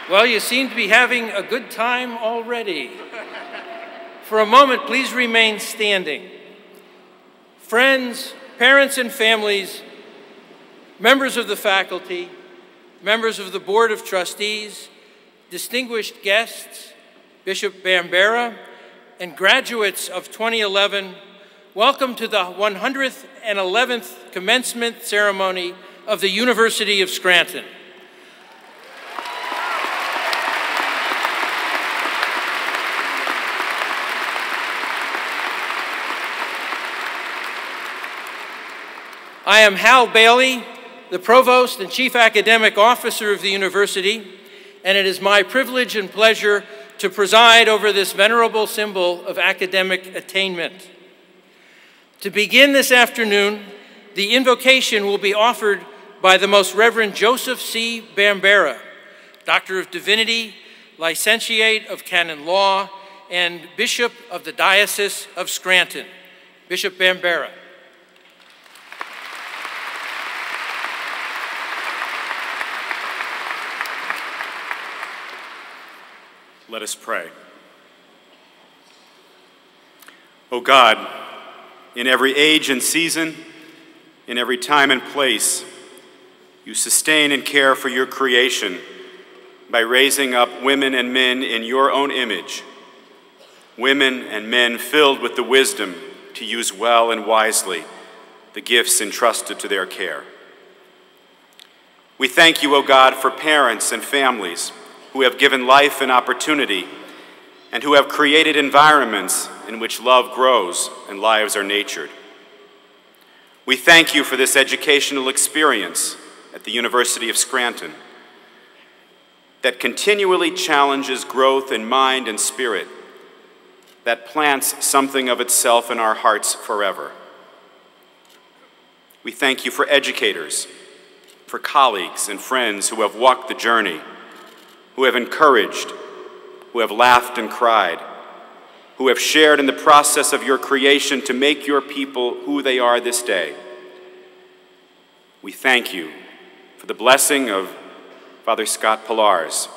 Well, you seem to be having a good time already. For a moment, please remain standing. Friends, parents and families, members of the faculty, members of the Board of Trustees, distinguished guests, Bishop Bambera, and graduates of 2011, welcome to the 111th commencement ceremony of the University of Scranton. I am Hal Bailey, the Provost and Chief Academic Officer of the University, and it is my privilege and pleasure to preside over this venerable symbol of academic attainment. To begin this afternoon, the invocation will be offered by the Most Reverend Joseph C. Bambera, Doctor of Divinity, Licentiate of Canon Law, and Bishop of the Diocese of Scranton. Bishop Bambera. Let us pray. O God, in every age and season, in every time and place, you sustain and care for your creation by raising up women and men in your own image, women and men filled with the wisdom to use well and wisely the gifts entrusted to their care. We thank you, O God, for parents and families who have given life and opportunity and who have created environments in which love grows and lives are nurtured. We thank you for this educational experience at the University of Scranton that continually challenges growth in mind and spirit, that plants something of itself in our hearts forever. We thank you for educators, for colleagues and friends who have walked the journey, who have encouraged, who have laughed and cried, who have shared in the process of your creation to make your people who they are this day. We thank you for the blessing of Father Scott Pilarz,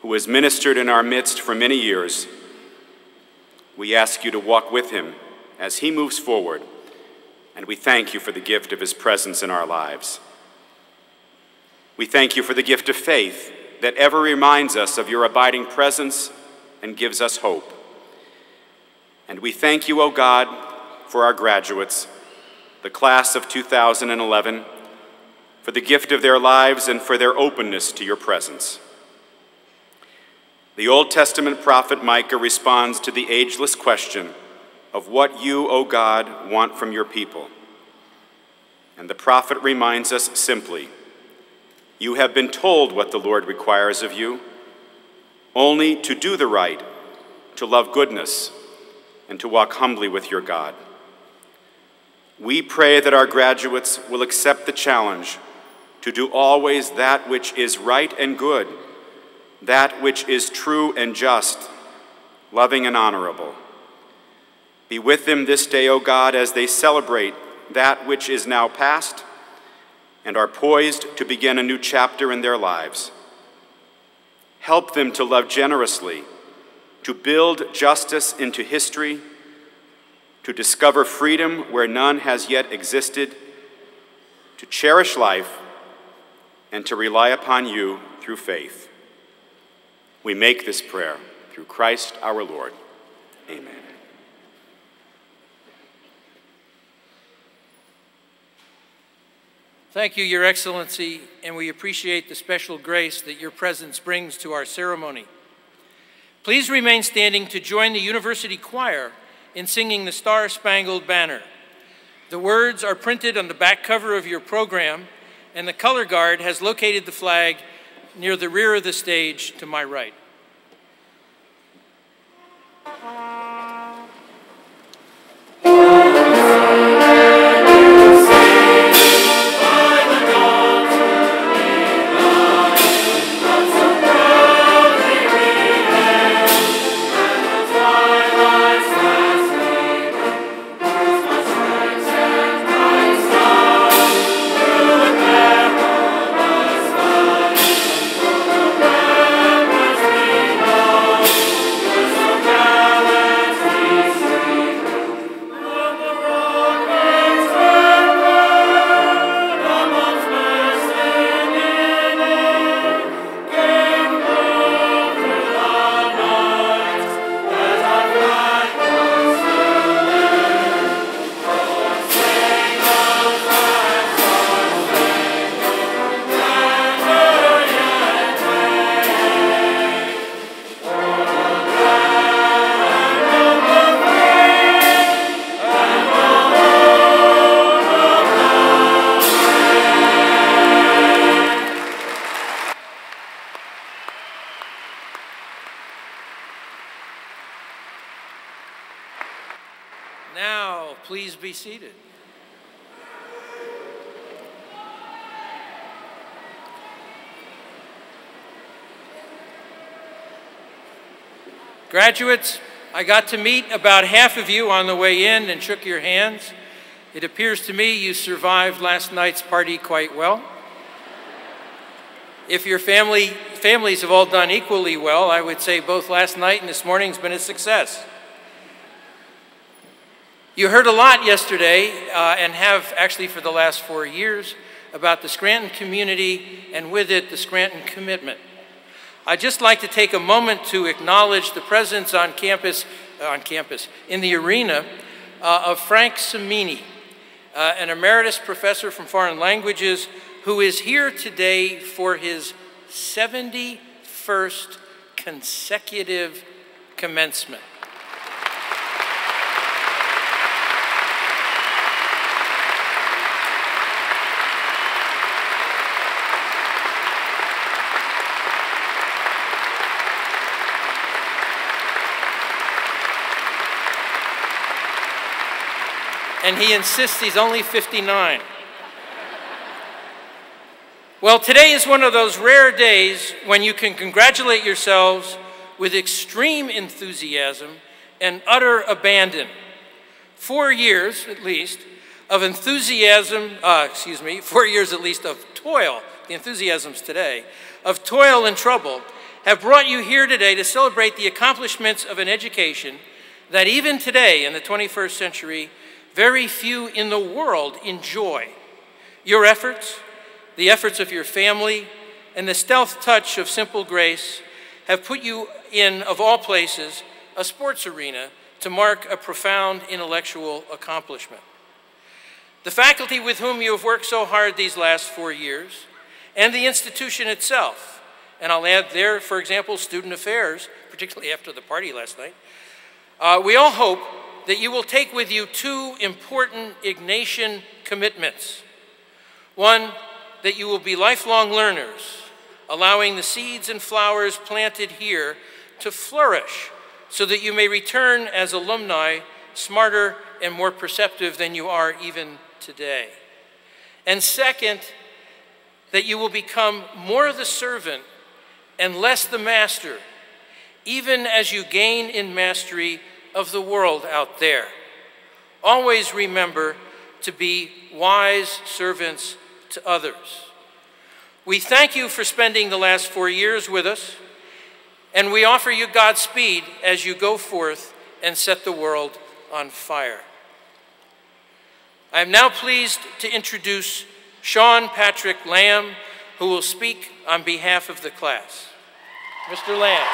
who has ministered in our midst for many years. We ask you to walk with him as he moves forward, and we thank you for the gift of his presence in our lives. We thank you for the gift of faith that ever reminds us of your abiding presence and gives us hope. And we thank you, O God, for our graduates, the class of 2011, for the gift of their lives and for their openness to your presence. The Old Testament prophet Micah responds to the ageless question of what you, O God, want from your people. And the prophet reminds us simply, you have been told what the Lord requires of you, only to do the right, to love goodness, and to walk humbly with your God. We pray that our graduates will accept the challenge to do always that which is right and good, that which is true and just, loving and honorable. Be with them this day, O God, as they celebrate that which is now past and are poised to begin a new chapter in their lives. Help them to love generously, to build justice into history, to discover freedom where none has yet existed, to cherish life, and to rely upon you through faith. We make this prayer through Christ our Lord. Amen. Thank you, Your Excellency, and we appreciate the special grace that your presence brings to our ceremony. Please remain standing to join the University Choir in singing the Star-Spangled Banner. The words are printed on the back cover of your program, and the color guard has located the flag near the rear of the stage to my right. Thank you. Now, please be seated. Graduates, I got to meet about half of you on the way in and shook your hands. It appears to me you survived last night's party quite well. If your families have all done equally well, I would say both last night and this morning's been a success. You heard a lot yesterday, and have actually for the last 4 years, about the Scranton community and with it the Scranton commitment. I'd just like to take a moment to acknowledge the presence on campus, in the arena, of Frank Cimini, an emeritus professor from foreign languages who is here today for his 71st consecutive commencement. And he insists he's only 59. Well, today is one of those rare days when you can congratulate yourselves with extreme enthusiasm and utter abandon. 4 years, at least, of enthusiasm, 4 years at least of toil, the enthusiasms today, of toil and trouble, have brought you here today to celebrate the accomplishments of an education that even today in the 21st century, very few in the world enjoy. Your efforts, the efforts of your family, and the stealth touch of simple grace have put you in, of all places, a sports arena to mark a profound intellectual accomplishment. The faculty with whom you have worked so hard these last 4 years, and the institution itself, and I'll add there, for example, student affairs, particularly after the party last night, we all hope that you will take with you 2 important Ignatian commitments. One, that you will be lifelong learners, allowing the seeds and flowers planted here to flourish so that you may return as alumni smarter and more perceptive than you are even today. And second, that you will become more the servant and less the master, even as you gain in mastery of the world out there. Always remember to be wise servants to others. We thank you for spending the last 4 years with us, and we offer you Godspeed as you go forth and set the world on fire. I am now pleased to introduce Sean Patrick Lamb, who will speak on behalf of the class. Mr. Lamb.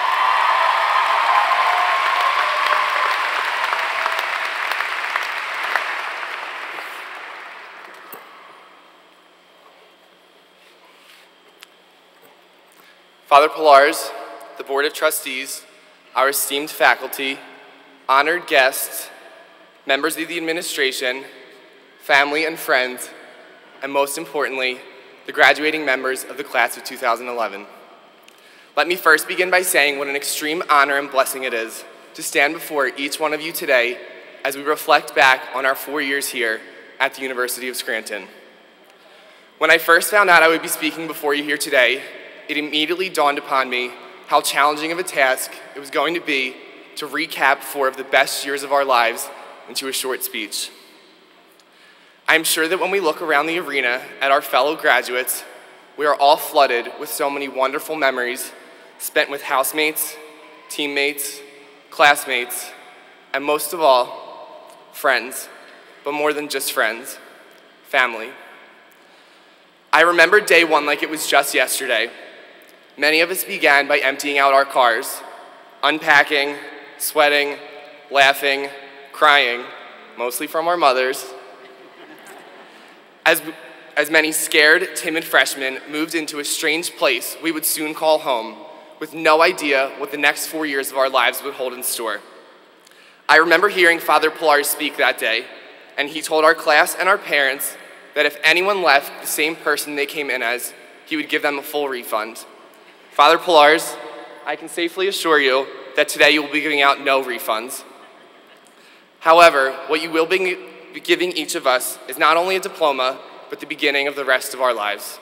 Father Pilarz, the Board of Trustees, our esteemed faculty, honored guests, members of the administration, family and friends, and most importantly, the graduating members of the class of 2011. Let me first begin by saying what an extreme honor and blessing it is to stand before each one of you today as we reflect back on our 4 years here at the University of Scranton. When I first found out I would be speaking before you here today, it immediately dawned upon me how challenging of a task it was going to be to recap 4 of the best years of our lives into a short speech. I'm sure that when we look around the arena at our fellow graduates, we are all flooded with so many wonderful memories spent with housemates, teammates, classmates, and most of all, friends, but more than just friends, family. I remember day 1 like it was just yesterday. Many of us began by emptying out our cars, unpacking, sweating, laughing, crying, mostly from our mothers. As many scared, timid freshmen moved into a strange place we would soon call home, with no idea what the next 4 years of our lives would hold in store. I remember hearing Father Pilarz speak that day, and he told our class and our parents that if anyone left the same person they came in as, he would give them a full refund. Father Pilarz, I can safely assure you that today you will be giving out no refunds. However, what you will be giving each of us is not only a diploma, but the beginning of the rest of our lives.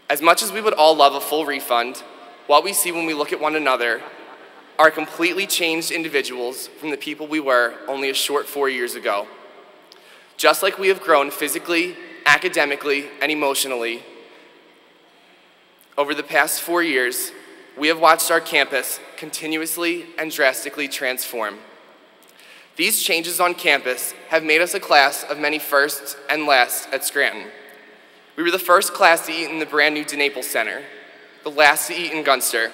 As much as we would all love a full refund, what we see when we look at one another are completely changed individuals from the people we were only a short 4 years ago. Just like we have grown physically, academically, and emotionally, over the past 4 years, we have watched our campus continuously and drastically transform. These changes on campus have made us a class of many firsts and lasts at Scranton. We were the first class to eat in the brand new DeNaples Center, the last to eat in Gunster,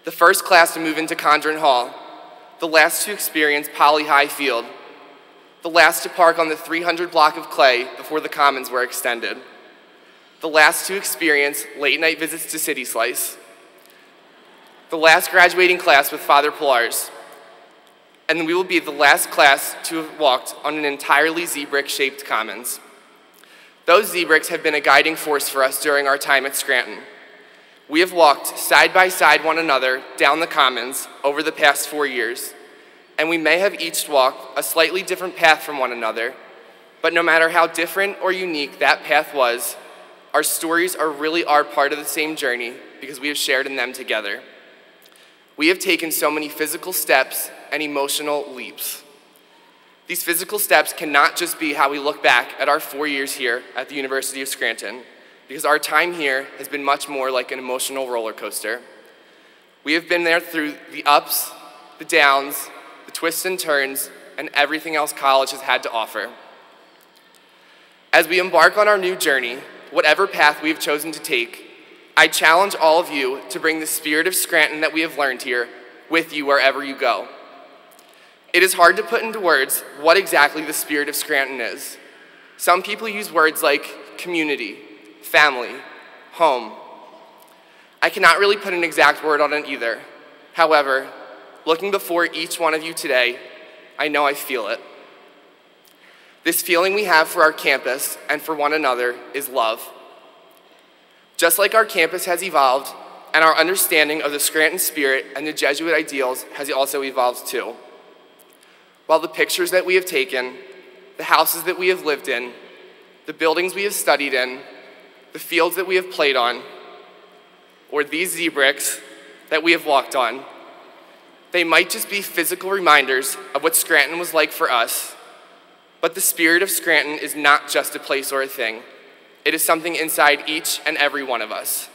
the first class to move into Condren Hall, the last to experience Poly High Field, the last to park on the 300 block of clay before the commons were extended, the last to experience late night visits to City Slice, the last graduating class with Father Pilarz, and we will be the last class to have walked on an entirely Z-brick-shaped commons. Those Z-bricks have been a guiding force for us during our time at Scranton. We have walked side by side one another down the commons over the past 4 years, and we may have each walked a slightly different path from one another, but no matter how different or unique that path was, our stories really are part of the same journey because we have shared in them together. We have taken so many physical steps and emotional leaps. These physical steps cannot just be how we look back at our 4 years here at the University of Scranton, because our time here has been much more like an emotional roller coaster. We have been there through the ups, the downs, the twists and turns, and everything else college has had to offer. As we embark on our new journey, whatever path we have chosen to take, I challenge all of you to bring the spirit of Scranton that we have learned here with you wherever you go. It is hard to put into words what exactly the spirit of Scranton is. Some people use words like community, family, home. I cannot really put an exact word on it either. However, looking before each one of you today, I know I feel it. This feeling we have for our campus and for one another is love. Just like our campus has evolved, and our understanding of the Scranton spirit and the Jesuit ideals has also evolved too. While the pictures that we have taken, the houses that we have lived in, the buildings we have studied in, the fields that we have played on, or these Z-bricks that we have walked on, they might just be physical reminders of what Scranton was like for us, but the spirit of Scranton is not just a place or a thing. It is something inside each and every one of us.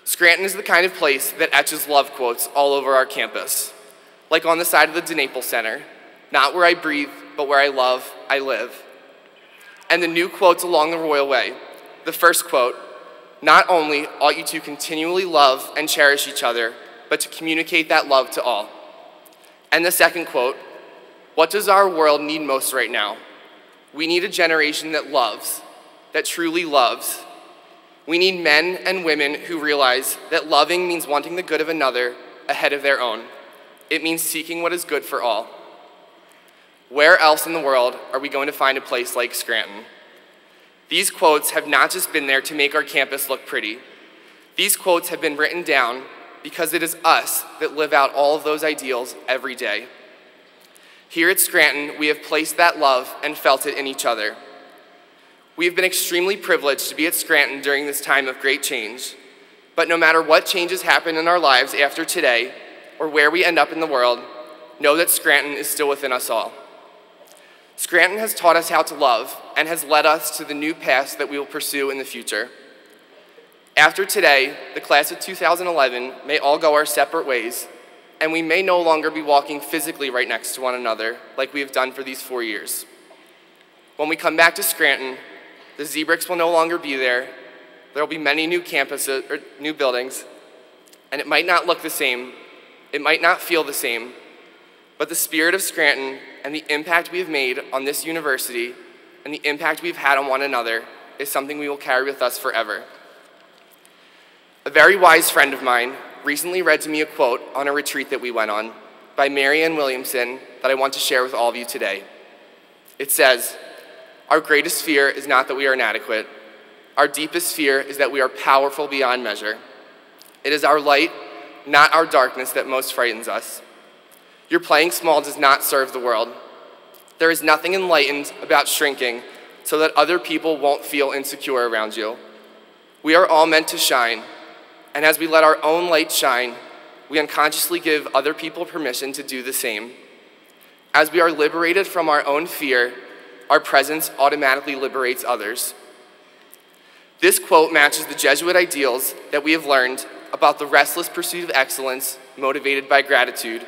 Scranton is the kind of place that etches love quotes all over our campus, like on the side of the DeNaples Center, not where I breathe, but where I love, I live. And the new quotes along the Royal Way. The first quote, not only ought you to continually love and cherish each other, but to communicate that love to all. And the second quote, what does our world need most right now? We need a generation that loves, that truly loves. We need men and women who realize that loving means wanting the good of another ahead of their own. It means seeking what is good for all. Where else in the world are we going to find a place like Scranton? These quotes have not just been there to make our campus look pretty. These quotes have been written down because it is us that live out all of those ideals every day. Here at Scranton, we have placed that love and felt it in each other. We have been extremely privileged to be at Scranton during this time of great change. But no matter what changes happen in our lives after today, or where we end up in the world, know that Scranton is still within us all. Scranton has taught us how to love and has led us to the new paths that we will pursue in the future. After today, the class of 2011 may all go our separate ways, and we may no longer be walking physically right next to one another like we have done for these 4 years. When we come back to Scranton, the Z-bricks will no longer be there. There will be many new campuses, or new buildings, and it might not look the same, it might not feel the same, but the spirit of Scranton and the impact we have made on this university and the impact we've had on one another is something we will carry with us forever. A very wise friend of mine recently read to me a quote on a retreat that we went on by Marianne Williamson that I want to share with all of you today. It says, "Our greatest fear is not that we are inadequate. Our deepest fear is that we are powerful beyond measure. It is our light, not our darkness, that most frightens us. Your playing small does not serve the world. There is nothing enlightened about shrinking so that other people won't feel insecure around you. We are all meant to shine, and as we let our own light shine, we unconsciously give other people permission to do the same. As we are liberated from our own fear, our presence automatically liberates others. This quote matches the Jesuit ideals that we have learned about the restless pursuit of excellence motivated by gratitude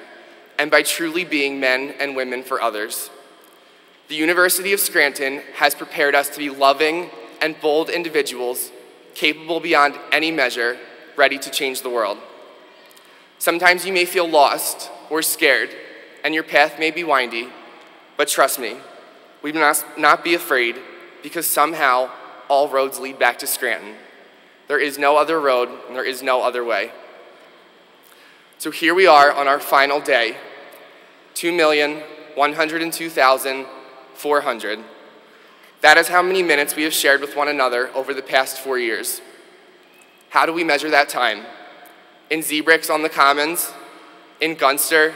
and by truly being men and women for others. The University of Scranton has prepared us to be loving and bold individuals, capable beyond any measure, ready to change the world. Sometimes you may feel lost or scared, and your path may be windy, but trust me, we must not be afraid, because somehow all roads lead back to Scranton. There is no other road, and there is no other way. So here we are on our final day, 2,102,400. That is how many minutes we have shared with one another over the past 4 years. How do we measure that time? In Z-bricks on the Commons, in Gunster,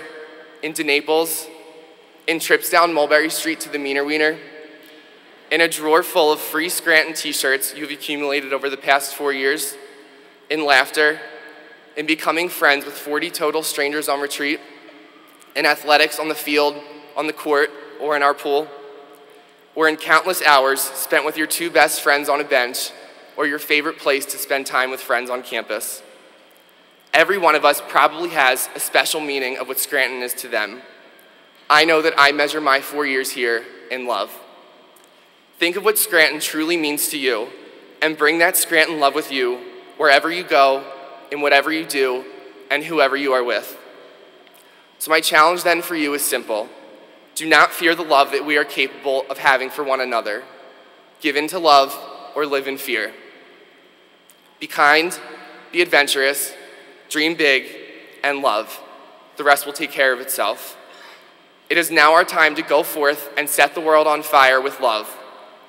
in DeNaples, in trips down Mulberry Street to the Meaner Wiener, in a drawer full of free Scranton t-shirts you've accumulated over the past 4 years, in laughter, in becoming friends with 40 total strangers on retreat, in athletics on the field, on the court, or in our pool, or in countless hours spent with your 2 best friends on a bench, or your favorite place to spend time with friends on campus. Every one of us probably has a special meaning of what Scranton is to them. I know that I measure my 4 years here in love. Think of what Scranton truly means to you, and bring that Scranton love with you wherever you go, in whatever you do, and whoever you are with. So my challenge then for you is simple. Do not fear the love that we are capable of having for one another. Give in to love or live in fear. Be kind, be adventurous, dream big, and love. The rest will take care of itself. It is now our time to go forth and set the world on fire with love.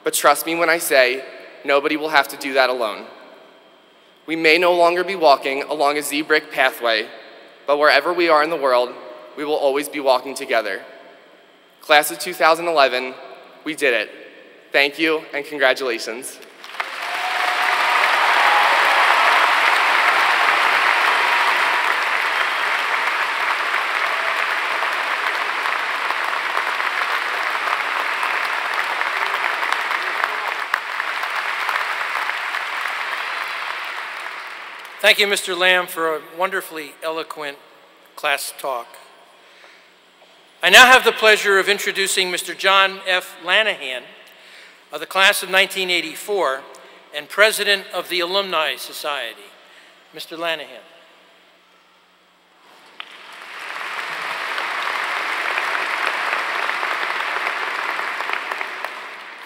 But trust me when I say, nobody will have to do that alone. We may no longer be walking along a Z-brick pathway, but wherever we are in the world, we will always be walking together. Class of 2011, we did it. Thank you and congratulations. Thank you, Mr. Lamb, for a wonderfully eloquent class talk. I now have the pleasure of introducing Mr. John F. Lanahan of the class of 1984 and President of the Alumni Society. Mr. Lanahan.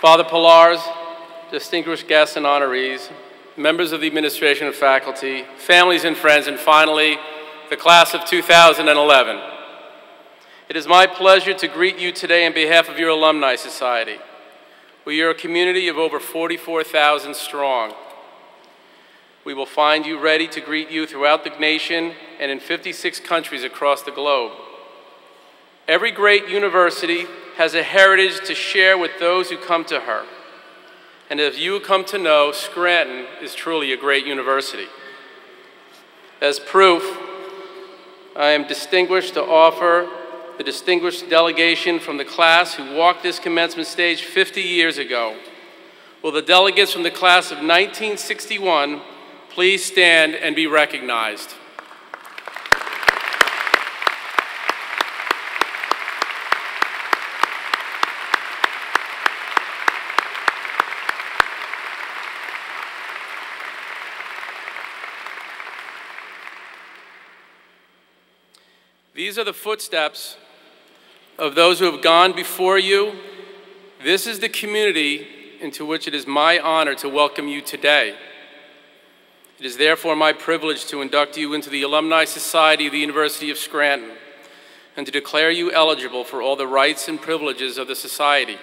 Father Pilarz, distinguished guests and honorees, members of the administration and faculty, families and friends, and finally, the class of 2011. It is my pleasure to greet you today on behalf of your Alumni Society. We are a community of over 44,000 strong. We will find you ready to greet you throughout the nation and in 56 countries across the globe. Every great university has a heritage to share with those who come to her. And as you come to know, Scranton is truly a great university. As proof, I am distinguished to offer the distinguished delegation from the class who walked this commencement stage 50 years ago. Will the delegates from the class of 1961 please stand and be recognized? These are the footsteps of those who have gone before you. This is the community into which it is my honor to welcome you today. It is therefore my privilege to induct you into the Alumni Society of the University of Scranton and to declare you eligible for all the rights and privileges of the society.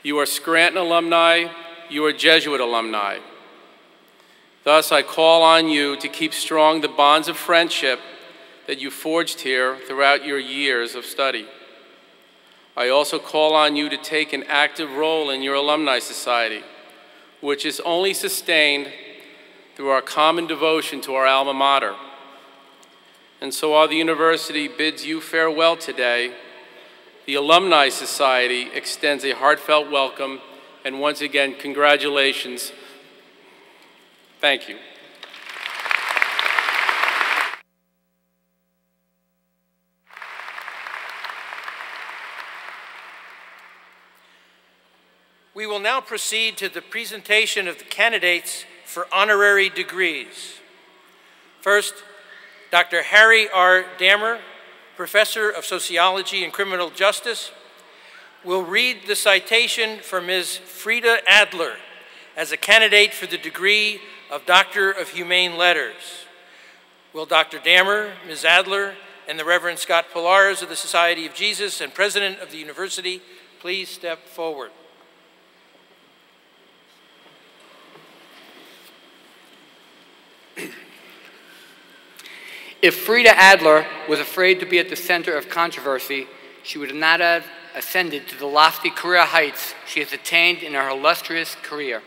You are Scranton alumni, you are Jesuit alumni. Thus, I call on you to keep strong the bonds of friendship that you forged here throughout your years of study. I also call on you to take an active role in your Alumni Society, which is only sustained through our common devotion to our alma mater. And so while the university bids you farewell today, the Alumni Society extends a heartfelt welcome and once again, congratulations. Thank you. We will now proceed to the presentation of the candidates for honorary degrees. First, Dr. Harry R. Dammer, Professor of Sociology and Criminal Justice, will read the citation for Ms. Frida Adler as a candidate for the degree of Doctor of Humane Letters. Will Dr. Dammer, Ms. Adler, and the Reverend Scott Pilarz of the Society of Jesus and President of the University please step forward? If Frida Adler was afraid to be at the center of controversy, she would not have ascended to the lofty career heights she has attained in her illustrious career.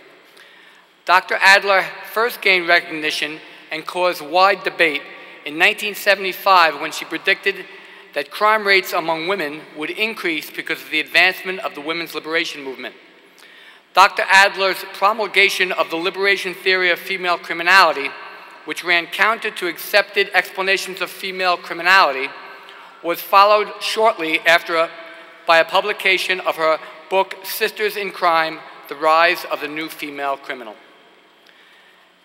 Dr. Adler first gained recognition and caused wide debate in 1975 when she predicted that crime rates among women would increase because of the advancement of the women's liberation movement. Dr. Adler's promulgation of the liberation theory of female criminality, which ran counter to accepted explanations of female criminality, was followed shortly after by a publication of her book, Sisters in Crime, The Rise of the New Female Criminal.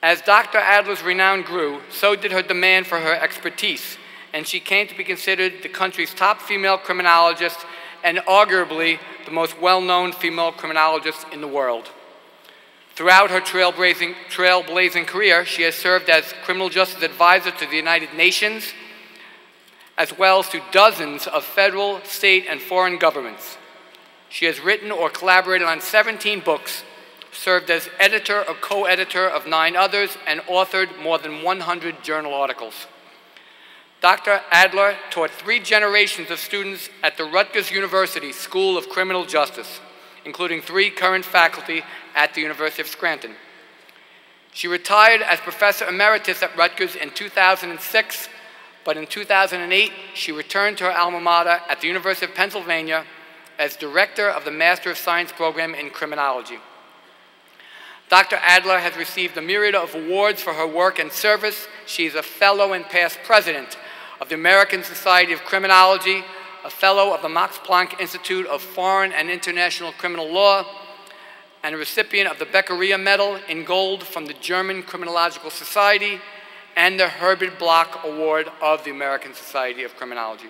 As Dr. Adler's renown grew, so did her demand for her expertise, and she came to be considered the country's top female criminologist and arguably the most well-known female criminologist in the world. Throughout her trailblazing career, she has served as criminal justice advisor to the United Nations, as well as to dozens of federal, state, and foreign governments. She has written or collaborated on 17 books, served as editor or co-editor of 9 others, and authored more than 100 journal articles. Dr. Adler taught 3 generations of students at the Rutgers University School of Criminal Justice, including 3 current faculty at the University of Scranton. She retired as Professor Emeritus at Rutgers in 2006, but in 2008, she returned to her alma mater at the University of Pennsylvania as Director of the Master of Science program in Criminology. Dr. Adler has received a myriad of awards for her work and service. She is a fellow and past president of the American Society of Criminology, a fellow of the Max Planck Institute of Foreign and International Criminal Law, and a recipient of the Beccaria Medal in Gold from the German Criminological Society and the Herbert Bloch Award of the American Society of Criminology.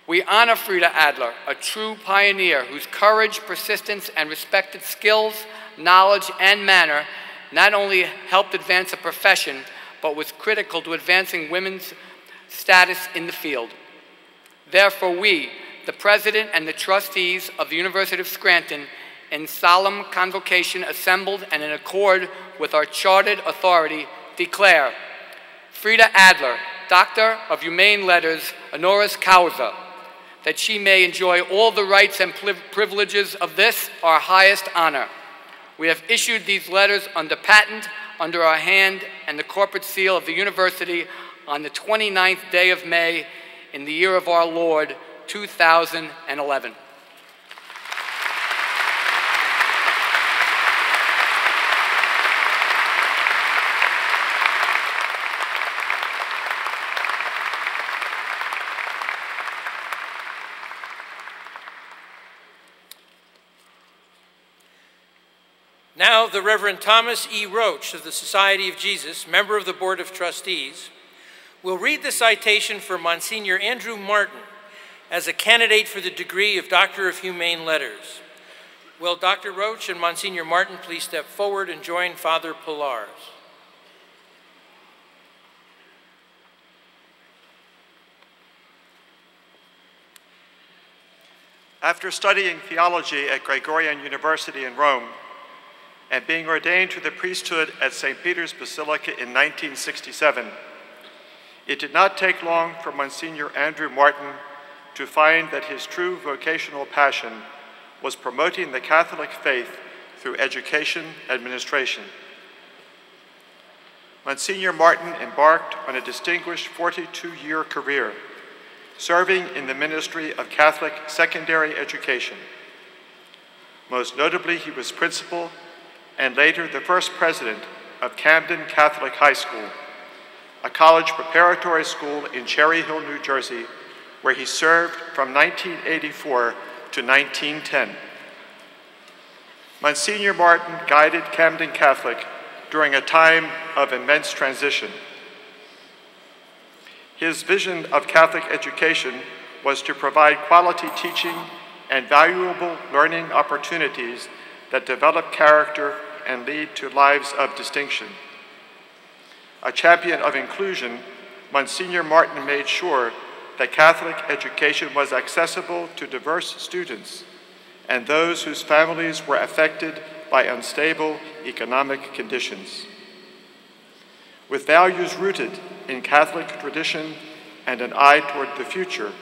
We honor Frida Adler, a true pioneer whose courage, persistence, and respected skills, knowledge, and manner not only helped advance a profession, but was critical to advancing women's status in the field. Therefore, we, the President and the trustees of the University of Scranton, in solemn convocation assembled and in accord with our chartered authority, declare Frida Adler, Doctor of Humane Letters, honoris causa, that she may enjoy all the rights and privileges of this, our highest honor. We have issued these letters under patent, under our hand, and the corporate seal of the university on the 29th day of May in the year of our Lord, 2011. Now, the Reverend Thomas E. Roach of the Society of Jesus, member of the Board of Trustees, will read the citation for Monsignor Andrew Martin as a candidate for the degree of Doctor of Humane Letters. Will Dr. Roach and Monsignor Martin please step forward and join Father Pilarz? After studying theology at Gregorian University in Rome and being ordained to the priesthood at St. Peter's Basilica in 1967, It did not take long for Monsignor Andrew Martin to find that his true vocational passion was promoting the Catholic faith through education administration. Monsignor Martin embarked on a distinguished 42-year career, serving in the Ministry of Catholic Secondary Education. Most notably, he was principal and later the first president of Camden Catholic High School, a college preparatory school in Cherry Hill, New Jersey, where he served from 1984 to 1910. Monsignor Martin guided Camden Catholic during a time of immense transition. His vision of Catholic education was to provide quality teaching and valuable learning opportunities that develop character and lead to lives of distinction. A champion of inclusion, Monsignor Martin made sure that Catholic education was accessible to diverse students and those whose families were affected by unstable economic conditions. With values rooted in Catholic tradition and an eye toward the future,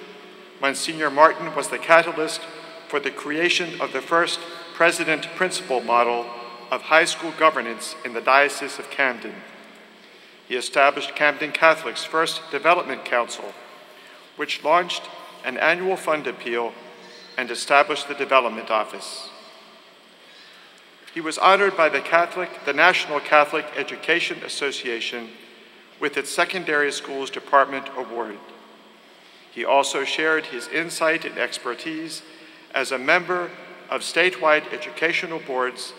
Monsignor Martin was the catalyst for the creation of the first president-principal model of high school governance in the Diocese of Camden. He established Camden Catholic's first Development Council, which launched an annual fund appeal and established the Development Office. He was honored by the National Catholic Education Association with its Secondary Schools Department Award. He also shared his insight and expertise as a member of statewide educational boards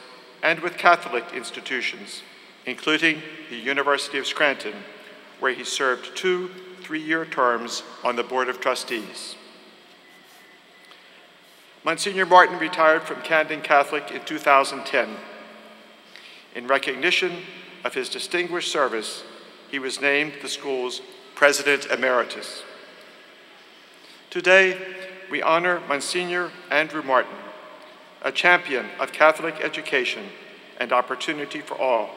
and with Catholic institutions, including the University of Scranton, where he served 2 3-year terms on the Board of Trustees. Monsignor Martin retired from Camden Catholic in 2010. In recognition of his distinguished service, he was named the school's President Emeritus. Today, we honor Monsignor Andrew Martin, a champion of Catholic education and opportunity for all.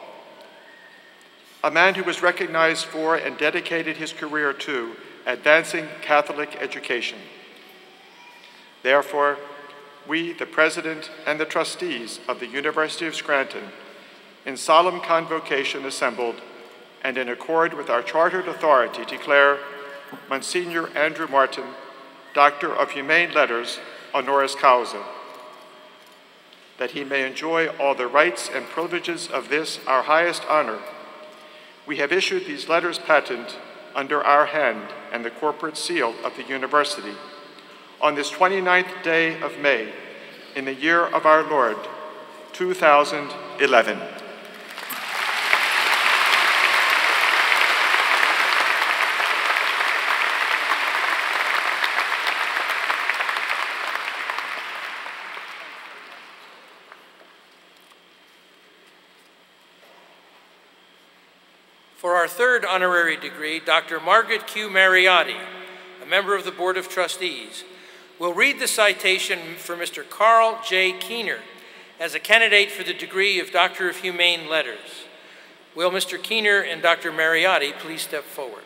A man who was recognized for and dedicated his career to advancing Catholic education. Therefore, we, the President and the trustees of the University of Scranton, in solemn convocation assembled and in accord with our chartered authority declare Monsignor Andrew Martin, Doctor of Humane Letters, honoris causa, that he may enjoy all the rights and privileges of this, our highest honor. We have issued these letters patent under our hand and the corporate seal of the university on this 29th day of May in the year of our Lord, 2011. For our third honorary degree, Dr. Margaret Q. Mariotti, a member of the Board of Trustees, will read the citation for Mr. Carl J. Keener as a candidate for the degree of Doctor of Humane Letters. Will Mr. Keener and Dr. Mariotti please step forward?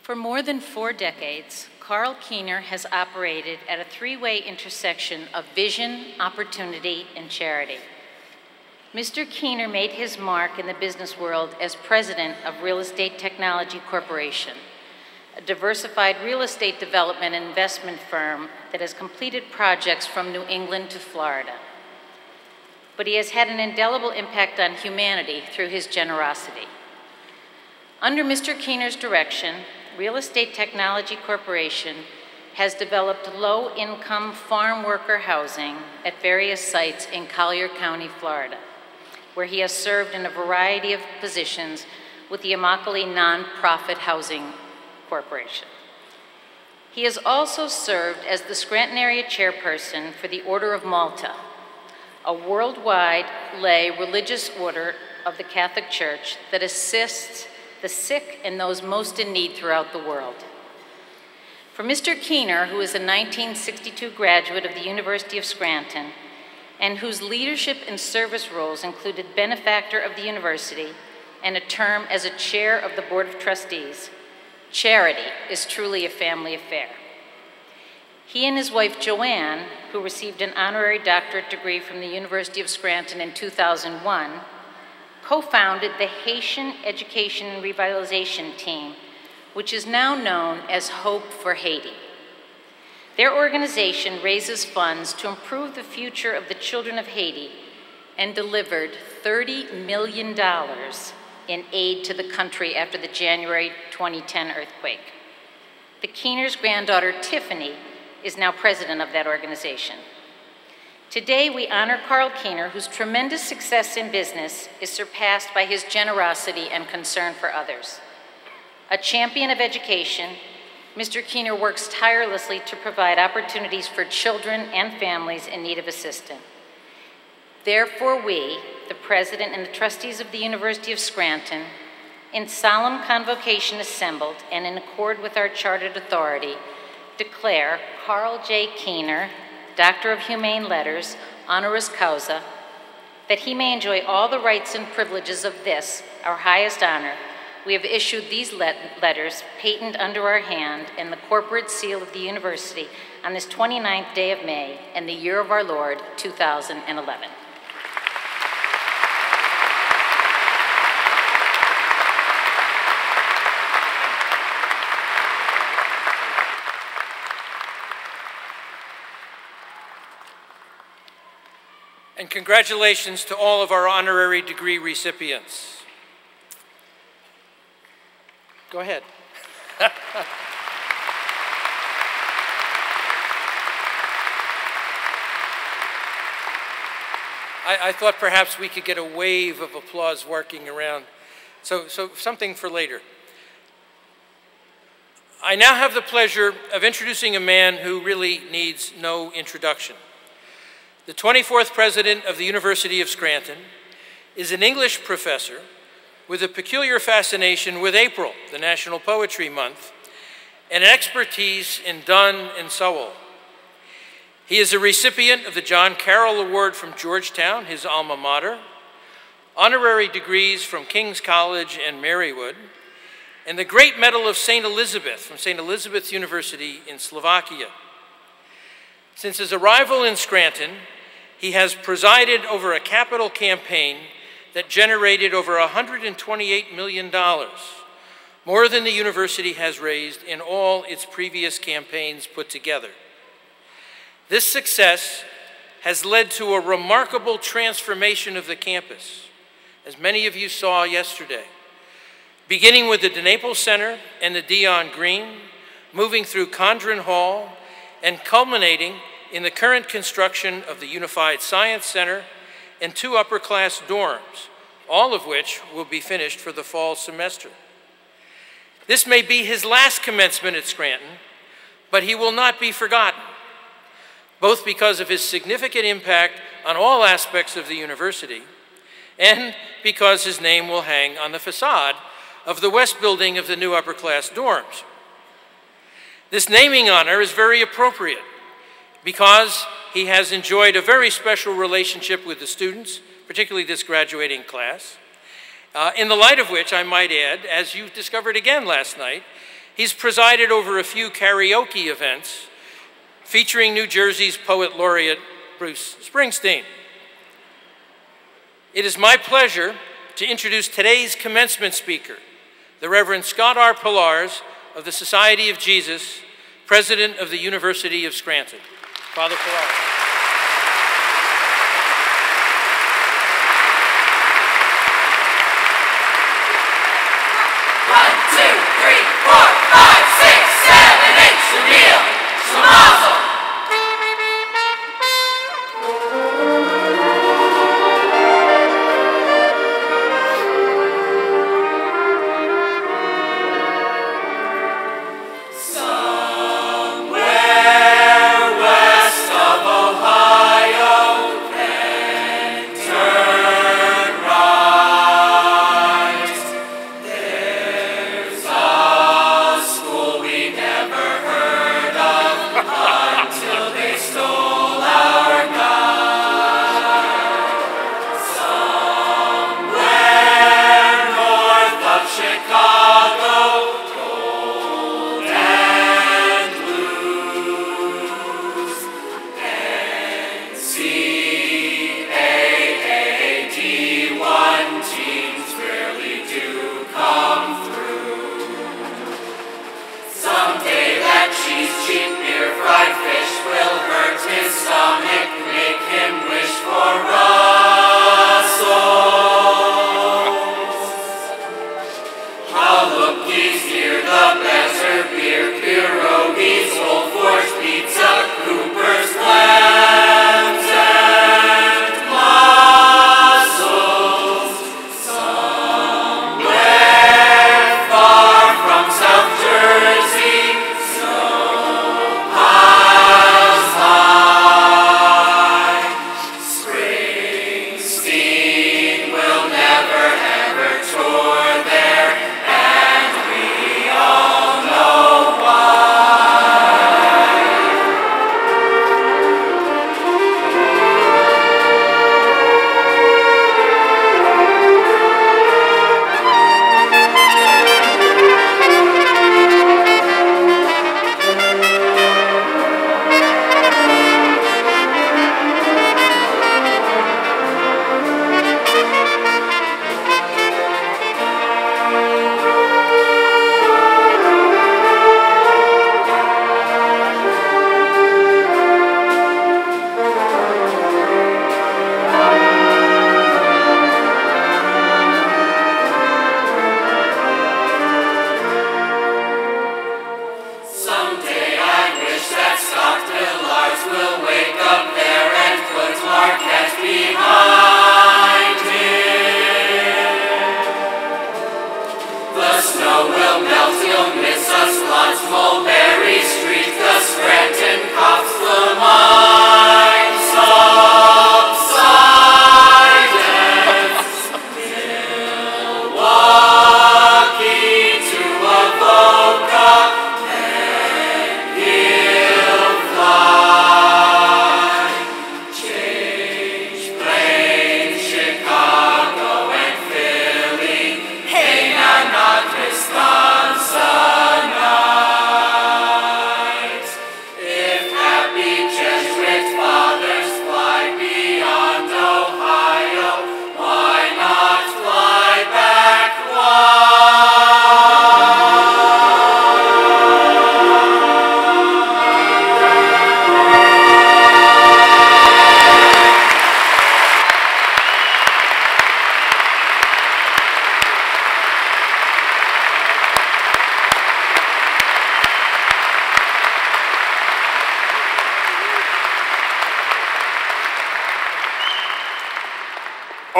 For more than 4 decades, Carl Keener has operated at a 3-way intersection of vision, opportunity, and charity. Mr. Keener made his mark in the business world as president of Real Estate Technology Corporation, a diversified real estate development and investment firm that has completed projects from New England to Florida. But he has had an indelible impact on humanity through his generosity. Under Mr. Keener's direction, Real Estate Technology Corporation has developed low-income farm worker housing at various sites in Collier County, Florida, where he has served in a variety of positions with the Immokalee Nonprofit Housing Corporation. He has also served as the Scranton area chairperson for the Order of Malta, a worldwide lay religious order of the Catholic Church that assists the sick and those most in need throughout the world. For Mr. Keener, who is a 1962 graduate of the University of Scranton, and whose leadership and service roles included benefactor of the university, and a term as a chair of the Board of Trustees. Charity is truly a family affair. He and his wife, Joanne, who received an honorary doctorate degree from the University of Scranton in 2001, co-founded the Haitian Education and Revitalization Team, which is now known as Hope for Haiti. Their organization raises funds to improve the future of the children of Haiti and delivered $30 million in aid to the country after the January 2010 earthquake. The Keener's granddaughter, Tiffany, is now president of that organization. Today, we honor Carl Keener, whose tremendous success in business is surpassed by his generosity and concern for others. A champion of education, Mr. Keener works tirelessly to provide opportunities for children and families in need of assistance. Therefore, we, the President and the trustees of the University of Scranton, in solemn convocation assembled and in accord with our chartered authority, declare Carl J. Keener, Doctor of Humane Letters, honoris causa, that he may enjoy all the rights and privileges of this, our highest honor. We have issued these letters, patent under our hand, and the corporate seal of the university on this 29th day of May, in the year of our Lord, 2011. And congratulations to all of our honorary degree recipients. Go ahead. I thought perhaps we could get a wave of applause working around. So something for later. I now have the pleasure of introducing a man who really needs no introduction. The 24th president of the University of Scranton is an English professor with a peculiar fascination with April, the National Poetry Month, and an expertise in Donne and Sowell. He is a recipient of the John Carroll Award from Georgetown, his alma mater, honorary degrees from King's College and Marywood, and the Great Medal of St. Elizabeth from St. Elizabeth University in Slovakia. Since his arrival in Scranton, he has presided over a capital campaign that generated over $128 million, more than the university has raised in all its previous campaigns put together. This success has led to a remarkable transformation of the campus, as many of you saw yesterday, beginning with the DeNaples Center and the Dion Green, moving through Condren Hall, and culminating in the current construction of the Unified Science Center and 2 upper-class dorms, all of which will be finished for the fall semester. This may be his last commencement at Scranton, but he will not be forgotten, both because of his significant impact on all aspects of the university and because his name will hang on the facade of the west building of the new upper-class dorms. This naming honor is very appropriate because he has enjoyed a very special relationship with the students, particularly this graduating class, in the light of which, I might add, as you discovered again last night, he's presided over a few karaoke events featuring New Jersey's poet laureate, Bruce Springsteen. It is my pleasure to introduce today's commencement speaker, the Reverend Scott R. Pilarz of the Society of Jesus, President of the University of Scranton. Father Pilarz. Somewhere west of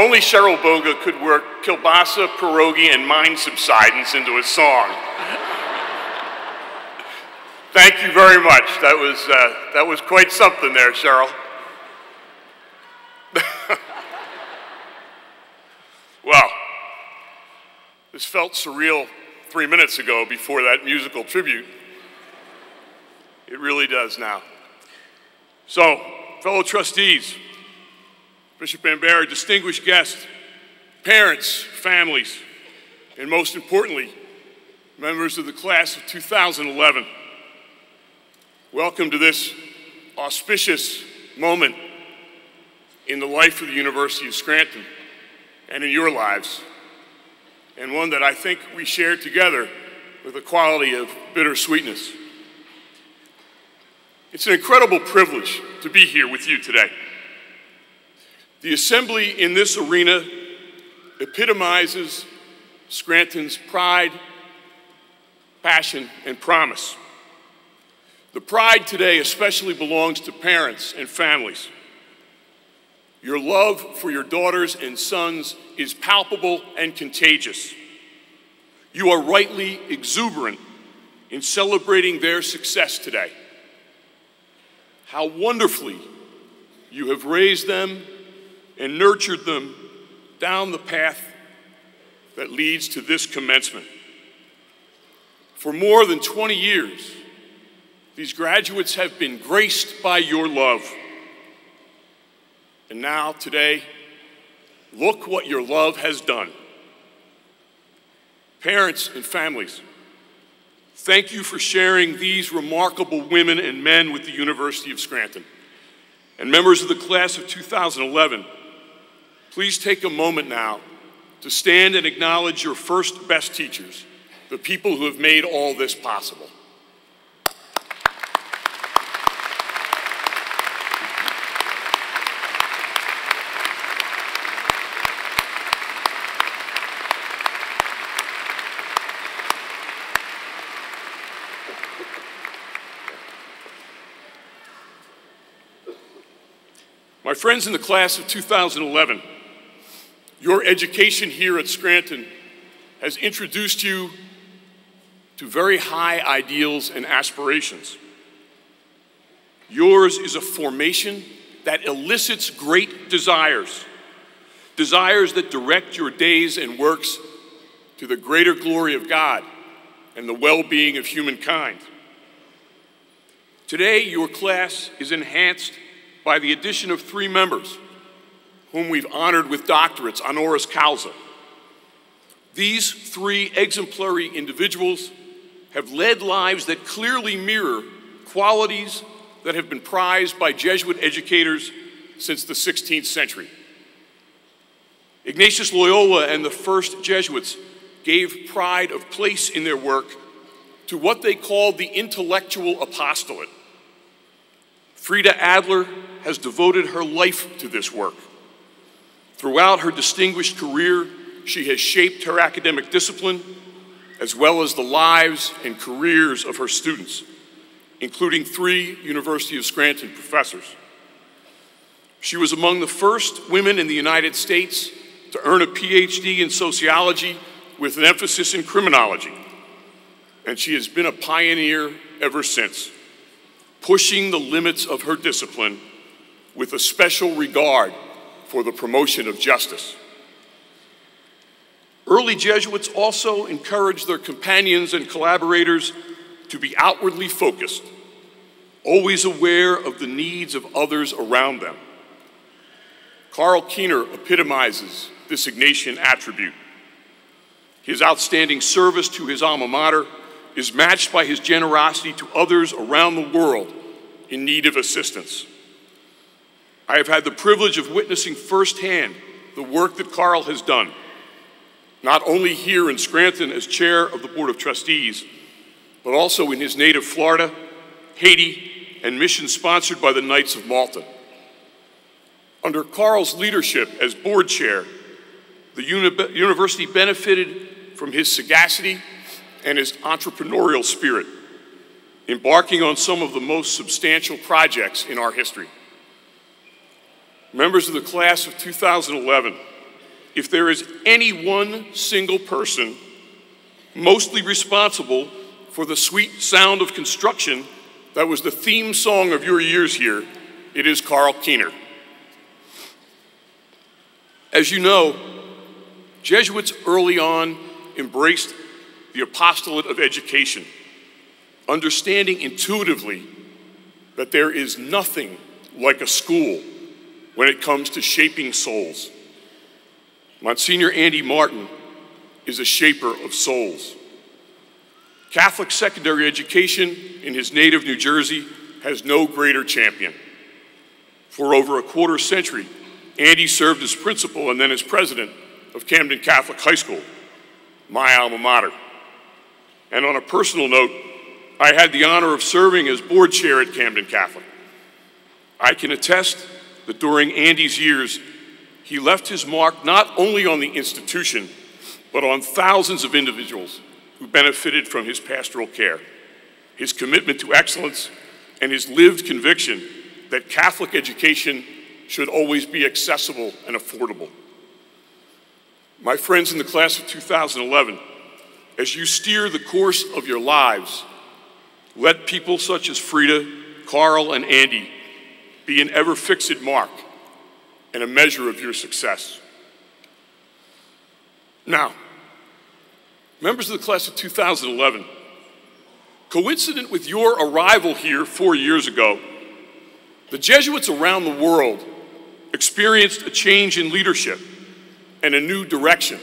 only Cheryl Boga could work kielbasa, pierogi, and mind subsidence into a song. Thank you very much. That was quite something there, Cheryl. Well, this felt surreal 3 minutes ago before that musical tribute. It really does now. So, fellow trustees, Bishop Bambera, distinguished guests, parents, families, and most importantly, members of the class of 2011, welcome to this auspicious moment in the life of the University of Scranton and in your lives, and one that I think we share together with a quality of bittersweetness. It's an incredible privilege to be here with you today. The assembly in this arena epitomizes Scranton's pride, passion, and promise. The pride today especially belongs to parents and families. Your love for your daughters and sons is palpable and contagious. You are rightly exuberant in celebrating their success today. How wonderfully you have raised them and nurtured them down the path that leads to this commencement. For more than 20 years, these graduates have been graced by your love. And now, today, look what your love has done. Parents and families, thank you for sharing these remarkable women and men with the University of Scranton. And members of the class of 2011, please take a moment now to stand and acknowledge your first best teachers, the people who have made all this possible. My friends in the class of 2011, your education here at Scranton has introduced you to very high ideals and aspirations. Yours is a formation that elicits great desires, desires that direct your days and works to the greater glory of God and the well-being of humankind. Today, your class is enhanced by the addition of 3 members whom we've honored with doctorates honoris causa. These 3 exemplary individuals have led lives that clearly mirror qualities that have been prized by Jesuit educators since the 16th century. Ignatius Loyola and the first Jesuits gave pride of place in their work to what they called the intellectual apostolate. Frida Adler has devoted her life to this work. Throughout her distinguished career, she has shaped her academic discipline, as well as the lives and careers of her students, including 3 University of Scranton professors. She was among the first women in the United States to earn a PhD in sociology with an emphasis in criminology, and she has been a pioneer ever since, pushing the limits of her discipline with a special regard for the promotion of justice. Early Jesuits also encouraged their companions and collaborators to be outwardly focused, always aware of the needs of others around them. Karl Kiener epitomizes this Ignatian attribute. His outstanding service to his alma mater is matched by his generosity to others around the world in need of assistance. I have had the privilege of witnessing firsthand the work that Karl has done, not only here in Scranton as chair of the Board of Trustees, but also in his native Florida, Haiti, and missions sponsored by the Knights of Malta. Under Karl's leadership as board chair, the university benefited from his sagacity and his entrepreneurial spirit, embarking on some of the most substantial projects in our history. Members of the class of 2011, if there is any one single person mostly responsible for the sweet sound of construction that was the theme song of your years here, it is Carl Keener. As you know, Jesuits early on embraced the apostolate of education, understanding intuitively that there is nothing like a school when it comes to shaping souls. Monsignor Andy Martin is a shaper of souls. Catholic secondary education in his native New Jersey has no greater champion. For over a quarter century, Andy served as principal and then as president of Camden Catholic High School, my alma mater. And on a personal note, I had the honor of serving as board chair at Camden Catholic. I can attest that during Andy's years, he left his mark not only on the institution, but on thousands of individuals who benefited from his pastoral care, his commitment to excellence, and his lived conviction that Catholic education should always be accessible and affordable. My friends in the class of 2011, as you steer the course of your lives, let people such as Frida, Carl, and Andy be an ever-fixed mark and a measure of your success. Now, members of the class of 2011, coincident with your arrival here 4 years ago, the Jesuits around the world experienced a change in leadership and a new direction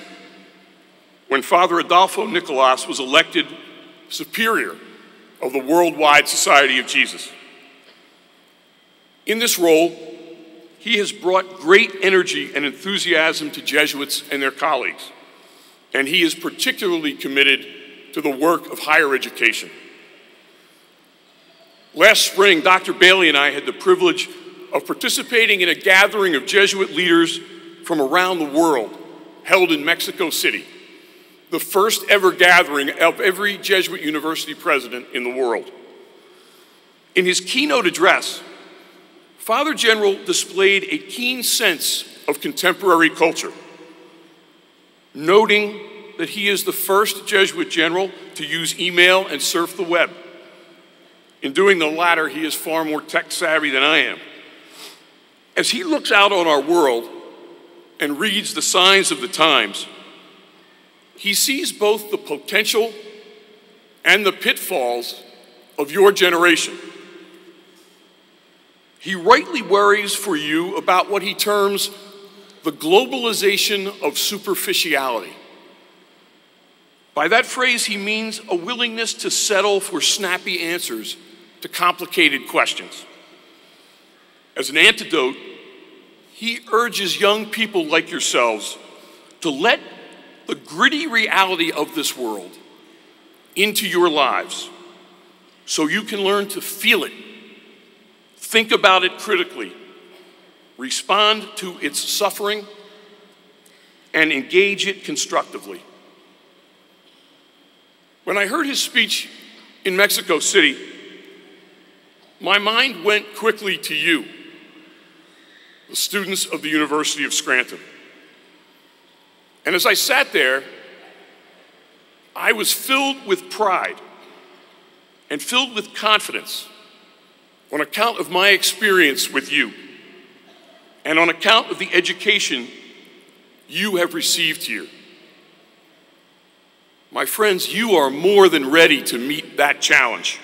when Father Adolfo Nicolas was elected superior of the Worldwide Society of Jesus. In this role, he has brought great energy and enthusiasm to Jesuits and their colleagues, and he is particularly committed to the work of higher education. Last spring, Dr. Bailey and I had the privilege of participating in a gathering of Jesuit leaders from around the world held in Mexico City, the first ever gathering of every Jesuit university president in the world. In his keynote address, Father General displayed a keen sense of contemporary culture, noting that he is the first Jesuit general to use email and surf the web. In doing the latter, he is far more tech savvy than I am. As he looks out on our world and reads the signs of the times, he sees both the potential and the pitfalls of your generation. He rightly worries for you about what he terms the globalization of superficiality. By that phrase, he means a willingness to settle for snappy answers to complicated questions. As an antidote, he urges young people like yourselves to let the gritty reality of this world into your lives so you can learn to feel it, think about it critically, respond to its suffering, and engage it constructively. When I heard his speech in Mexico City, my mind went quickly to you, the students of the University of Scranton. And as I sat there, I was filled with pride and filled with confidence on account of my experience with you and on account of the education you have received here. My friends, you are more than ready to meet that challenge.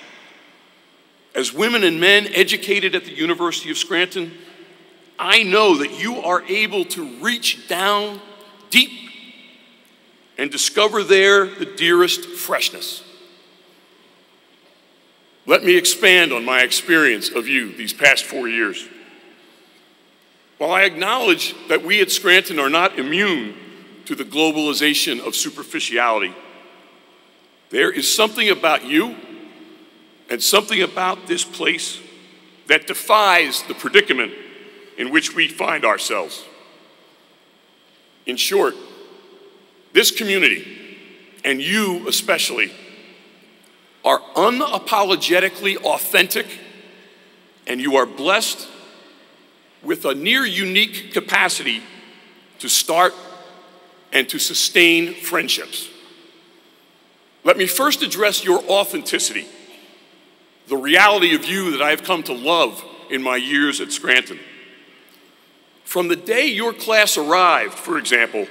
As women and men educated at the University of Scranton, I know that you are able to reach down deep and discover there the dearest freshness. Let me expand on my experience of you these past 4 years. While I acknowledge that we at Scranton are not immune to the globalization of superficiality, there is something about you and something about this place that defies the predicament in which we find ourselves. In short, this community, and you especially, are unapologetically authentic, and you are blessed with a near unique capacity to start and to sustain friendships. Let me first address your authenticity, the reality of you that I have come to love in my years at Scranton. From the day your class arrived, for example,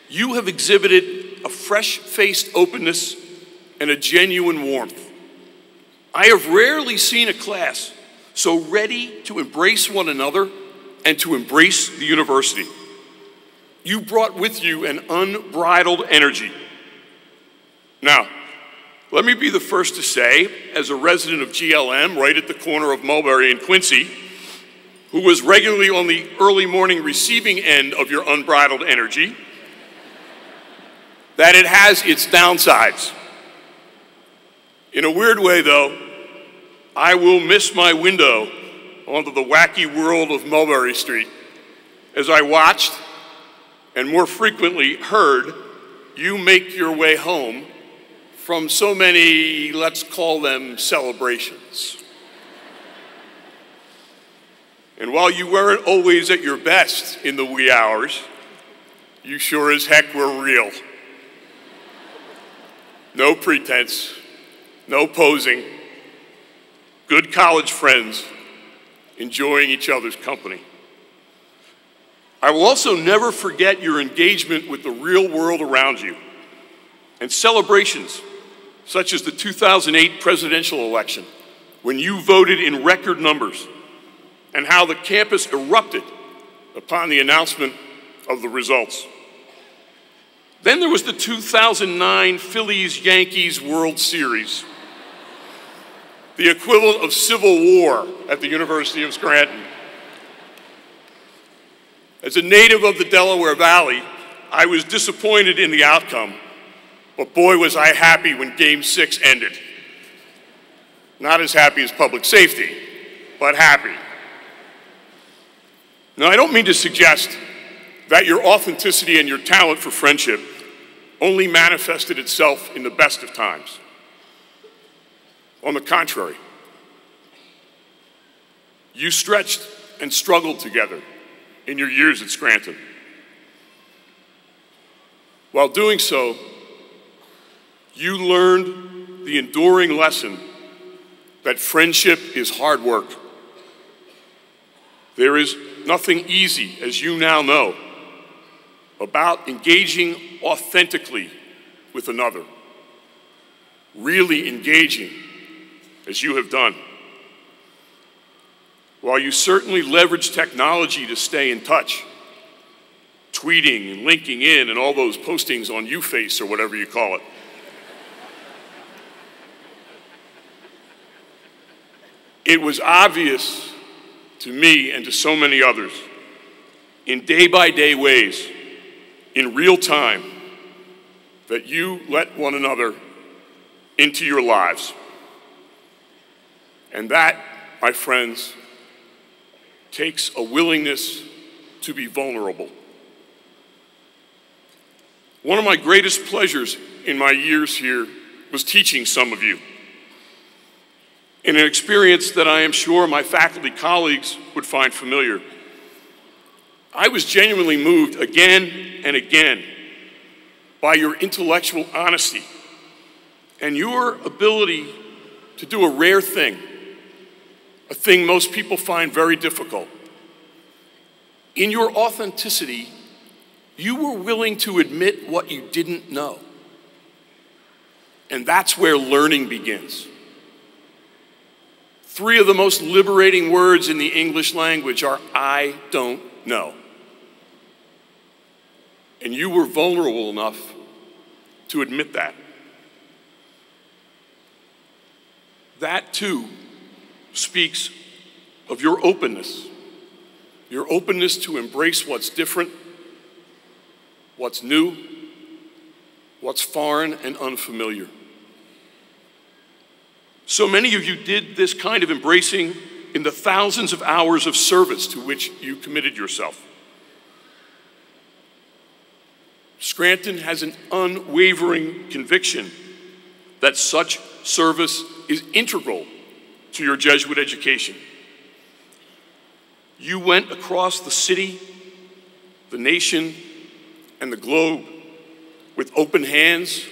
you have exhibited a fresh-faced openness and a genuine warmth. I have rarely seen a class so ready to embrace one another and to embrace the university. You brought with you an unbridled energy. Now, let me be the first to say, as a resident of GLM right at the corner of Mulberry and Quincy, who was regularly on the early morning receiving end of your unbridled energy, that it has its downsides. In a weird way, though, I will miss my window onto the wacky world of Mulberry Street as I watched, and more frequently heard, you make your way home from so many, let's call them, celebrations. And while you weren't always at your best in the wee hours, you sure as heck were real. No pretense, no posing, good college friends enjoying each other's company. I will also never forget your engagement with the real world around you and celebrations such as the 2008 presidential election, when you voted in record numbers, and how the campus erupted upon the announcement of the results. Then there was the 2009 Phillies-Yankees World Series, the equivalent of Civil War at the University of Scranton. As a native of the Delaware Valley, I was disappointed in the outcome, but boy was I happy when Game 6 ended. Not as happy as public safety, but happy. Now, I don't mean to suggest that your authenticity and your talent for friendship only manifested itself in the best of times. On the contrary, you stretched and struggled together in your years at Scranton. While doing so, you learned the enduring lesson that friendship is hard work. There is nothing easy, as you now know, about engaging authentically with another, really engaging as you have done. While you certainly leverage technology to stay in touch, tweeting and linking in and all those postings on YouFace or whatever you call it, it was obvious to me and to so many others in day-by-day ways, in real time, that you let one another into your lives. And that, my friends, takes a willingness to be vulnerable. One of my greatest pleasures in my years here was teaching some of you, in an experience that I am sure my faculty colleagues would find familiar. I was genuinely moved again and again by your intellectual honesty and your ability to do a rare thing, a thing most people find very difficult. In your authenticity, you were willing to admit what you didn't know. And that's where learning begins. 3 of the most liberating words in the English language are, I don't know. And you were vulnerable enough to admit that. That, too, speaks of your openness to embrace what's different, what's new, what's foreign and unfamiliar. So many of you did this kind of embracing in the thousands of hours of service to which you committed yourself. Scranton has an unwavering conviction that such service is integral to your Jesuit education. You went across the city, the nation, and the globe with open hands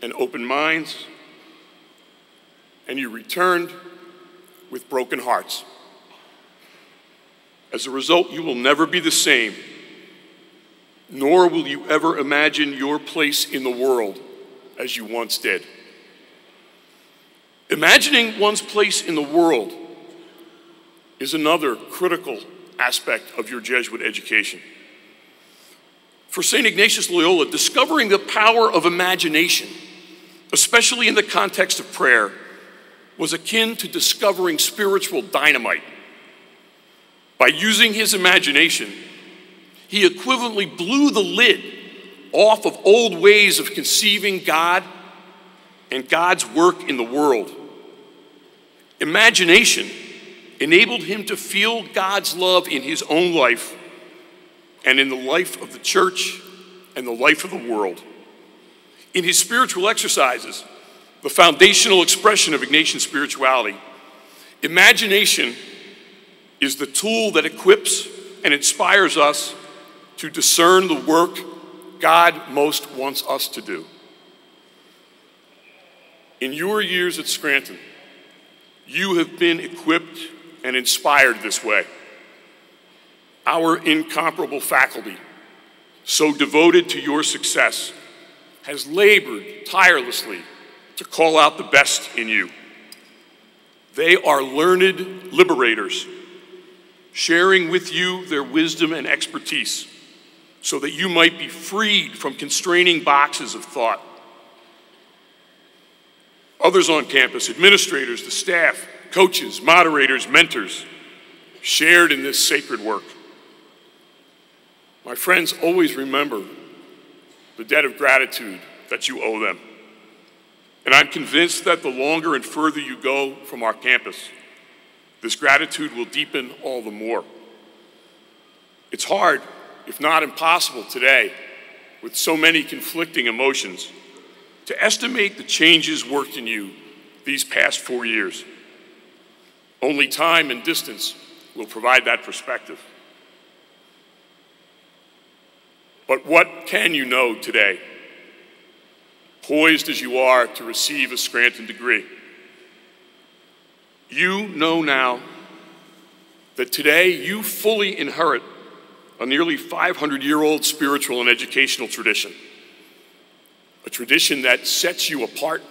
and open minds, and you returned with broken hearts. As a result, you will never be the same, nor will you ever imagine your place in the world as you once did. Imagining one's place in the world is another critical aspect of your Jesuit education. For St. Ignatius Loyola, discovering the power of imagination, especially in the context of prayer, was akin to discovering spiritual dynamite. By using his imagination, he equivalently blew the lid off of old ways of conceiving God and God's work in the world. Imagination enabled him to feel God's love in his own life and in the life of the church and the life of the world. In his spiritual exercises, the foundational expression of Ignatian spirituality, imagination is the tool that equips and inspires us to discern the work God most wants us to do. In your years at Scranton, you have been equipped and inspired this way. Our incomparable faculty, so devoted to your success, has labored tirelessly to call out the best in you. They are learned liberators, sharing with you their wisdom and expertise so that you might be freed from constraining boxes of thought. Others on campus, administrators, the staff, coaches, moderators, mentors, shared in this sacred work. My friends, always remember the debt of gratitude that you owe them. And I'm convinced that the longer and further you go from our campus, this gratitude will deepen all the more. It's hard, if not impossible today, with so many conflicting emotions, to estimate the changes worked in you these past 4 years. Only time and distance will provide that perspective. But what can you know today, poised as you are to receive a Scranton degree? You know now that today you fully inherit a nearly 500-year-old spiritual and educational tradition, a tradition that sets you apart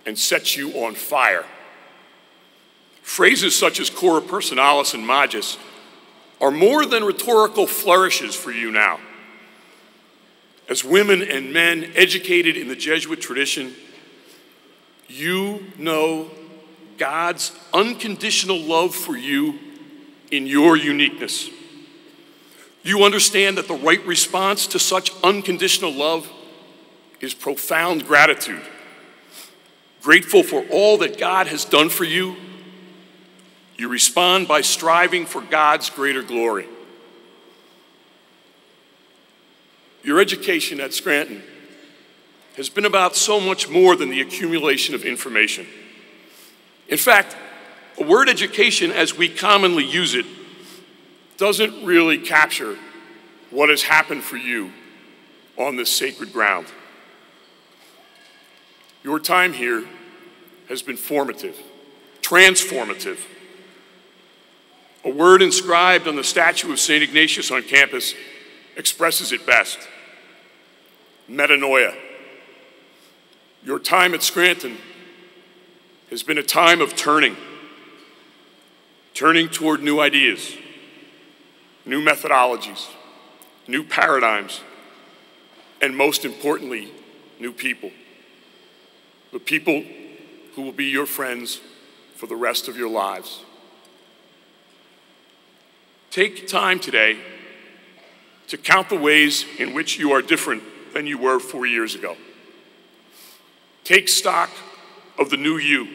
and sets you on fire. Phrases such as cora personalis and magis are more than rhetorical flourishes for you now. As women and men educated in the Jesuit tradition, you know God's unconditional love for you in your uniqueness. You understand that the right response to such unconditional love is profound gratitude. Grateful for all that God has done for you, you respond by striving for God's greater glory. Your education at Scranton has been about so much more than the accumulation of information. In fact, the word education, as we commonly use it, doesn't really capture what has happened for you on this sacred ground. Your time here has been formative, transformative. A word inscribed on the statue of St. Ignatius on campus expresses it best: metanoia. Your time at Scranton has been a time of turning toward new ideas, new methodologies, new paradigms, and most importantly, new people. The people who will be your friends for the rest of your lives. Take time today to count the ways in which you are different than you were 4 years ago. Take stock of the new you,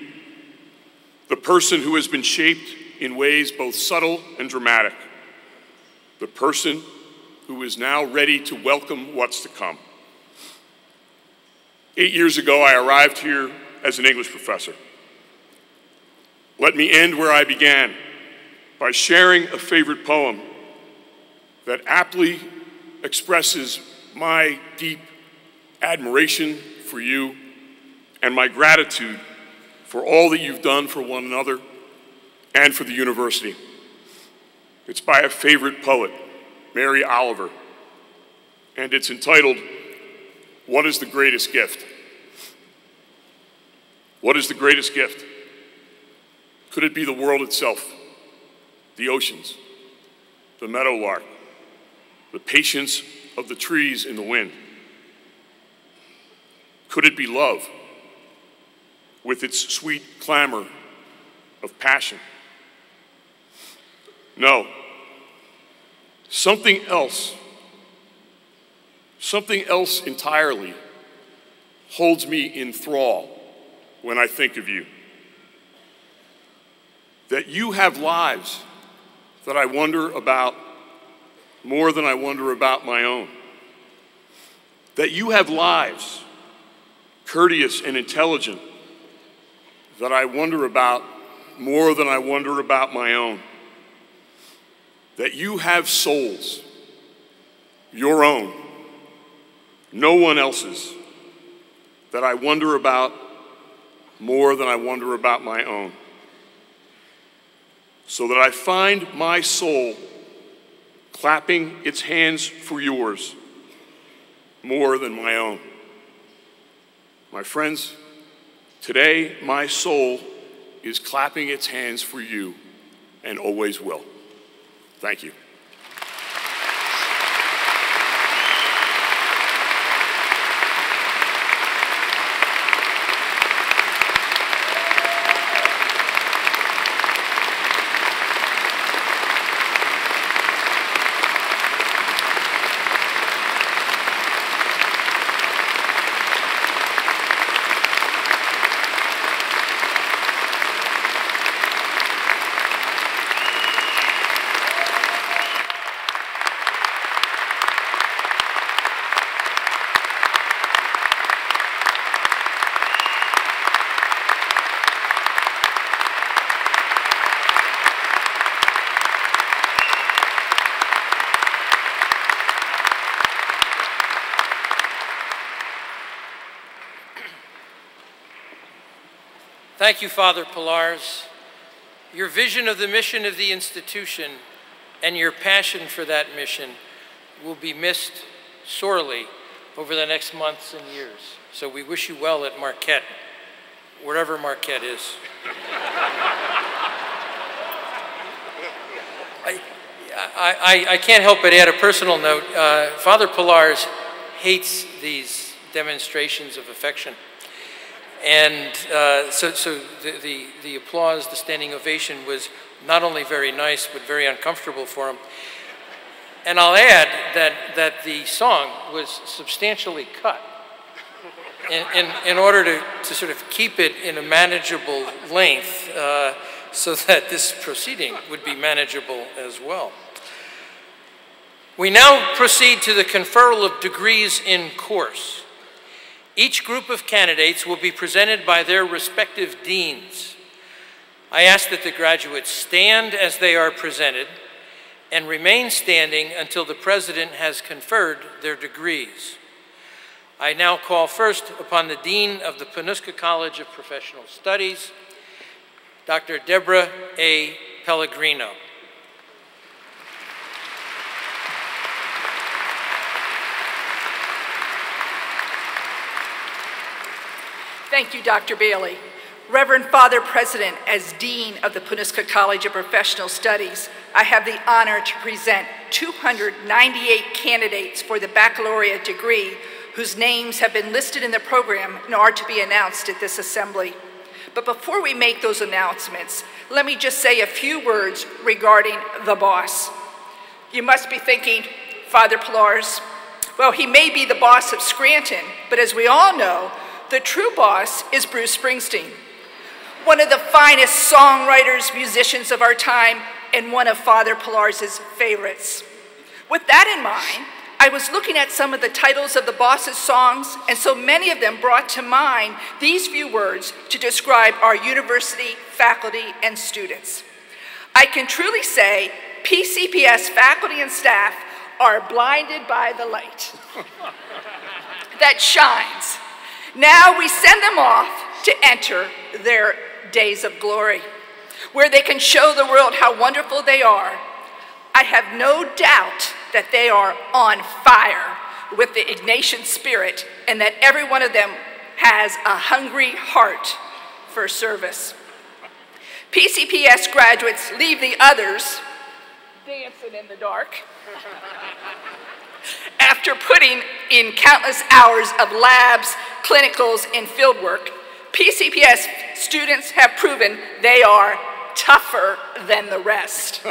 the person who has been shaped in ways both subtle and dramatic, the person who is now ready to welcome what's to come. 8 years ago, I arrived here as an English professor. Let me end where I began, by sharing a favorite poem that aptly expresses my deep admiration for you and my gratitude for all that you've done for one another and for the university. It's by a favorite poet, Mary Oliver, and it's entitled, "What is the Greatest Gift?" What is the greatest gift? Could it be the world itself, the oceans, the meadowlark, the patience of the trees in the wind? Could it be love with its sweet clamor of passion? No. Something else entirely holds me in thrall when I think of you. That you have lives that I wonder about more than I wonder about my own. That you have lives, courteous and intelligent, that I wonder about more than I wonder about my own. That you have souls, your own, no one else's, that I wonder about more than I wonder about my own. So that I find my soul clapping its hands for yours more than my own. My friends, today my soul is clapping its hands for you and always will. Thank you. Thank you, Father Pilarz. Your vision of the mission of the institution and your passion for that mission will be missed sorely over the next months and years. So we wish you well at Marquette, wherever Marquette is. I can't help but add a personal note. Father Pilarz hates these demonstrations of affection. And so the applause, the standing ovation was not only very nice, but very uncomfortable for him. And I'll add that the song was substantially cut in order to sort of keep it in a manageable length so that this proceeding would be manageable as well. We now proceed to the conferral of degrees in course. Each group of candidates will be presented by their respective deans. I ask that the graduates stand as they are presented and remain standing until the president has conferred their degrees. I now call first upon the Dean of the Panuska College of Professional Studies, Dr. Deborah A. Pellegrino. Thank you, Dr. Bailey. Reverend Father President, as Dean of the Panuska College of Professional Studies, I have the honor to present 298 candidates for the baccalaureate degree whose names have been listed in the program and are to be announced at this assembly. But before we make those announcements, let me just say a few words regarding the boss. You must be thinking, Father Pilarz, well, he may be the boss of Scranton, but as we all know, the true boss is Bruce Springsteen, one of the finest songwriters, musicians of our time, and one of Father Pilarz's favorites. With that in mind, I was looking at some of the titles of the boss's songs, and so many of them brought to mind these few words to describe our university, faculty, and students. I can truly say PCPS faculty and staff are blinded by the light that shines. Now we send them off to enter their days of glory, where they can show the world how wonderful they are. I have no doubt that they are on fire with the Ignatian spirit and that every one of them has a hungry heart for service. PCPS graduates leave the others dancing in the dark after putting in countless hours of labs, clinicals, and fieldwork. PCPS students have proven they are tougher than the rest.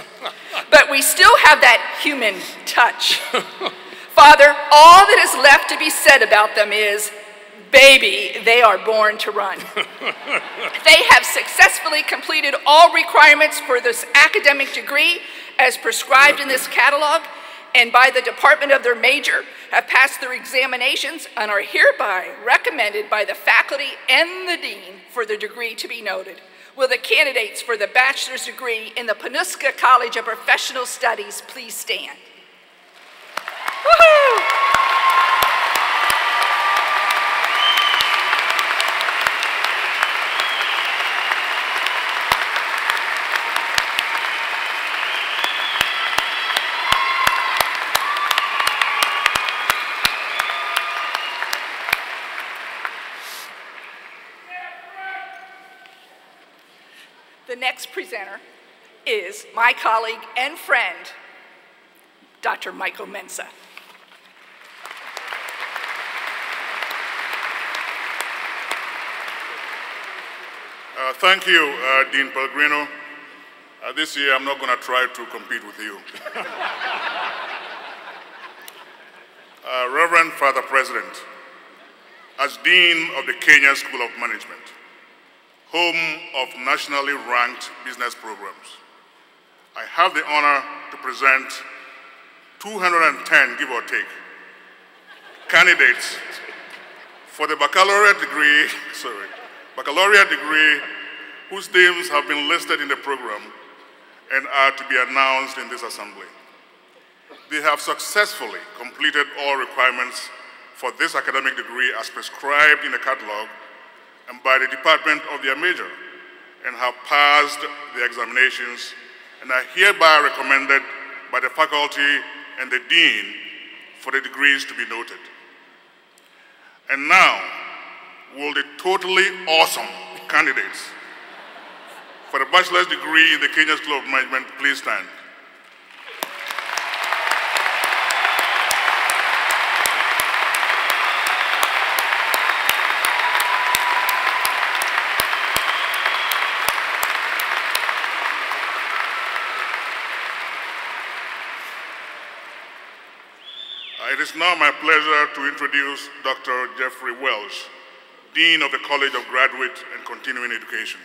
But we still have that human touch. Father, all that is left to be said about them is, baby, they are born to run. They have successfully completed all requirements for this academic degree as prescribed in this catalog, and by the department of their major, have passed their examinations and are hereby recommended by the faculty and the dean for the degree to be noted. Will the candidates for the bachelor's degree in the Panuska College of Professional Studies please stand? Woohoo! The next presenter is my colleague and friend, Dr. Michael Mensa. Thank you, Dean Pellegrino. This year, I'm not going to try to compete with you. Reverend Father President, as Dean of the Kenya School of Management, home of nationally ranked business programs, I have the honor to present 210, give or take, candidates for the baccalaureate degree, whose names have been listed in the program and are to be announced in this assembly. They have successfully completed all requirements for this academic degree as prescribed in the catalog and by the department of their major, and have passed the examinations and are hereby recommended by the faculty and the dean for the degrees to be noted. And now, will the totally awesome candidates for the bachelor's degree in the Kenya School of Management please stand? It is now my pleasure to introduce Dr. Jeffrey Welsh, Dean of the College of Graduate and Continuing Education.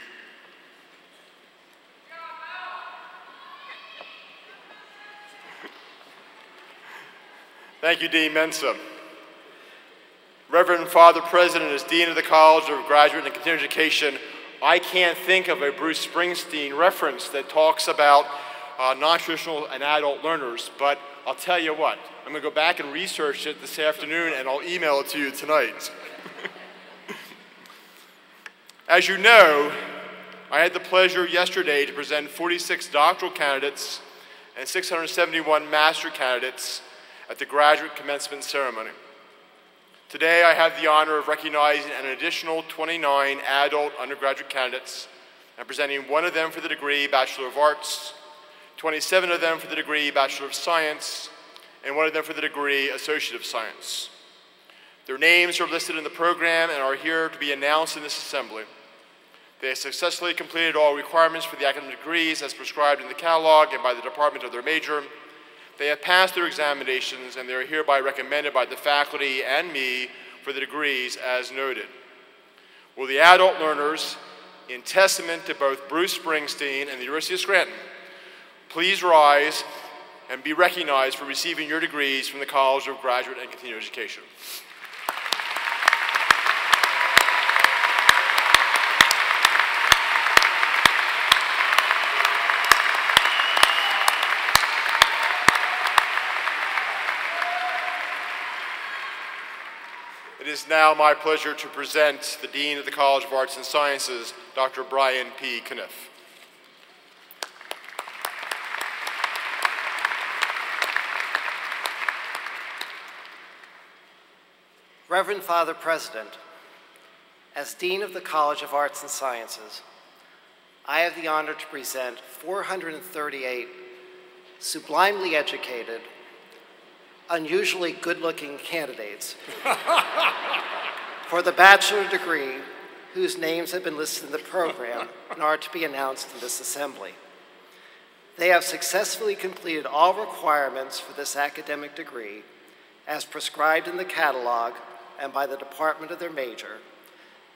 Thank you, Dean Mensa. Reverend Father President, as Dean of the College of Graduate and Continuing Education, I can't think of a Bruce Springsteen reference that talks about non-traditional and adult learners, but I'll tell you what, I'm going to go back and research it this afternoon and I'll email it to you tonight. As you know, I had the pleasure yesterday to present 46 doctoral candidates and 671 master candidates at the graduate commencement ceremony. Today I have the honor of recognizing an additional 29 adult undergraduate candidates and presenting one of them for the degree Bachelor of Arts, 27 of them for the degree Bachelor of Science, and one of them for the degree Associate of Science. Their names are listed in the program and are here to be announced in this assembly. They have successfully completed all requirements for the academic degrees as prescribed in the catalog and by the department of their major. They have passed their examinations and they are hereby recommended by the faculty and me for the degrees as noted. Will the adult learners, in testament to both Bruce Springsteen and the University of Scranton, please rise and be recognized for receiving your degrees from the College of Graduate and Continuing Education. is now my pleasure to present the Dean of the College of Arts and Sciences, Dr. Brian P. Kniff. Reverend Father President, as Dean of the College of Arts and Sciences, I have the honor to present 438 sublimely educated, unusually good-looking candidates for the bachelor degree whose names have been listed in the program and are to be announced in this assembly. They have successfully completed all requirements for this academic degree as prescribed in the catalog and by the department of their major,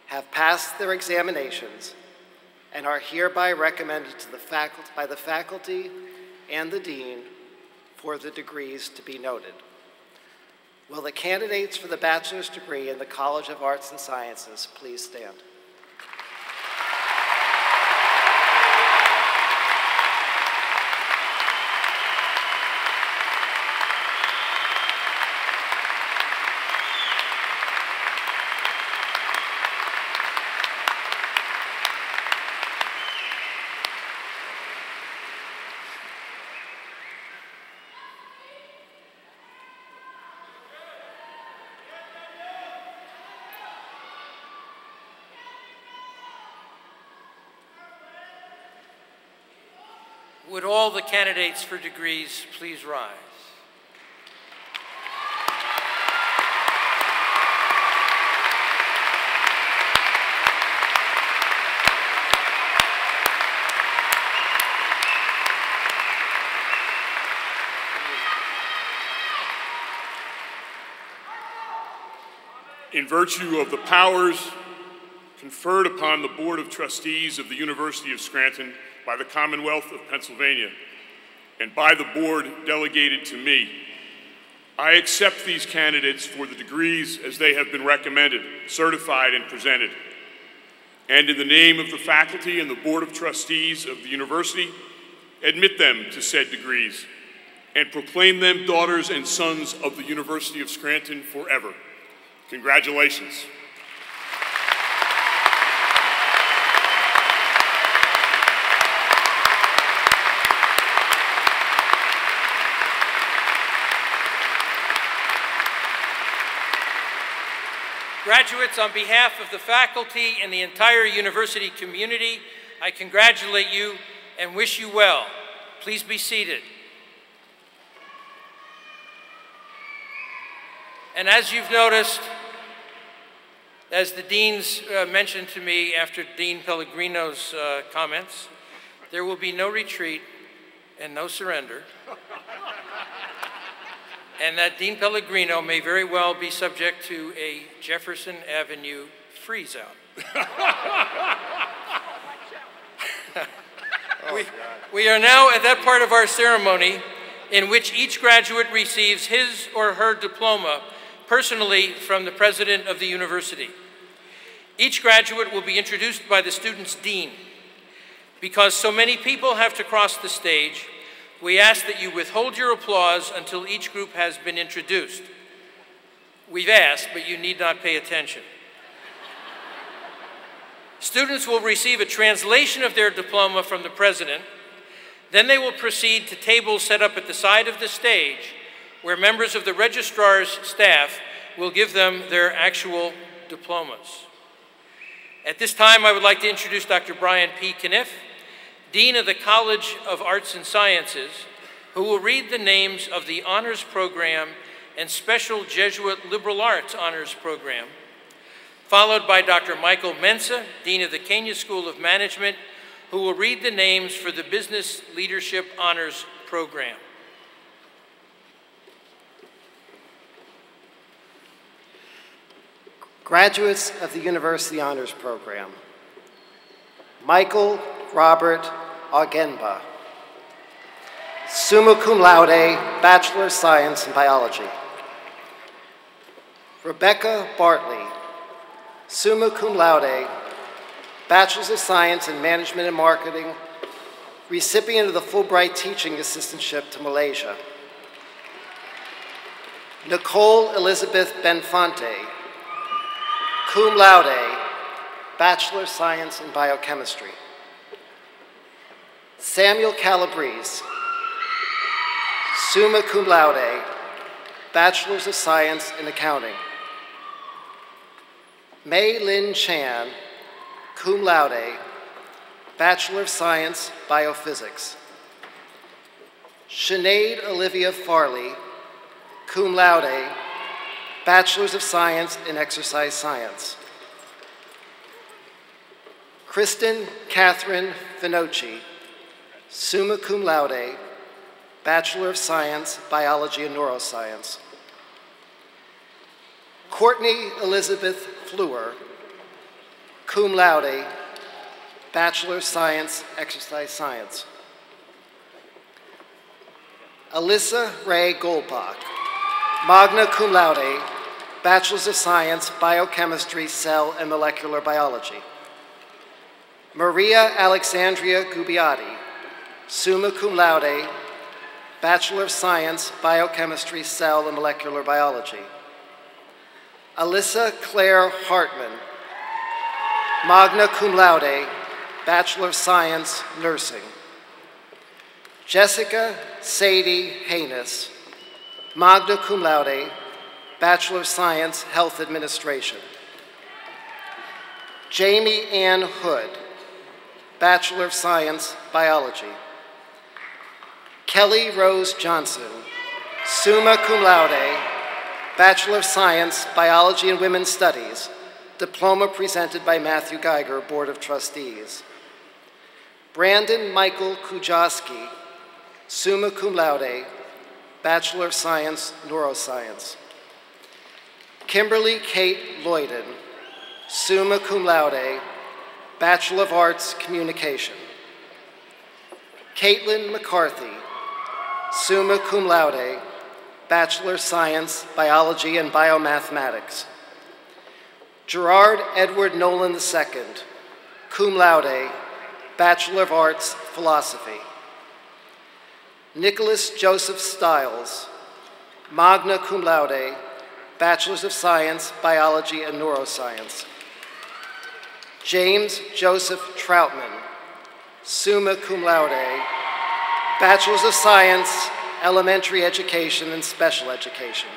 have passed their examinations, and are hereby recommended to the faculty, by the faculty and the dean for the degrees to be noted. Will the candidates for the bachelor's degree in the College of Arts and Sciences please stand? Would all the candidates for degrees please rise? In virtue of the powers conferred upon the Board of Trustees of the University of Scranton by the Commonwealth of Pennsylvania and by the board delegated to me, I accept these candidates for the degrees as they have been recommended, certified, and presented. And in the name of the faculty and the Board of Trustees of the university, admit them to said degrees and proclaim them daughters and sons of the University of Scranton forever. Congratulations. Graduates, on behalf of the faculty and the entire university community, I congratulate you and wish you well. Please be seated. And as you've noticed, as the deans mentioned to me after Dean Pellegrino's comments, there will be no retreat and no surrender. And that Dean Pellegrino may very well be subject to a Jefferson Avenue freeze-out. We are now at that part of our ceremony in which each graduate receives his or her diploma personally from the president of the university. Each graduate will be introduced by the student's dean. Because so many people have to cross the stage, we ask that you withhold your applause until each group has been introduced. We've asked, but you need not pay attention. Students will receive a translation of their diploma from the president. Then they will proceed to tables set up at the side of the stage where members of the registrar's staff will give them their actual diplomas. At this time, I would like to introduce Dr. Brian P. Kniff, Dean of the College of Arts and Sciences, who will read the names of the Honors Program and Special Jesuit Liberal Arts Honors Program, followed by Dr. Michael Mensa, Dean of the Kenya School of Management, who will read the names for the Business Leadership Honors Program. Graduates of the University Honors Program: Michael Robert Augenba, summa cum laude, Bachelor of Science in Biology. Rebecca Bartley, summa cum laude, Bachelor's of Science in Management and Marketing, recipient of the Fulbright Teaching Assistantship to Malaysia. Nicole Elizabeth Benfante, cum laude, Bachelor of Science in Biochemistry. Samuel Calabrese, summa cum laude, Bachelors of Science in Accounting. Mei Lin Chan, cum laude, Bachelor of Science, Biophysics. Sinead Olivia Farley, cum laude, Bachelors of Science in Exercise Science. Kristen Catherine Finocchi, summa cum laude, Bachelor of Science, Biology and Neuroscience. Courtney Elizabeth Fleur, cum laude, Bachelor of Science, Exercise Science. Alyssa Ray Goldbach, magna cum laude, Bachelors of Science, Biochemistry, Cell and Molecular Biology. Maria Alexandria Gubbiotti, summa cum laude, Bachelor of Science, Biochemistry, Cell and Molecular Biology. Alyssa Claire Hartman, magna cum laude, Bachelor of Science, Nursing. Jessica Sadie Haynes, magna cum laude, Bachelor of Science, Health Administration. Jamie Ann Hood, Bachelor of Science, Biology. Kelly Rose Johnson, summa cum laude, Bachelor of Science, Biology and Women's Studies, diploma presented by Matthew Geiger, Board of Trustees. Brandon Michael Kujoski, summa cum laude, Bachelor of Science, Neuroscience. Kimberly Kate Lloyden, summa cum laude, Bachelor of Arts, Communication. Caitlin McCarthy, summa cum laude, Bachelor of Science, Biology and Biomathematics. Gerard Edward Nolan II, cum laude, Bachelor of Arts, Philosophy. Nicholas Joseph Stiles, magna cum laude, Bachelors of Science, Biology and Neuroscience. James Joseph Troutman, summa cum laude, Bachelors of Science, Elementary Education and Special Education.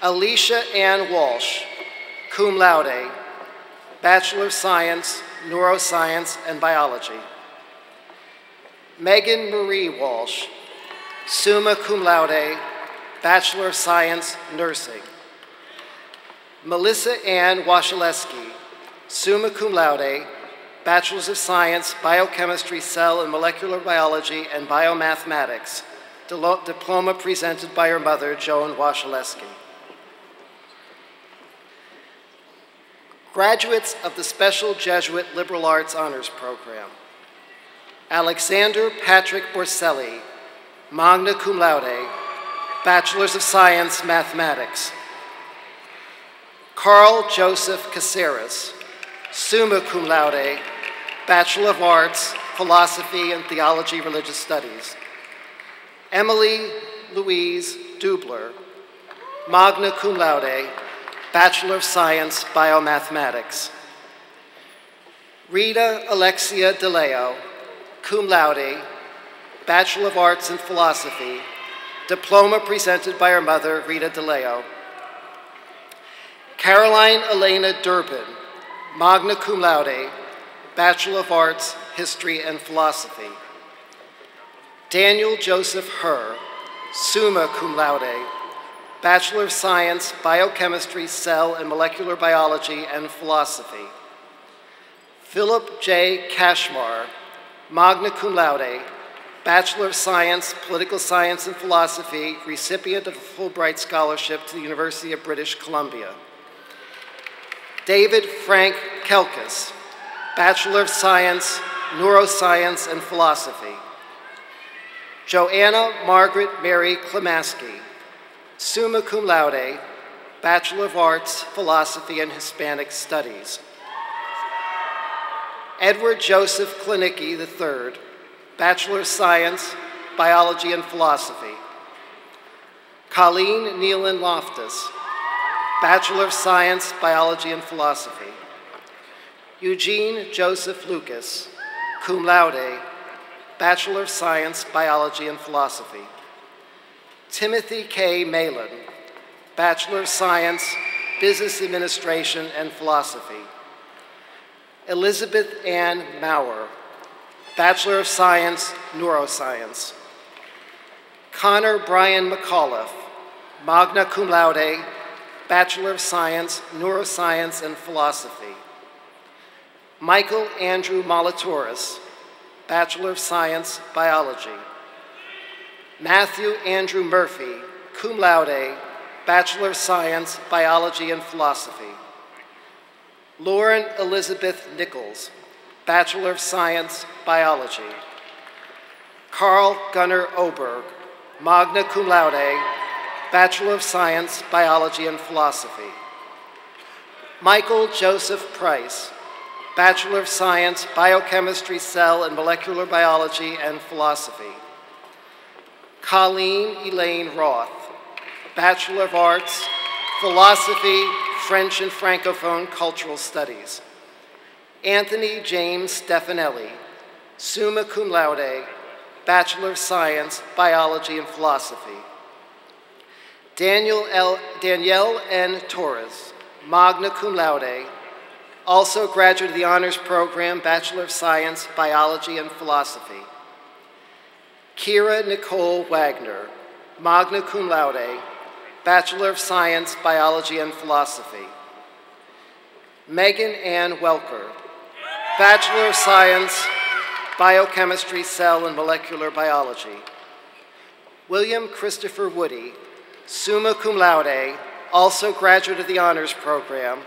Alicia Ann Walsh, cum laude, Bachelor of Science, Neuroscience and Biology. Megan Marie Walsh, summa cum laude, Bachelor of Science, Nursing. Melissa Ann Washaleski, summa cum laude, Bachelors of Science, Biochemistry, Cell and Molecular Biology and Biomathematics, diploma presented by her mother, Joan Washaleski. Graduates of the Special Jesuit Liberal Arts Honors Program. Alexander Patrick Borselli, magna cum laude, Bachelors of Science, Mathematics. Carl Joseph Caceres, summa cum laude, Bachelor of Arts, Philosophy and Theology, Religious Studies. Emily Louise Dubler, magna cum laude, Bachelor of Science, Biomathematics. Rita Alexia DeLeo, cum laude, Bachelor of Arts in Philosophy, diploma presented by her mother, Rita DeLeo. Caroline Elena Durbin, magna cum laude, Bachelor of Arts, History and Philosophy. Daniel Joseph Herr, summa cum laude, Bachelor of Science, Biochemistry, Cell and Molecular Biology and Philosophy. Philip J. Kashmar, magna cum laude, Bachelor of Science, Political Science and Philosophy, recipient of a Fulbright Scholarship to the University of British Columbia. David Frank Kelkis, Bachelor of Science, Neuroscience and Philosophy. Joanna Margaret Mary Klamaski, summa cum laude, Bachelor of Arts, Philosophy and Hispanic Studies. Edward Joseph Klinicki III, Bachelor of Science, Biology and Philosophy. Colleen Nealon Loftus, Bachelor of Science, Biology and Philosophy. Eugene Joseph Lucas, cum laude, Bachelor of Science, Biology and Philosophy. Timothy K. Malin, Bachelor of Science, Business Administration and Philosophy. Elizabeth Ann Maurer, Bachelor of Science, Neuroscience. Connor Brian McAuliffe, magna cum laude, Bachelor of Science, Neuroscience and Philosophy. Michael Andrew Molatoris, Bachelor of Science, Biology. Matthew Andrew Murphy, cum laude, Bachelor of Science, Biology and Philosophy. Lauren Elizabeth Nichols, Bachelor of Science, Biology. Carl Gunnar Oberg, magna cum laude, Bachelor of Science, Biology and Philosophy. Michael Joseph Price, Bachelor of Science, Biochemistry, Cell and Molecular Biology and Philosophy. Colleen Elaine Roth, Bachelor of Arts, Philosophy, French and Francophone Cultural Studies. Anthony James Stefanelli, summa cum laude, Bachelor of Science, Biology and Philosophy. Danielle N. Torres, magna cum laude, also graduate of the Honors Program, Bachelor of Science, Biology and Philosophy. Kira Nicole Wagner, magna cum laude, Bachelor of Science, Biology and Philosophy. Megan Ann Welker, Bachelor of Science, Biochemistry, Cell and Molecular Biology. William Christopher Woody, summa cum laude, also graduate of the Honors Program,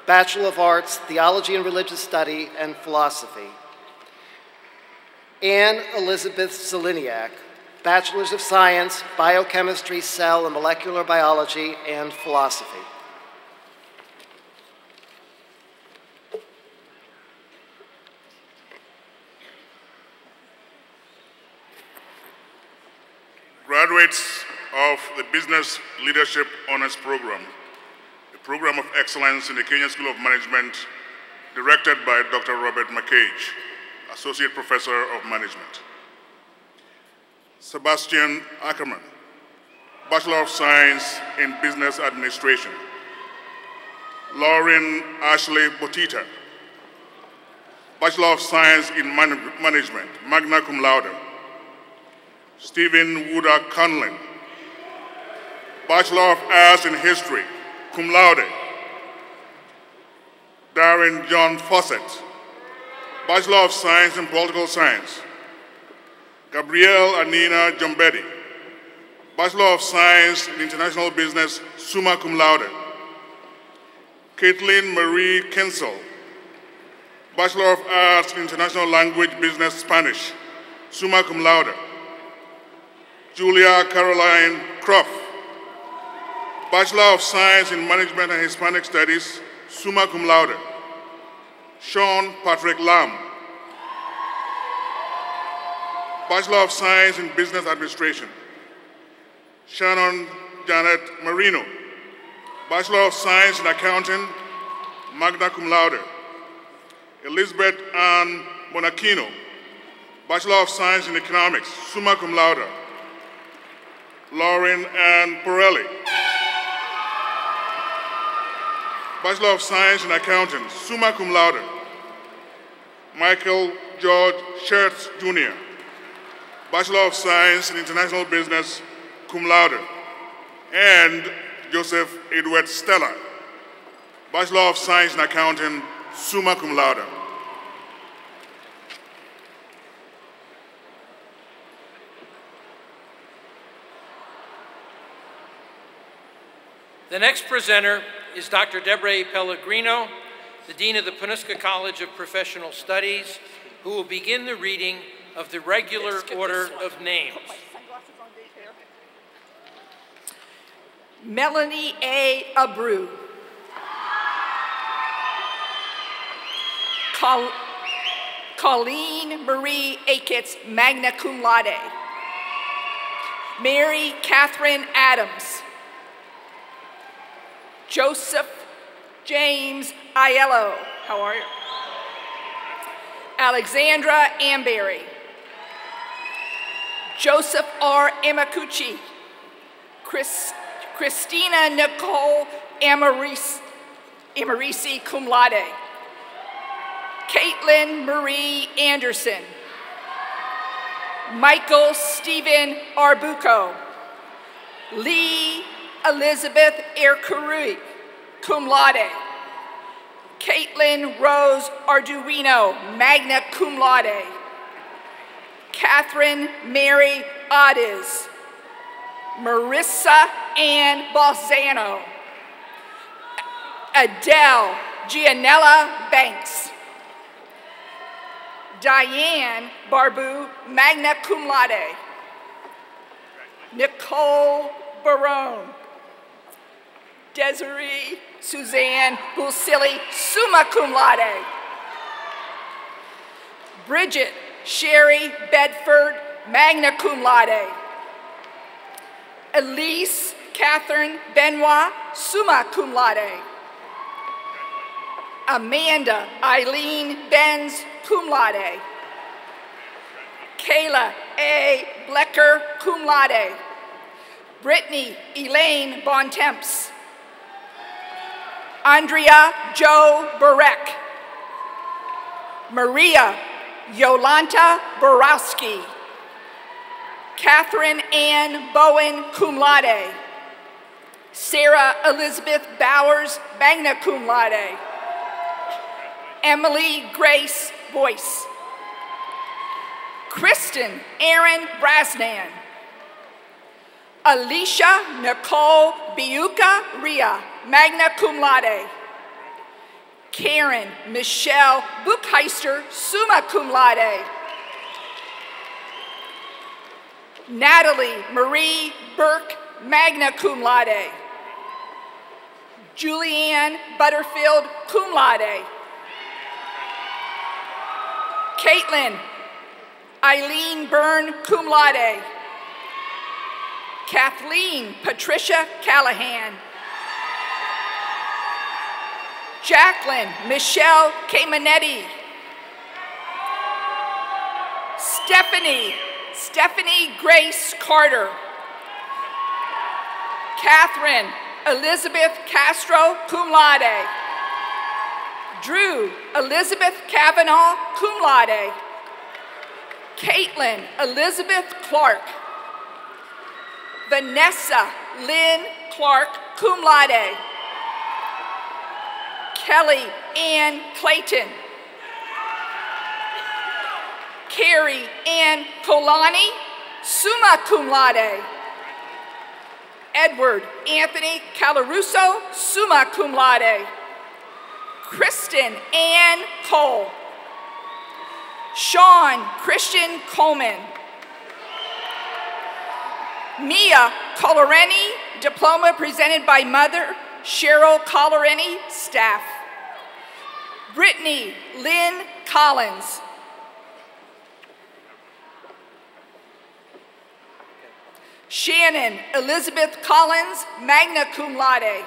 Bachelor of Arts, Theology and Religious Study and Philosophy. Anne Elizabeth Zeliniak, Bachelors of Science, Biochemistry, Cell and Molecular Biology and Philosophy. Graduates of the Business Leadership Honors Program, a program of excellence in the Kenyan School of Management, directed by Dr. Robert McCage, Associate Professor of Management. Sebastian Ackerman, Bachelor of Science in Business Administration. Lauren Ashley Botita, Bachelor of Science in Management, magna cum laude. Stephen Wooda Conlin, Bachelor of Arts in History, cum laude. Darren John Fawcett, Bachelor of Science in Political Science. Gabrielle Anina Jombedi, Bachelor of Science in International Business, summa cum laude. Caitlin Marie Kensel, Bachelor of Arts in International Language Business Spanish, summa cum laude. Julia Caroline Croft, Bachelor of Science in Management and Hispanic Studies, summa cum laude. Sean Patrick Lam, Bachelor of Science in Business Administration. Shannon Janet Marino, Bachelor of Science in Accounting, magna cum laude. Elizabeth Ann Monachino, Bachelor of Science in Economics, summa cum laude. Lauren Ann Porelli, Bachelor of Science in Accounting, summa cum laude. Michael George Schertz, Jr., Bachelor of Science in International Business, cum laude. And Joseph Edward Stella, Bachelor of Science in Accounting, summa cum laude. The next presenter is Dr. Debre Pellegrino, the Dean of the Panuska College of Professional Studies, who will begin the reading of the regular order of names. Melanie A. Abreu. Colleen Marie Akitz, magna cum laude. Mary Catherine Adams. Joseph James Aiello. How are you? Alexandra Amberry. Joseph R. Amakuchi. Christina Nicole Amarisi, cum laude. Caitlin Marie Anderson. Michael Stephen Arbuco. Lee Elizabeth Erkarui, cum laude. Caitlin Rose Arduino, magna cum laude. Catherine Mary Ades. Marissa Ann Balzano. Adele Gianella Banks. Diane Barbu, magna cum laude. Nicole Barone. Desiree Suzanne Bulsilli, summa cum laude. Bridget Sherry Bedford, magna cum laude. Elise Catherine Benoit, summa cum laude. Amanda Eileen Benz, cum laude. Kayla A. Blecker, cum laude. Brittany Elaine Bontemps. Andrea Jo Burek. Maria Yolanta Borowski. Catherine Ann Bowen, cum laude. Sarah Elizabeth Bowers, magna cum laude. Emily Grace Boyce. Kristen Aaron Brasnan. Alicia Nicole Biuca Ria, magna cum laude. Karen Michelle Buchheister, summa cum laude. Natalie Marie Burke, magna cum laude. Julianne Butterfield, cum laude. Caitlin Eileen Byrne, cum laude. Kathleen Patricia Callahan. Jacqueline Michelle Caminetti. Stephanie Grace Carter. Catherine Elizabeth Castro, cum laude. Drew Elizabeth Kavanaugh, cum laude. Caitlin Elizabeth Clark. Vanessa Lynn Clark, cum laude. Kelly Ann Clayton. Carrie Ann Colani, summa cum laude. Edward Anthony Calaruso, summa cum laude. Kristen Ann Cole. Sean Christian Coleman. Mia Coloreni, diploma presented by mother, Cheryl Coloreni, staff. Brittany Lynn Collins. Shannon Elizabeth Collins, magna cum laude.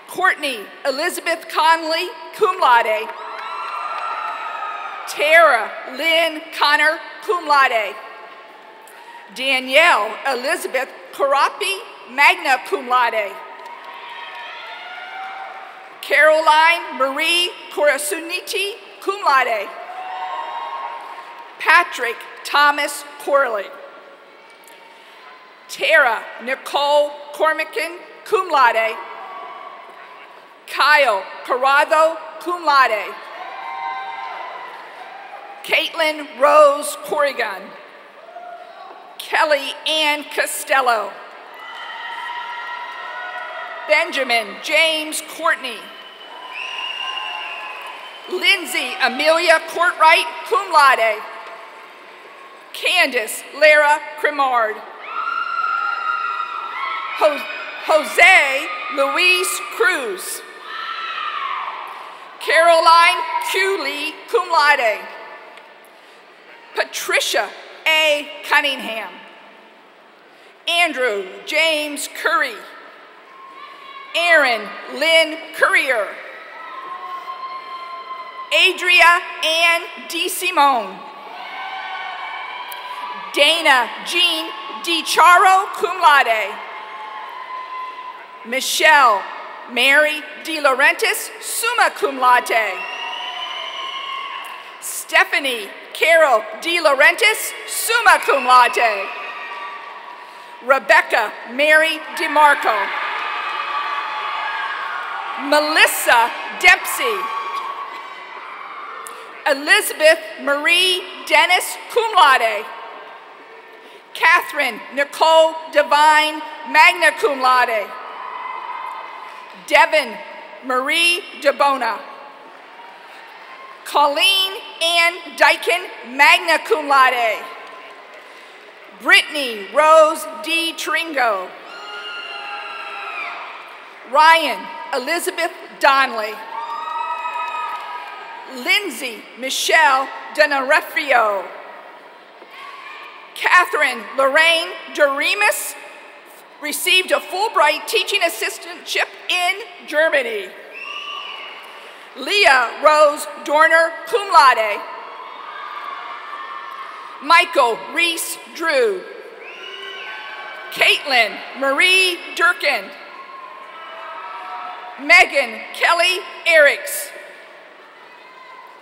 Courtney Elizabeth Conley, cum laude. Tara Lynn Connor, cum laude. Danielle Elizabeth Carapi, magna cum laude. Caroline Marie Corasuniti, cum laude. Patrick Thomas Corley. Tara Nicole Cormican, cum laude. Kyle Corrado, cum laude. Caitlin Rose Corrigan. Kelly Ann Costello. Benjamin James Courtney. Lindsay Amelia Courtwright, cum laude. Candace Lara Cremard. Jose Luis Cruz. Caroline Q. Lee, cum laude. Patricia A. Cunningham. Andrew James Curry. Erin Lynn Currier. Adria Ann DeSimone. Dana Jean DiCharo, cum laude. Michelle Mary De Laurentiis, summa cum laude. Stephanie Carol De Laurentiis, summa cum laude. Rebecca Mary DeMarco. Melissa Dempsey. Elizabeth Marie Dennis, cum laude. Catherine Nicole Devine, magna cum laude. Devin Marie DeBona. Colleen Ann Dyken, magna cum laude. Brittany Rose D. Tringo. Ryan Elizabeth Donnelly. Lindsay Michelle Denarefio. Catherine Lorraine Doremus received a Fulbright teaching assistantship in Germany. Leah Rose Dorner, cum laude. Michael Reese Drew. Caitlin Marie Durkin. Megan Kelly Eriks.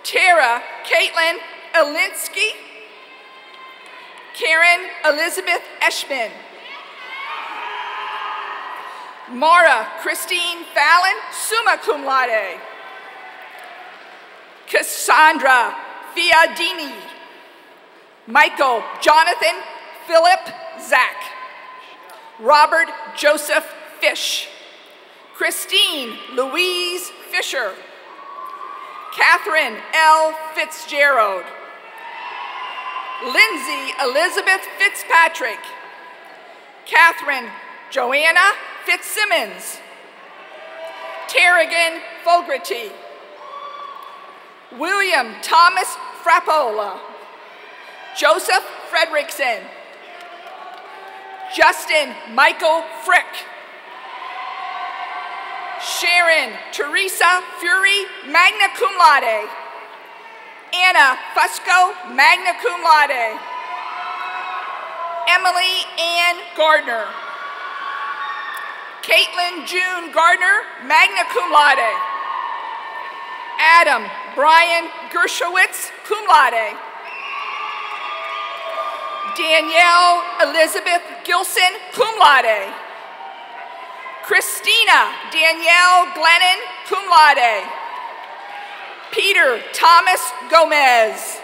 Tara Caitlin Elinsky. Karen Elizabeth Eschman. Mara Christine Fallon, summa cum laude. Cassandra Fiadini. Michael Jonathan Philip Zach. Robert Joseph Fish. Christine Louise Fisher. Catherine L. Fitzgerald. Lindsay Elizabeth Fitzpatrick. Catherine Joanna Fitzsimmons. Tarragon Fogarty. William Thomas Frappola. Joseph Fredrickson. Justin Michael Frick. Sharon Teresa Fury, magna cum laude. Anna Fusco, magna cum laude. Emily Ann Gardner. Caitlin June Gardner, magna cum laude. Adam Brian Gershowitz, cum laude. Danielle Elizabeth Gilson, cum laude. Christina Danielle Glennon, cum laude. Peter Thomas Gomez.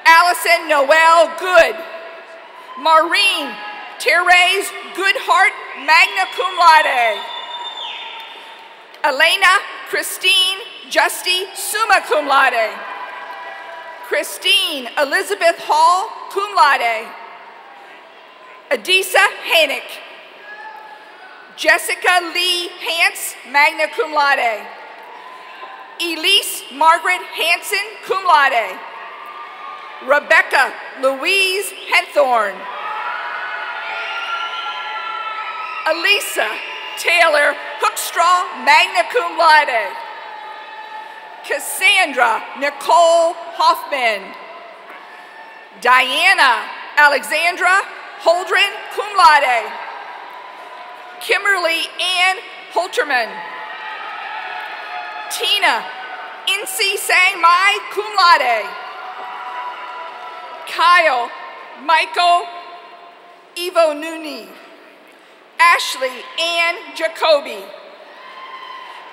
Allison Noel Good. Maureen Therese Goodhart, magna cum laude. Elena Christine Justy, summa cum laude. Christine Elizabeth Hall, cum laude. Adisa Hanick. Jessica Lee Hance, magna cum laude. Elise Margaret Hanson, cum laude. Rebecca Louise Henthorn. Elisa Taylor Hookstraw, magna cum laude. Cassandra Nicole Hoffman. Diana Alexandra Holdren, cum laude. Kimberly Ann Holterman. Tina Insi Sang Mai, cum laude. Kyle Michael Ivo Nuni. Ashley Ann Jacoby.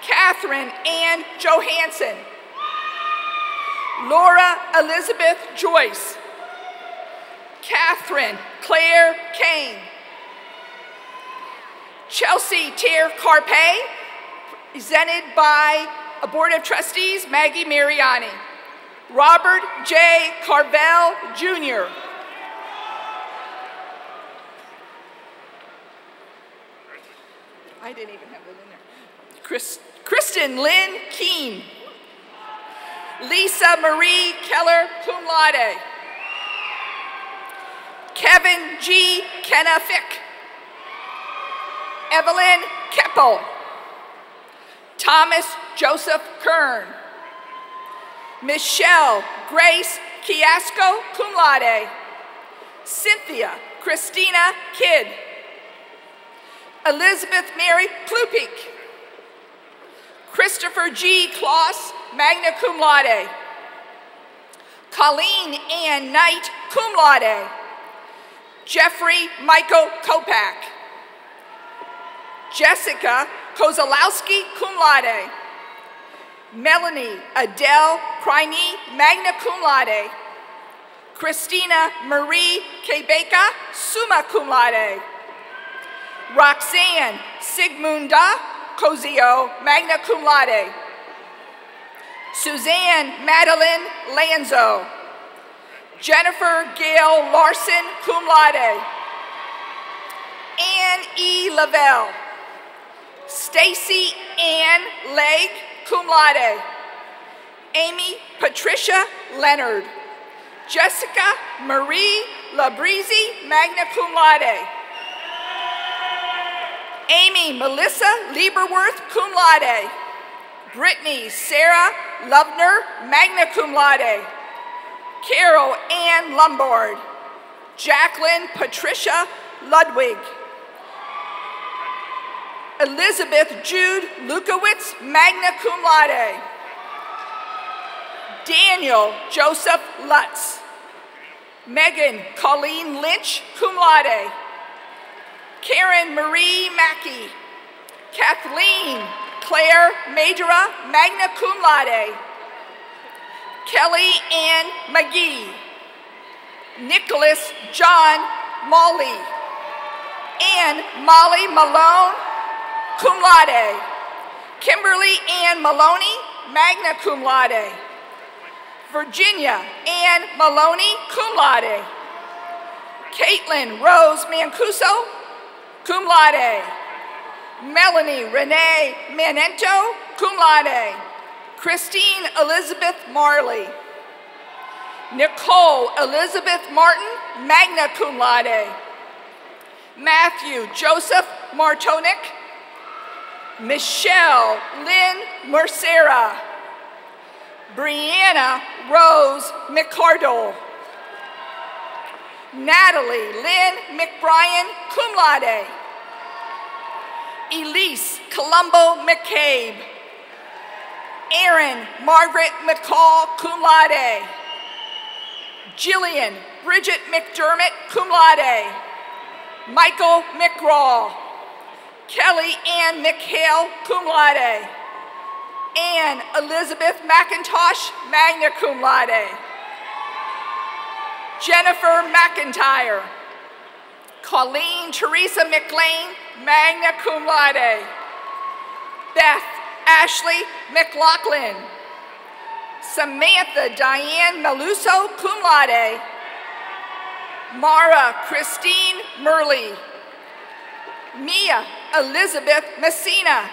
Catherine Ann Johansson. Laura Elizabeth Joyce. Catherine Claire Kane. Chelsea Tier Carpe, presented by a Board of Trustees, Maggie Mariani. Robert J. Carvel, Jr. I didn't even have that in there. Kristen Lynn Keene. Lisa Marie Keller, cum laude. Kevin G. Kenafick. Evelyn Keppel. Thomas Joseph Kern. Michelle Grace Kiasco, cum laude. Cynthia Christina Kidd. Elizabeth Mary Klupik. Christopher G. Kloss, magna cum laude. Colleen Ann Knight, cum laude. Jeffrey Michael Kopak. Jessica Kozalowski, cum laude. Melanie Adele Crimey, magna cum laude. Christina Marie Kebeka, summa cum laude. Roxanne Sigmunda Cozio, magna cum laude. Suzanne Madeline Lanzo. Jennifer Gail Larson, cum laude. Anne E. Lavelle. Stacy Ann Legg, cum laude. Amy Patricia Leonard. Jessica Marie Labrizi, magna cum laude. Amy Melissa Lieberworth, cum laude. Brittany Sarah Lovner, magna cum laude. Carol Ann Lombard. Jacqueline Patricia Ludwig. Elizabeth Jude Lukowitz, magna cum laude. Daniel Joseph Lutz. Megan Colleen Lynch, cum laude. Karen Marie Mackey. Kathleen Claire Majora, magna cum laude. Kelly Ann McGee. Nicholas John Molly. Ann Molly Malone, cum laude. Kimberly Ann Maloney, magna cum laude. Virginia Ann Maloney, cum laude. Caitlin Rose Mancuso, cum laude. Melanie Renee Manento, cum laude. Christine Elizabeth Marley. Nicole Elizabeth Martin, magna cum laude. Matthew Joseph Martonic. Michelle Lynn Mercera. Brianna Rose McCardle. Natalie Lynn McBrien, cum laude. Elise Colombo McCabe. Erin Margaret McCall, cum laude. Jillian Bridget McDermott, cum laude. Michael McGraw. Kelly Ann McHale, cum laude. Ann Elizabeth McIntosh, magna cum laude. Jennifer McIntyre. Colleen Teresa McLean, magna cum laude. Beth Ashley McLaughlin. Samantha Diane Meluso, cum laude. Mara Christine Murley. Mia Elizabeth Messina.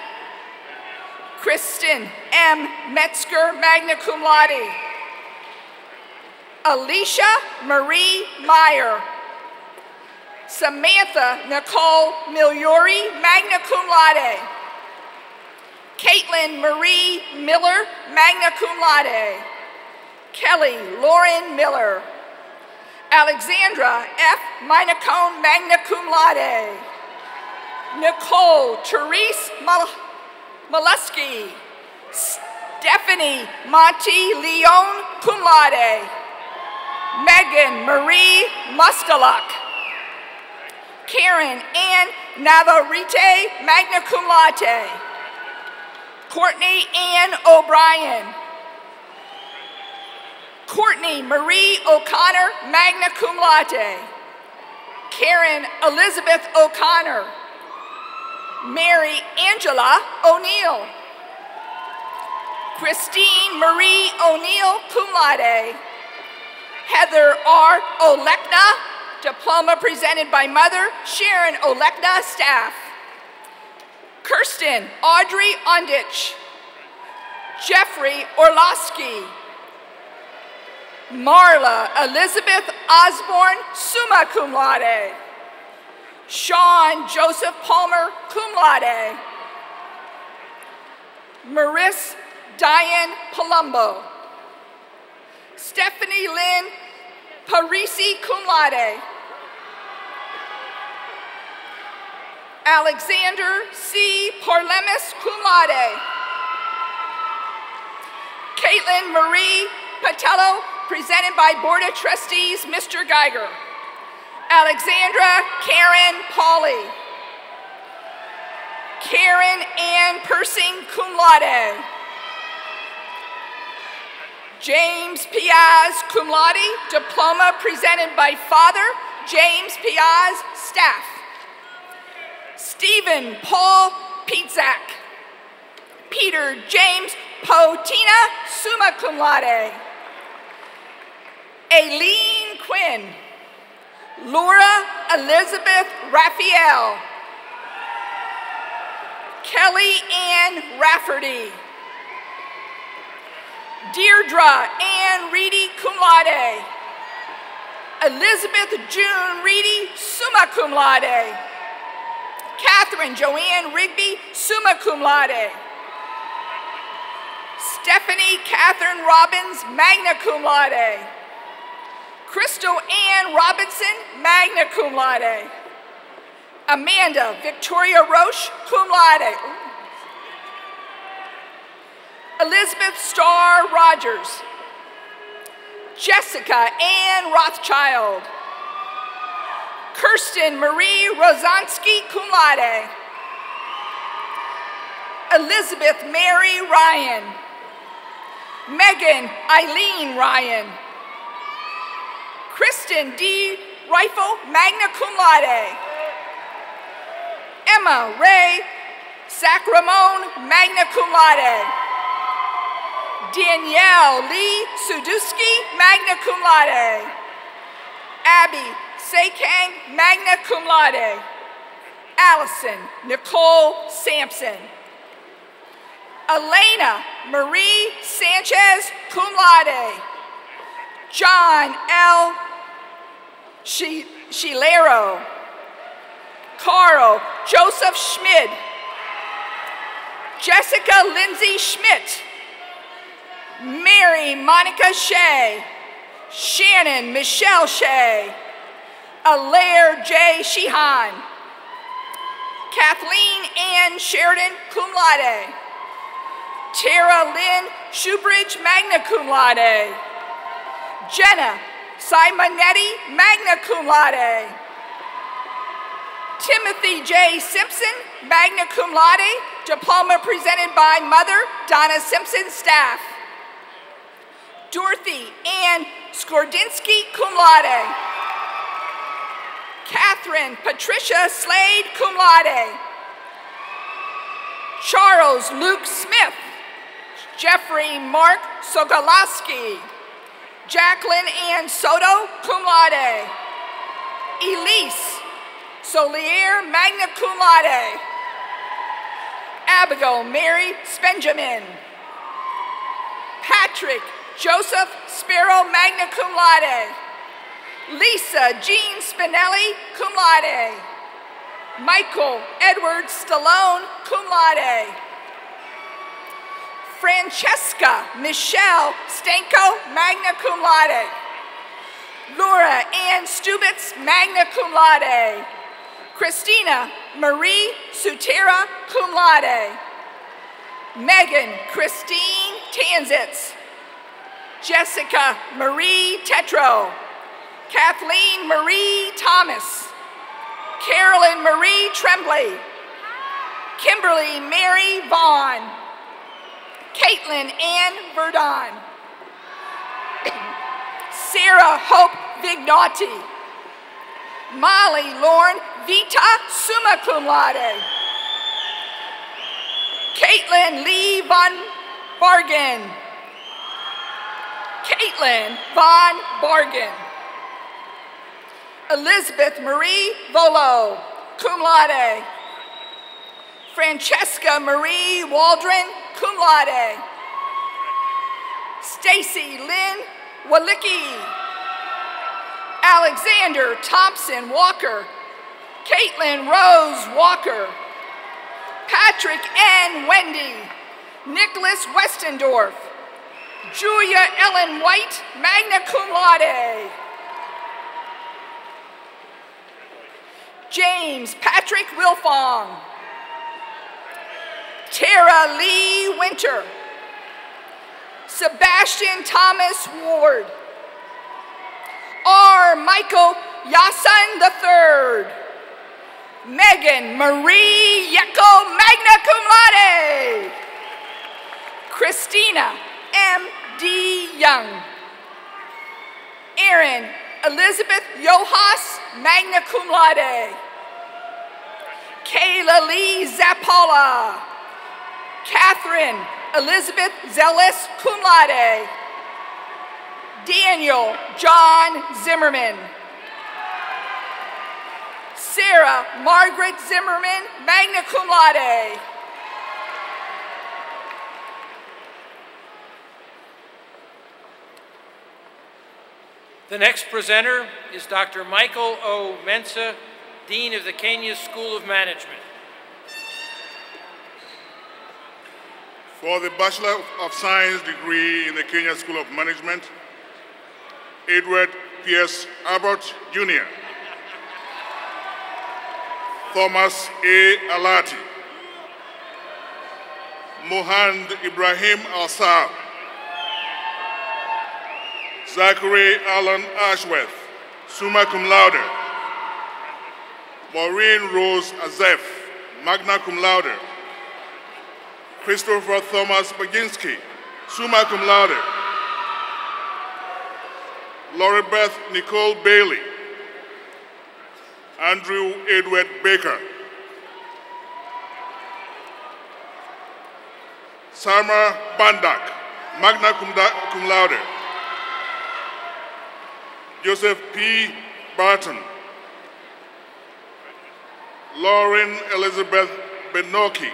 Kristen M. Metzger, magna cum laude. Alicia Marie Meyer. Samantha Nicole Miliori, magna cum laude. Caitlin Marie Miller, magna cum laude. Kelly Lauren Miller. Alexandra F. Minacone, magna cum laude. Nicole Therese Molesky. Stephanie Monty Leon, cum laude. Megan Marie Mustaluk. Karen Ann Navarrete, magna cum laude. Courtney Ann O'Brien. Courtney Marie O'Connor, magna cum laude. Karen Elizabeth O'Connor. Mary Angela O'Neill. Christine Marie O'Neill, cum laude. Heather R. Olekna, diploma presented by mother, Sharon Olekna, staff. Kirsten Audrey Ondich. Jeffrey Orlowski. Marla Elizabeth Osborne, summa cum laude. Sean Joseph Palmer, cum laude. Maris Diane Palumbo. Stephanie Lynn Parisi, cum laude. Alexander C. Parlemis, cum laude. Caitlin Marie Patello, presented by Board of Trustees, Mr. Geiger. Alexandra Karen Pauley. Karen Ann Persing, cum laude. James Piaz, cum laude, diploma presented by Father James Piaz, staff. Stephen Paul Pietzak. Peter James Potina, summa cum laude. Aileen Quinn. Laura Elizabeth Raphael. Kelly Ann Rafferty. Deirdre Ann Reedy, cum laude. Elizabeth June Reedy, summa cum laude. Catherine Joanne Rigby, summa cum laude. Stephanie Catherine Robbins, magna cum laude. Crystal Ann Robinson, magna cum laude. Amanda Victoria Roche, cum laude. Elizabeth Starr Rogers. Jessica Ann Rothschild. Kirsten Marie Rosansky, cum laude. Elizabeth Mary Ryan. Megan Eileen Ryan. Kristen D. Rifle, magna cum laude. Emma Ray Sacramone, magna cum laude. Danielle Lee Suduski, magna cum laude. Abby Sekang, magna cum laude. Allison Nicole Sampson. Elena Marie Sanchez, cum laude. John L. Shilero. Carl Joseph Schmid. Jessica Lindsay Schmidt. Mary Monica Shea. Shannon Michelle Shea. Alaire J. Sheehan. Kathleen Ann Sheridan, cum laude. Tara Lynn Shoebridge, magna cum laude. Jenna Simonetti, magna cum laude. Timothy J. Simpson, magna cum laude, diploma presented by Mother Donna Simpson, staff. Dorothy Ann Skordinsky, cum laude. Catherine Patricia Slade, cum laude. Charles Luke Smith. Jeffrey Mark Sogolowski. Jacqueline Ann Soto, cum laude. Elise Solier, magna cum laude. Abigail Mary Spenjamin. Patrick Joseph Sparrow, magna cum laude. Lisa Jean Spinelli, cum laude. Michael Edward Stallone, cum laude. Francesca Michelle Stanko, magna cum laude. Laura Ann Stubitz, magna cum laude. Christina Marie Sutera, cum laude. Megan Christine Tanzitz. Jessica Marie Tetro. Kathleen Marie Thomas. Carolyn Marie Tremblay. Kimberly Mary Vaughn. Caitlin Ann Verdon. Sarah Hope Vignotti. Molly Lauren Vita, summa cum laude. Caitlin Lee Von Bargen. Caitlin Von Bargen. Elizabeth Marie Volo, cum laude. Francesca Marie Waldron, cum laude. Stacy Lynn Walicki. Alexander Thompson Walker. Caitlin Rose Walker. Patrick N. Wendy. Nicholas Westendorf. Julia Ellen White, magna cum laude. James Patrick Wilfong. Tara Lee Winter. Sebastian Thomas Ward. R. Michael Yasan III. Megan Marie Yeckel, magna cum laude. Christina M. D. Young. Erin Elizabeth Yohas, magna cum laude. Kayla Lee Zappala. Catherine Elizabeth Zelis, cum laude. Daniel John Zimmerman. Sarah Margaret Zimmerman, magna cum laude. The next presenter is Dr. Michael O. Mensah, Dean of the Kenya School of Management. For the Bachelor of Science degree in the Kenya School of Management, Edward Pierce Abbott, Jr. Thomas A. Alati. Mohand Ibrahim Al-Saab. Zachary Alan Ashworth, summa cum laude. Maureen Rose Azef, magna cum laude. Christopher Thomas Baginski, summa cum laude. Laurie Beth Nicole Bailey. Andrew Edward Baker. Sarma Bandak, magna cum laude. Joseph P. Barton. Lauren Elizabeth Benoki.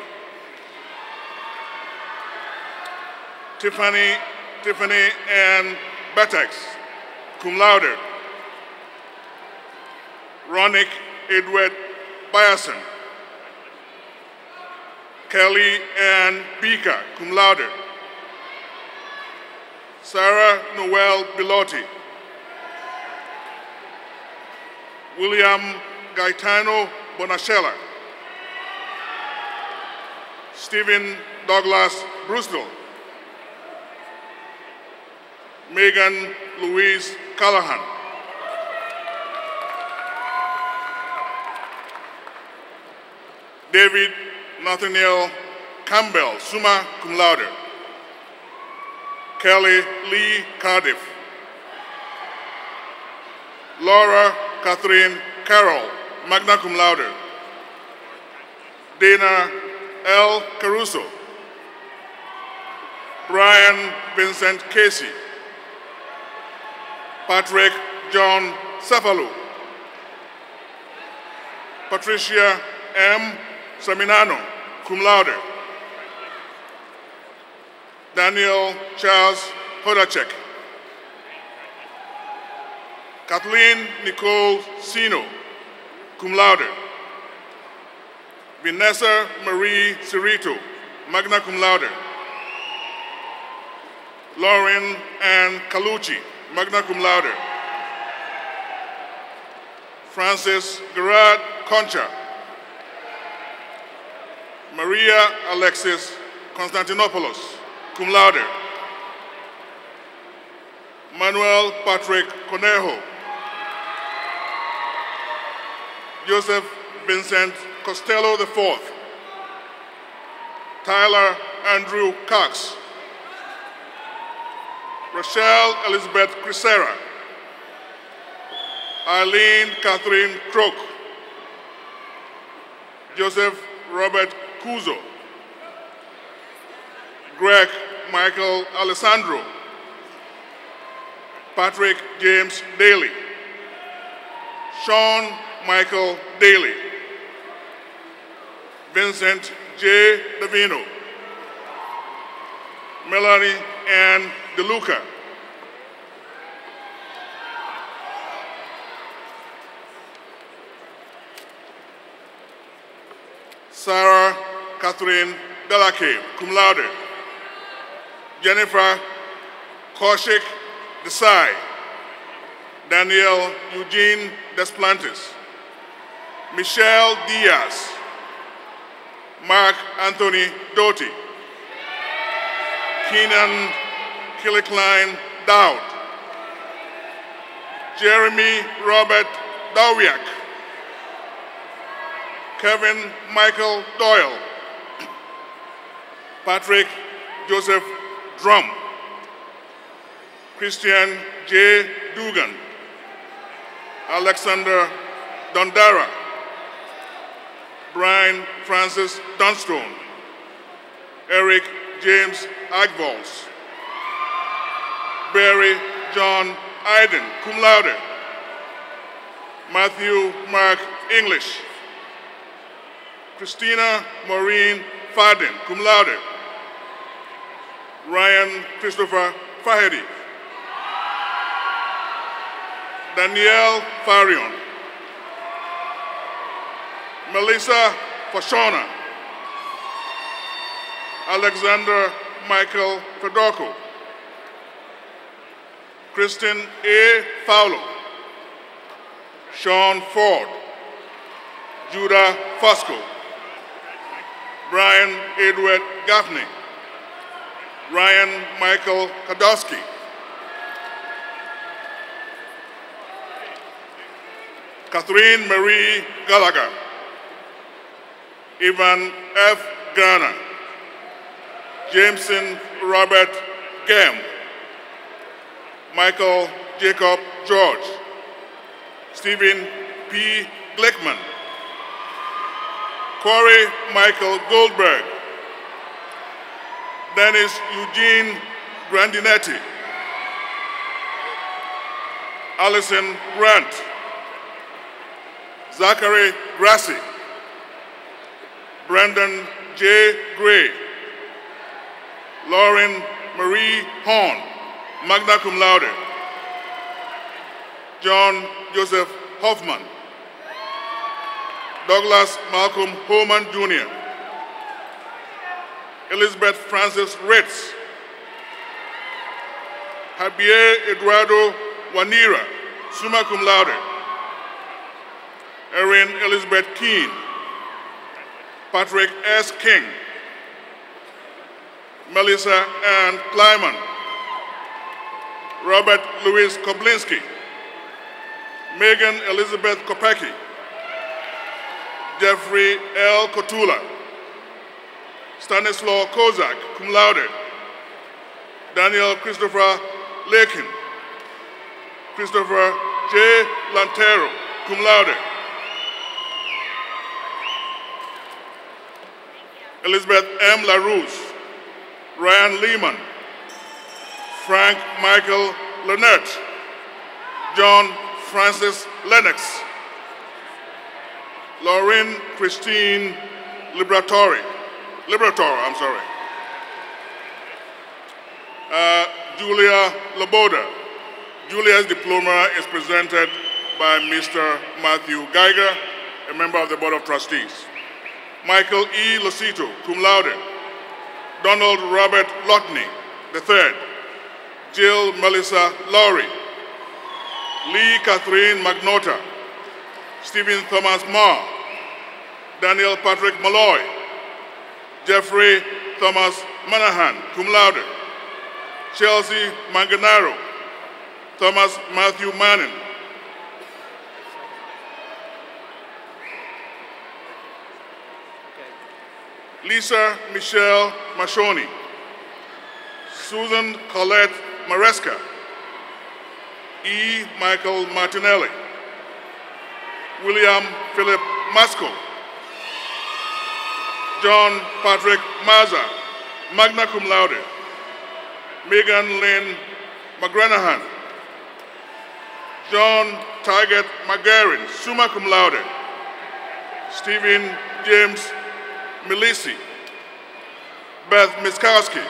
Tiffany Ann Batex, cum laude. Ronick Edward Byerson. Kelly Ann Beaker, cum laude. Sarah Noel Bilotti. William Gaetano Bonachella. Stephen Douglas Brustel. Megan Louise Callahan. David Nathaniel Campbell, summa cum laude. Kelly Lee Cardiff. Laura Catherine Carroll, magna cum laude. Dana L. Caruso. Brian Vincent Casey. Patrick John Cefalu. Patricia M. Saminano, cum laude. Daniel Charles Hodacek. Kathleen Nicole Sino, cum laude. Vanessa Marie Cerrito, magna cum laude. Lauren Ann Calucci, magna cum laude. Francis Gerard Concha. Maria Alexis Constantinopoulos, cum laude. Manuel Patrick Conejo. Joseph Vincent Costello IV. Tyler Andrew Cox. Rochelle Elizabeth Crisera. Eileen Catherine Crook. Joseph Robert Cuso. Greg Michael Alessandro. Patrick James Daly. Sean Michael Daly. Vincent J. Davino. Melanie Ann DeLuca. Sarah Catherine Delacave, cum laude. Jennifer Kaushik Desai, Daniel Eugene Desplantis, Michelle Diaz, Mark Anthony Doty, Keenan Killicline Dowd, Jeremy Robert Dowiak, Kevin Michael Doyle, Patrick Joseph Drum, Christian J. Dugan, Alexander Dondara, Brian Francis Dunstone, Eric James Agvols, Barry John Iden, cum laude, Matthew Mark English, Christina Maureen Fadden, cum laude, Ryan Christopher Fahedi, Danielle Farion, Melissa Fashona, Alexander Michael Fedorko, Kristen A. Fowler, Sean Ford, Judah Fosco, Brian Edward Gaffney, Ryan Michael Kadowski, Catherine Marie Gallagher, Ivan F. Garner, Jameson Robert Gam, Michael Jacob George, Stephen P. Glickman, Corey Michael Goldberg, Dennis Eugene Grandinetti, Allison Grant, Zachary Grassi, Brandon J. Gray, Lauren Marie Horn, magna cum laude, John Joseph Hoffman, Douglas Malcolm Holman Jr., Elizabeth Francis Ritz, Javier Eduardo Wanira, summa cum laude, Erin Elizabeth Keene, Patrick S. King, Melissa Ann Kleiman, Robert Louis Koblinski, Megan Elizabeth Kopecki, Jeffrey L. Kotula, Stanislaw Kozak, cum laude, Daniel Christopher Lakin, Christopher J. Lantero, cum laude, Elizabeth M. LaRousse, Ryan Lehman, Frank Michael Lynette, John Francis Lennox, Lauren Christine Liberator, Julia Laboda. Julia's diploma is presented by Mr. Matthew Geiger, a member of the Board of Trustees. Michael E. Losito, cum laude. Donald Robert Lotney, III. Jill Melissa Lowry. Lee Catherine Magnota. Stephen Thomas Marr. Daniel Patrick Malloy. Jeffrey Thomas Manahan, cum laude. Chelsea Manganaro. Thomas Matthew Manning. Lisa Michelle Mashoni, Susan Colette Maresca, E. Michael Martinelli, William Philip Masco, John Patrick Maza, magna cum laude, Megan Lynn McGranahan, John Target McGarren, summa cum laude, Stephen James Milisi, Beth Miskowski,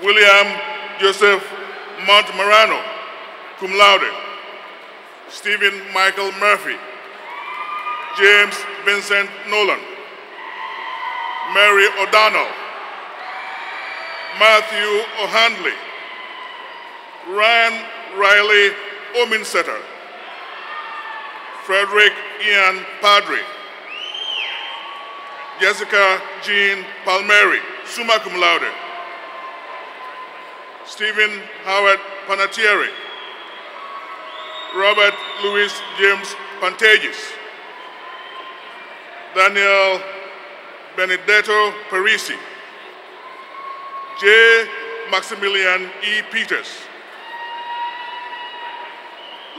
William Joseph Montmarano, cum laude, Stephen Michael Murphy, James Vincent Nolan, Mary O'Donnell, Matthew O'Handley, Ryan Riley Ominsetter, Frederick Ian Padre, Jessica Jean Palmieri, summa cum laude, Stephen Howard Panattiere, Robert Louis James Pantages, Daniel Benedetto Parisi, J. Maximilian E. Peters,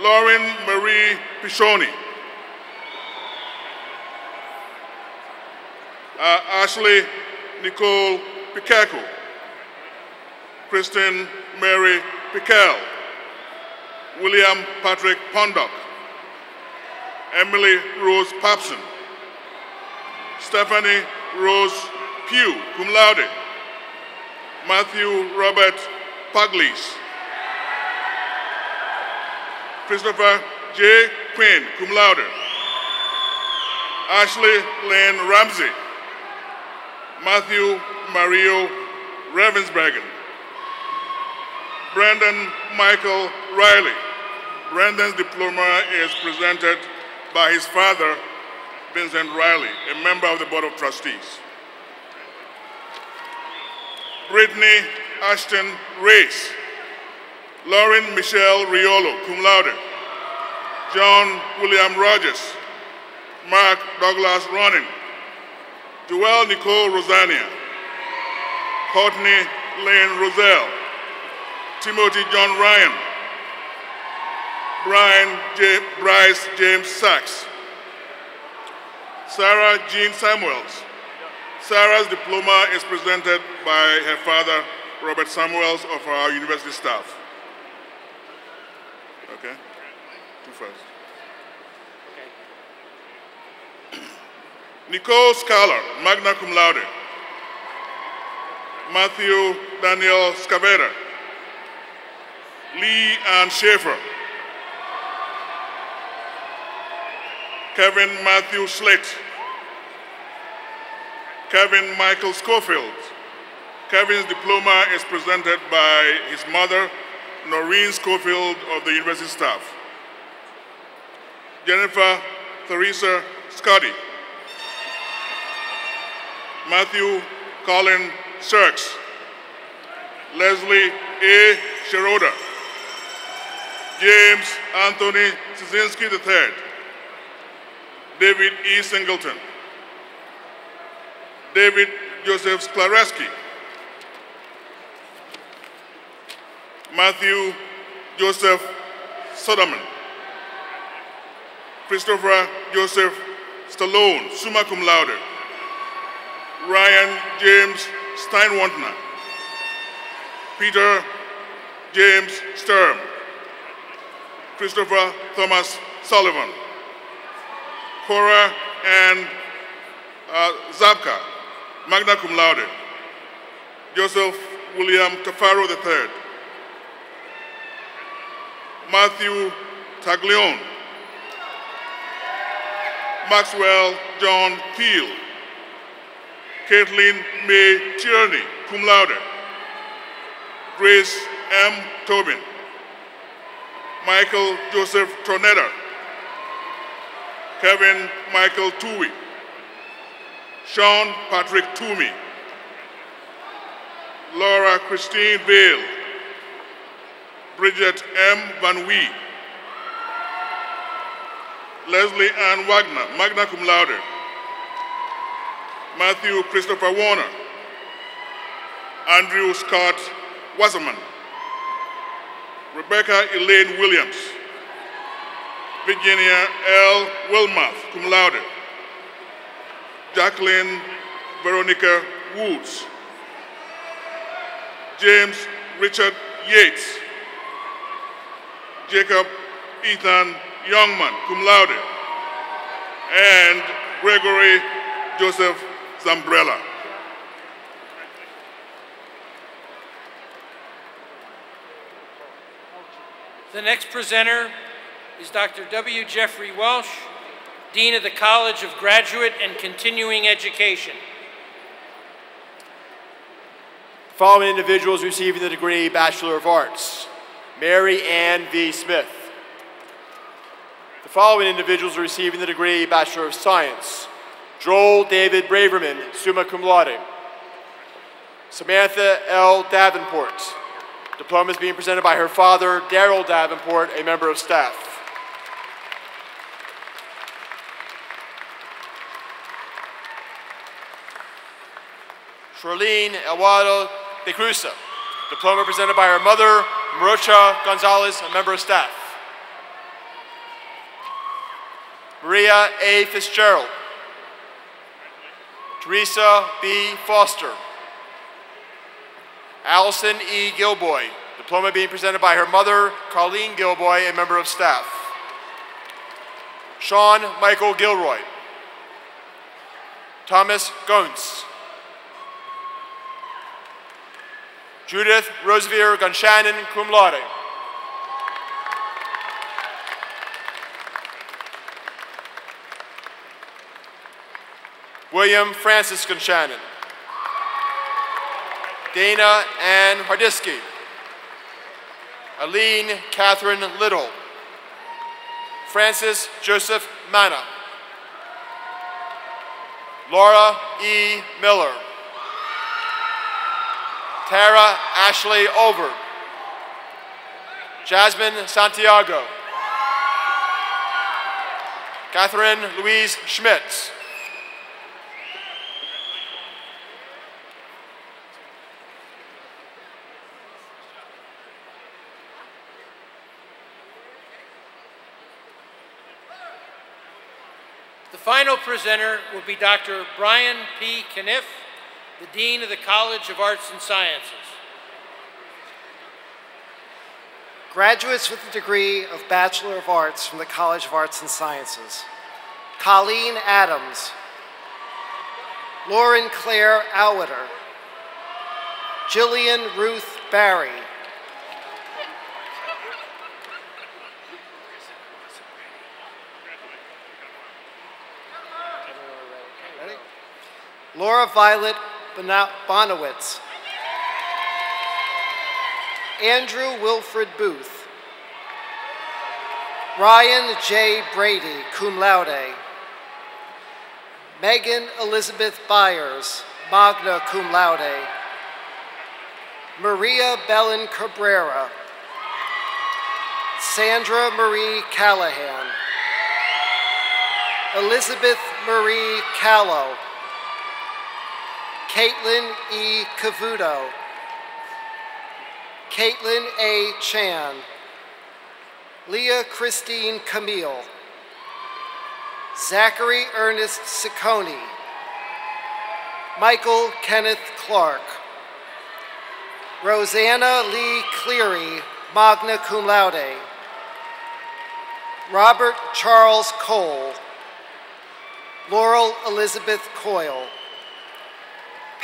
Lauren Marie Pichoni, Ashley Nicole Picaco, Kristen Mary Pical, William Patrick Pondock, Emily Rose Papson, Stephanie Rose Pugh, cum laude, Matthew Robert Paglis, Christopher J. Quinn, cum laude, Ashley Lynn Ramsey, Matthew Mario Ravensbergen, Brandon Michael Riley. Brandon's diploma is presented by his father, Vincent Riley, a member of the Board of Trustees. Brittany Ashton Race, Lauren Michelle Riolo, cum laude, John William Rogers, Mark Douglas Ronin, Joelle Nicole Rosania, Courtney Lane Roselle, Timothy John Ryan, Bryce James Sachs, Sarah Jean Samuels. Sarah's diploma is presented by her father, Robert Samuels, of our university staff. Okay? Two first. Okay. Nicole Scalar, magna cum laude. Matthew Daniel Scavera. Lee Ann Schaefer. Kevin Matthew Slate. Kevin Michael Schofield. Kevin's diploma is presented by his mother, Noreen Schofield of the university staff. Jennifer Theresa Scotty. Matthew Colin Sirks. Leslie A. Scheroda. James Anthony Cizinski III. David E. Singleton. David Joseph Sklarewski. Matthew Joseph Soderman. Christopher Joseph Stallone, summa cum laude. Ryan James Steinwantner. Peter James Sturm. Christopher Thomas Sullivan. Cora Ann Zabka, magna cum laude. Joseph William Tafaro III. Matthew Taglione. Maxwell John Peel. Caitlin May Tierney, cum laude. Grace M. Tobin. Michael Joseph Tornetta. Kevin Michael Tui. Sean Patrick Toomey. Laura Christine Vale. Bridget M. Van Wee. Leslie Ann Wagner, magna cum laude. Matthew Christopher Warner. Andrew Scott Wasserman. Rebecca Elaine Williams. Virginia L. Wilmoth, cum laude. Jacqueline Veronica Woods. James Richard Yates. Jacob Ethan Youngman, cum laude. And Gregory Joseph Zambrella. The next presenter is Dr. W. Jeffrey Welsh, Dean of the College of Graduate and Continuing Education. The following individuals receiving the degree Bachelor of Arts: Mary Ann V. Smith. The following individuals receiving the degree Bachelor of Science: Joel David Braverman, summa cum laude. Samantha L. Davenport. Diploma is being presented by her father, Daryl Davenport, a member of staff. Charlene Elwado de Cruza. Diploma presented by her mother, Marocha Gonzalez, a member of staff. Maria A. Fitzgerald. Teresa B. Foster. Allison E. Gilboy. Diploma being presented by her mother, Colleen Gilboy, a member of staff. Sean Michael Gilroy. Thomas Gontz. Judith Rosevier Gunshannon, cum laude. William Francis Gunshannon. Dana Ann Hardisky. Aline Catherine Little. Francis Joseph Manna. Laura E. Miller. Tara Ashley Over. Jasmine Santiago. Catherine Louise Schmitz. The final presenter will be Dr. Brian P. Kniff, the Dean of the College of Arts and Sciences. Graduates with the degree of Bachelor of Arts from the College of Arts and Sciences: Colleen Adams, Lauren Claire Alwitter, Jillian Ruth Barry, Laura Violet Bonowitz, Andrew Wilfred Booth, Ryan J. Brady, cum laude, Megan Elizabeth Byers, magna cum laude, Maria Belen Cabrera, Sandra Marie Callahan, Elizabeth Marie Callow, Caitlin E. Cavuto, Caitlin A. Chan, Leah Christine Camille, Zachary Ernest Ciccone, Michael Kenneth Clark, Rosanna Lee Cleary, magna cum laude, Robert Charles Cole, Laurel Elizabeth Coyle,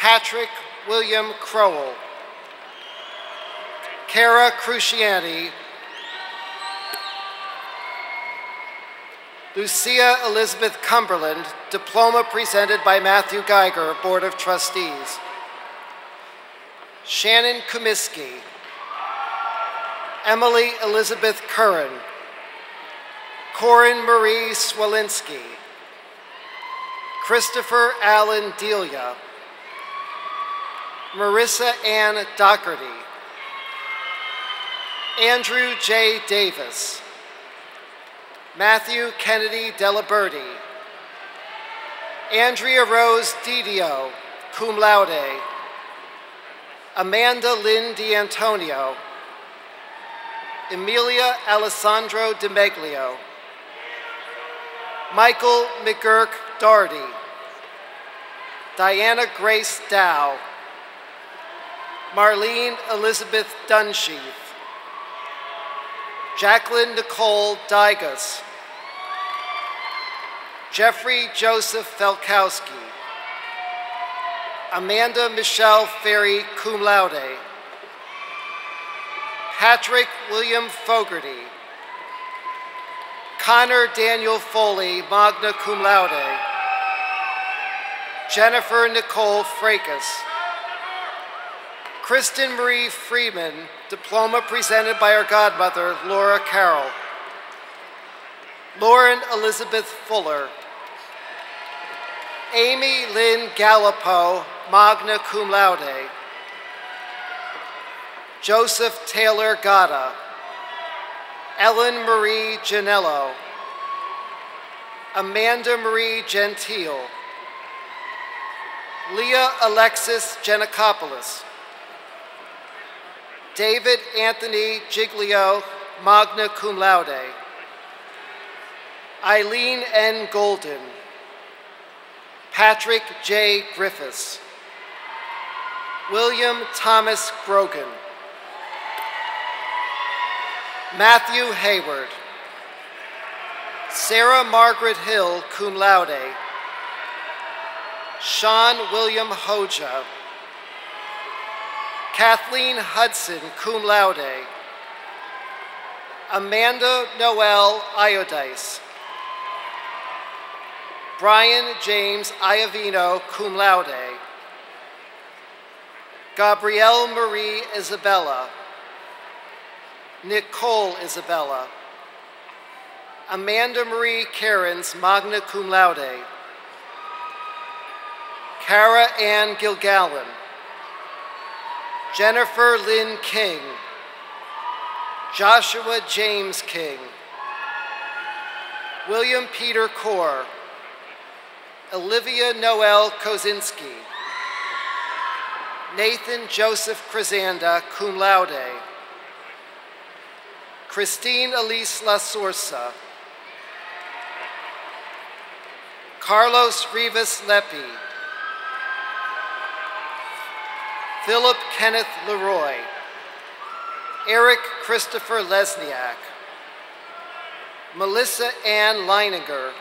Patrick William Crowell, Kara Cruciani, Lucia Elizabeth Cumberland, diploma presented by Matthew Geiger, Board of Trustees, Shannon Comiskey, Emily Elizabeth Curran, Corin Marie Swalinski, Christopher Allen Delia, Marissa Ann Doherty, Andrew J. Davis, Matthew Kennedy Delaberti, Andrea Rose Didio, cum laude, Amanda Lynn D'Antonio, Emilia Alessandro DiMeglio, Michael McGurk Doherty, Diana Grace Dow, Marlene Elizabeth Dunsheath, Jacqueline Nicole Dygus, Jeffrey Joseph Felkowski, Amanda Michelle Ferry, cum laude, Patrick William Fogarty, Connor Daniel Foley, magna cum laude, Jennifer Nicole Fracas, Kristen Marie Freeman, diploma presented by her godmother, Laura Carroll. Lauren Elizabeth Fuller. Amy Lynn Gallipo, magna cum laude. Joseph Taylor Gata. Ellen Marie Janello. Amanda Marie Gentile. Leah Alexis Genikopoulos. David Anthony Giglio, magna cum laude. Eileen N. Golden. Patrick J. Griffiths. William Thomas Grogan. Matthew Hayward. Sarah Margaret Hill, cum laude. Sean William Hoja. Kathleen Hudson, cum laude. Amanda Noel Iodice. Brian James Iovino, cum laude. Gabrielle Marie Isabella. Nicole Isabella. Amanda Marie Cairns, magna cum laude. Cara Ann Gilgallen. Jennifer Lynn King. Joshua James King. William Peter Core. Olivia Noel Kozinski. Nathan Joseph Crisanda, cum laude. Christine Elise La Sorsa. Carlos Rivas Lepi. Philip Kenneth Leroy. Eric Christopher Lesniak. Melissa Ann Leininger.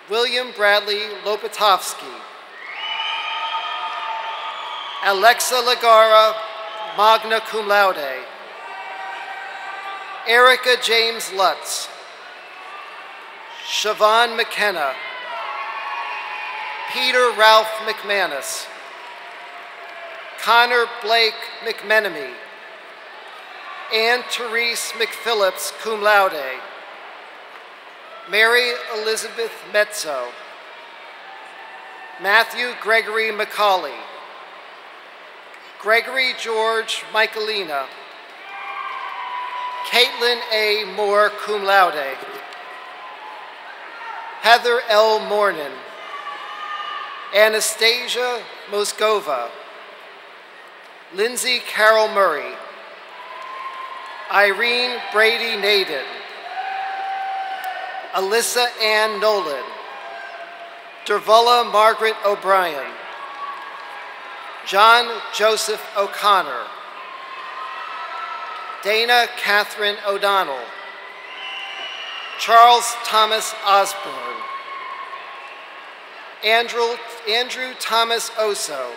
William Bradley Lopatovsky. Alexa Lagara, magna cum laude. Erica James Lutz. Siobhan McKenna. Peter Ralph McManus. Connor Blake McMenemy. Anne Therese McPhillips, cum laude. Mary Elizabeth Mezzo. Matthew Gregory McCauley. Gregory George Michaelina. Caitlin A. Moore, cum laude. Heather L. Mornan. Anastasia Moskova. Lindsay Carol Murray. Irene Brady Naden. Alyssa Ann Nolan. Dervula Margaret O'Brien. John Joseph O'Connor. Dana Catherine O'Donnell. Charles Thomas Osborne. Andrew Thomas Oso.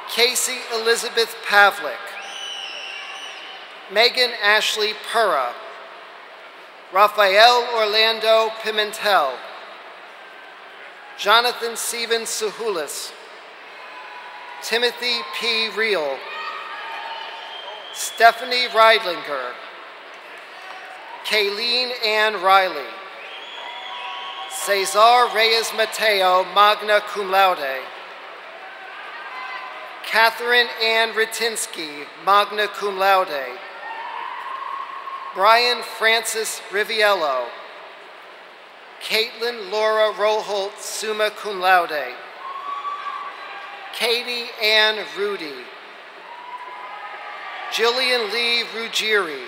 Casey Elizabeth Pavlik. Megan Ashley Pura. Rafael Orlando Pimentel. Jonathan Stephen Suhulis. Timothy P. Reel. Stephanie Reidlinger. Kayleen Ann Riley. Cesar Reyes Mateo, magna cum laude. Catherine Ann Ritinsky, magna cum laude. Brian Francis Riviello. Caitlin Laura Roholt, summa cum laude. Katie Ann Rudy. Jillian Lee Ruggieri.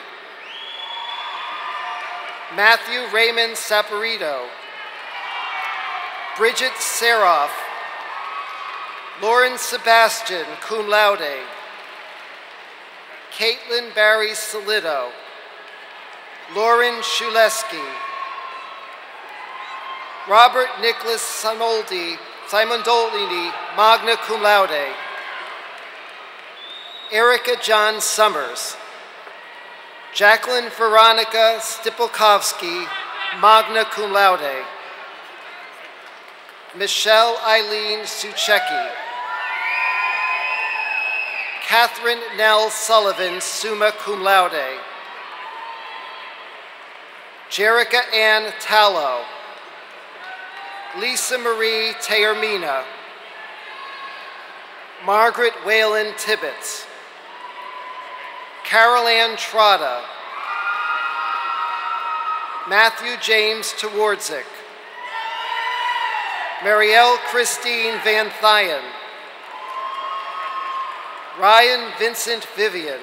Matthew Raymond Saporito. Bridget Seroff. Lauren Sebastian, cum laude. Caitlin Barry Solido. Lauren Shuleski. Robert Nicholas Simondolini, magna cum laude. Erica John Summers. Jacqueline Veronica Stipolkovsky, magna cum laude. Michelle Eileen Suchecki. Catherine Nell Sullivan, summa cum laude. Jerica Ann Tallow. Lisa Marie Teermina. Margaret Whalen Tibbetts. Carol Ann Trotta. Matthew James Twardzik. Marielle Christine Van Thyen. Ryan Vincent Vivian.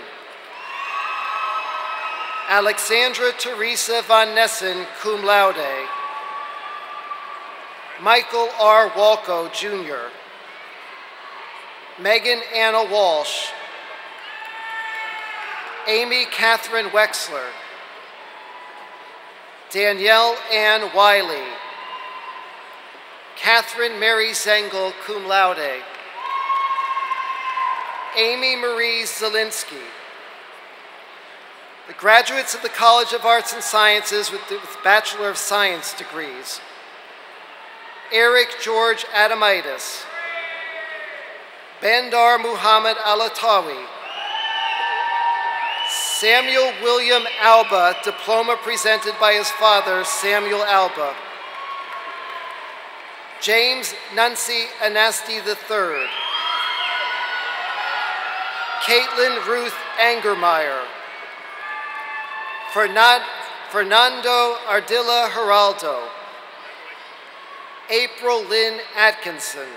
Alexandra Teresa Von Nessen, cum laude. Michael R. Walco, Jr. Megan Anna Walsh. Amy Catherine Wexler. Danielle Ann Wiley. Catherine Mary Zengel, cum laude. Amy Marie Zielinski. The graduates of the College of Arts and Sciences with Bachelor of Science degrees. Eric George Adamitis. Bandar Muhammad Alatawi. Samuel William Alba, diploma presented by his father, Samuel Alba. James Nuncy Anasti III. Caitlin Ruth Angermeyer. Fernando Ardila Geraldo. April Lynn Atkinson.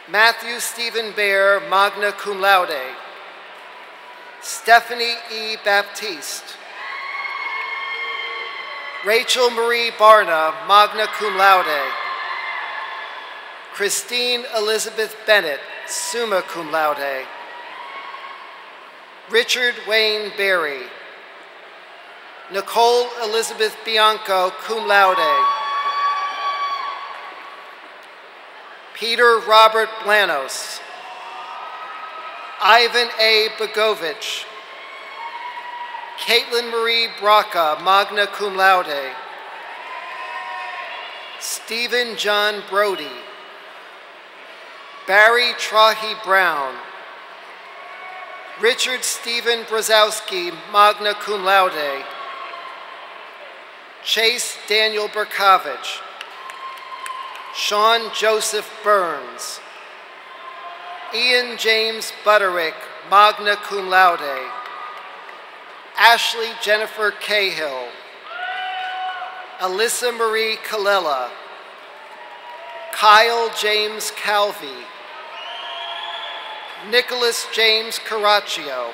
Matthew Stephen Bear, magna cum laude. Stephanie E. Baptiste. Rachel Marie Barna, magna cum laude. Christine Elizabeth Bennett, summa cum laude. Richard Wayne Berry. Nicole Elizabeth Bianco, cum laude. Peter Robert Blanos. Ivan A. Begovich. Caitlin Marie Braca, magna cum laude. Stephen John Brody. Barry Trahi Brown. Richard Stephen Brzezowski, magna cum laude. Chase Daniel Berkovich. Sean Joseph Burns. Ian James Butterick, magna cum laude. Ashley Jennifer Cahill. Alyssa Marie Kallela. Kyle James Calvi. Nicholas James Caraccio.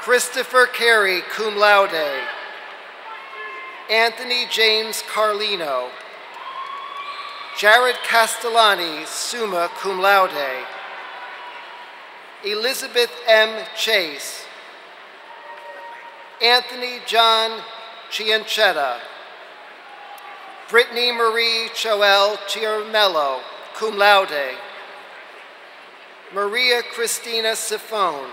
Christopher Carey, cum laude. Anthony James Carlino. Jared Castellani, summa cum laude. Elizabeth M. Chase. Anthony John Ciancetta. Brittany Marie Choel Chiarmello, cum laude. Maria Christina Sifone.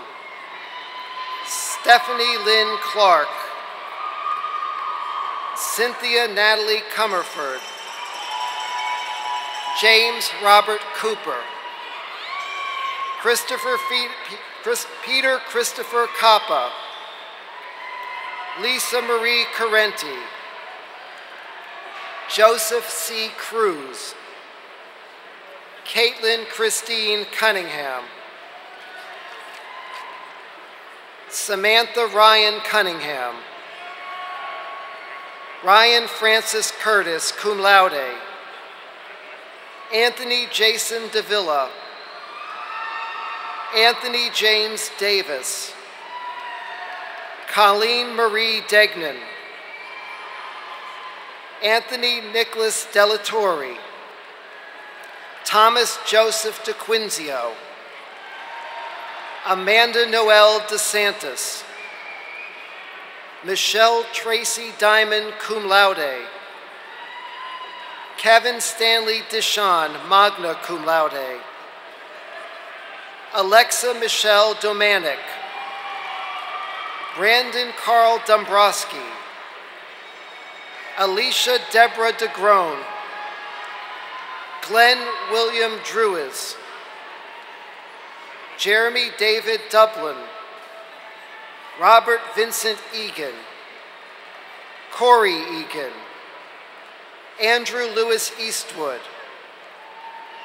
Stephanie Lynn Clark. Cynthia Natalie Comerford. James Robert Cooper. Peter Christopher Coppa. Lisa Marie Carenti. Joseph C. Cruz. Caitlin Christine Cunningham. Samantha Ryan Cunningham. Ryan Francis Curtis, cum laude. Anthony Jason Davila. Anthony James Davis. Colleen Marie Degnan. Anthony Nicholas Delatorre. Thomas Joseph DeQuinzio. Amanda Noel DeSantis. Michelle Tracy Diamond, cum laude. Kevin Stanley Deshawn, magna cum laude. Alexa Michelle Domanic. Brandon Carl Dombrowski. Alicia Deborah DeGrone. Glenn William Druis. Jeremy David Dublin, Robert Vincent Egan, Corey Egan, Andrew Lewis Eastwood,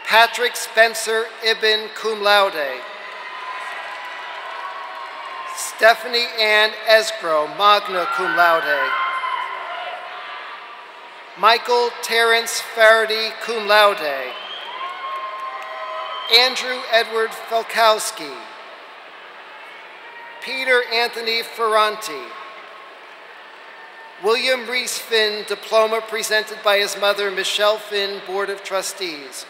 Patrick Spencer Ibn cum laude, Stephanie Ann Esgro, magna cum laude, Michael Terrence Faraday, cum laude, Andrew Edward Felkowski, Peter Anthony Ferranti, William Reese Finn, diploma presented by his mother, Michelle Finn, Board of Trustees,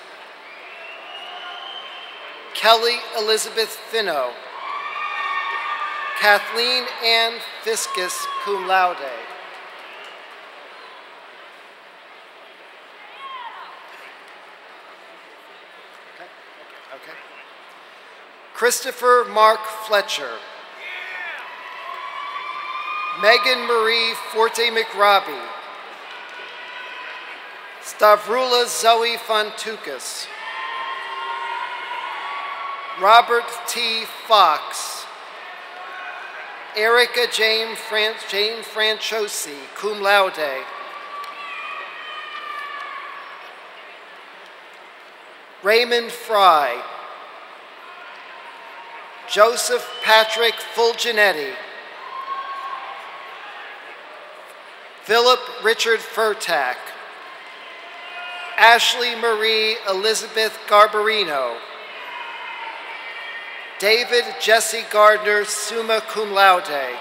Kelly Elizabeth Finno, Kathleen Ann Fiscus, cum laude. Okay. Christopher Mark Fletcher, Megan Marie Forte McRobbie, Stavrula Zoe Fontukas, Robert T. Fox, Erica Jane Franchosi, cum laude, Raymond Fry, Joseph Patrick Fulginetti, Philip Richard Furtak, Ashley Marie Elizabeth Garbarino, David Jesse Gardner, summa cum laude,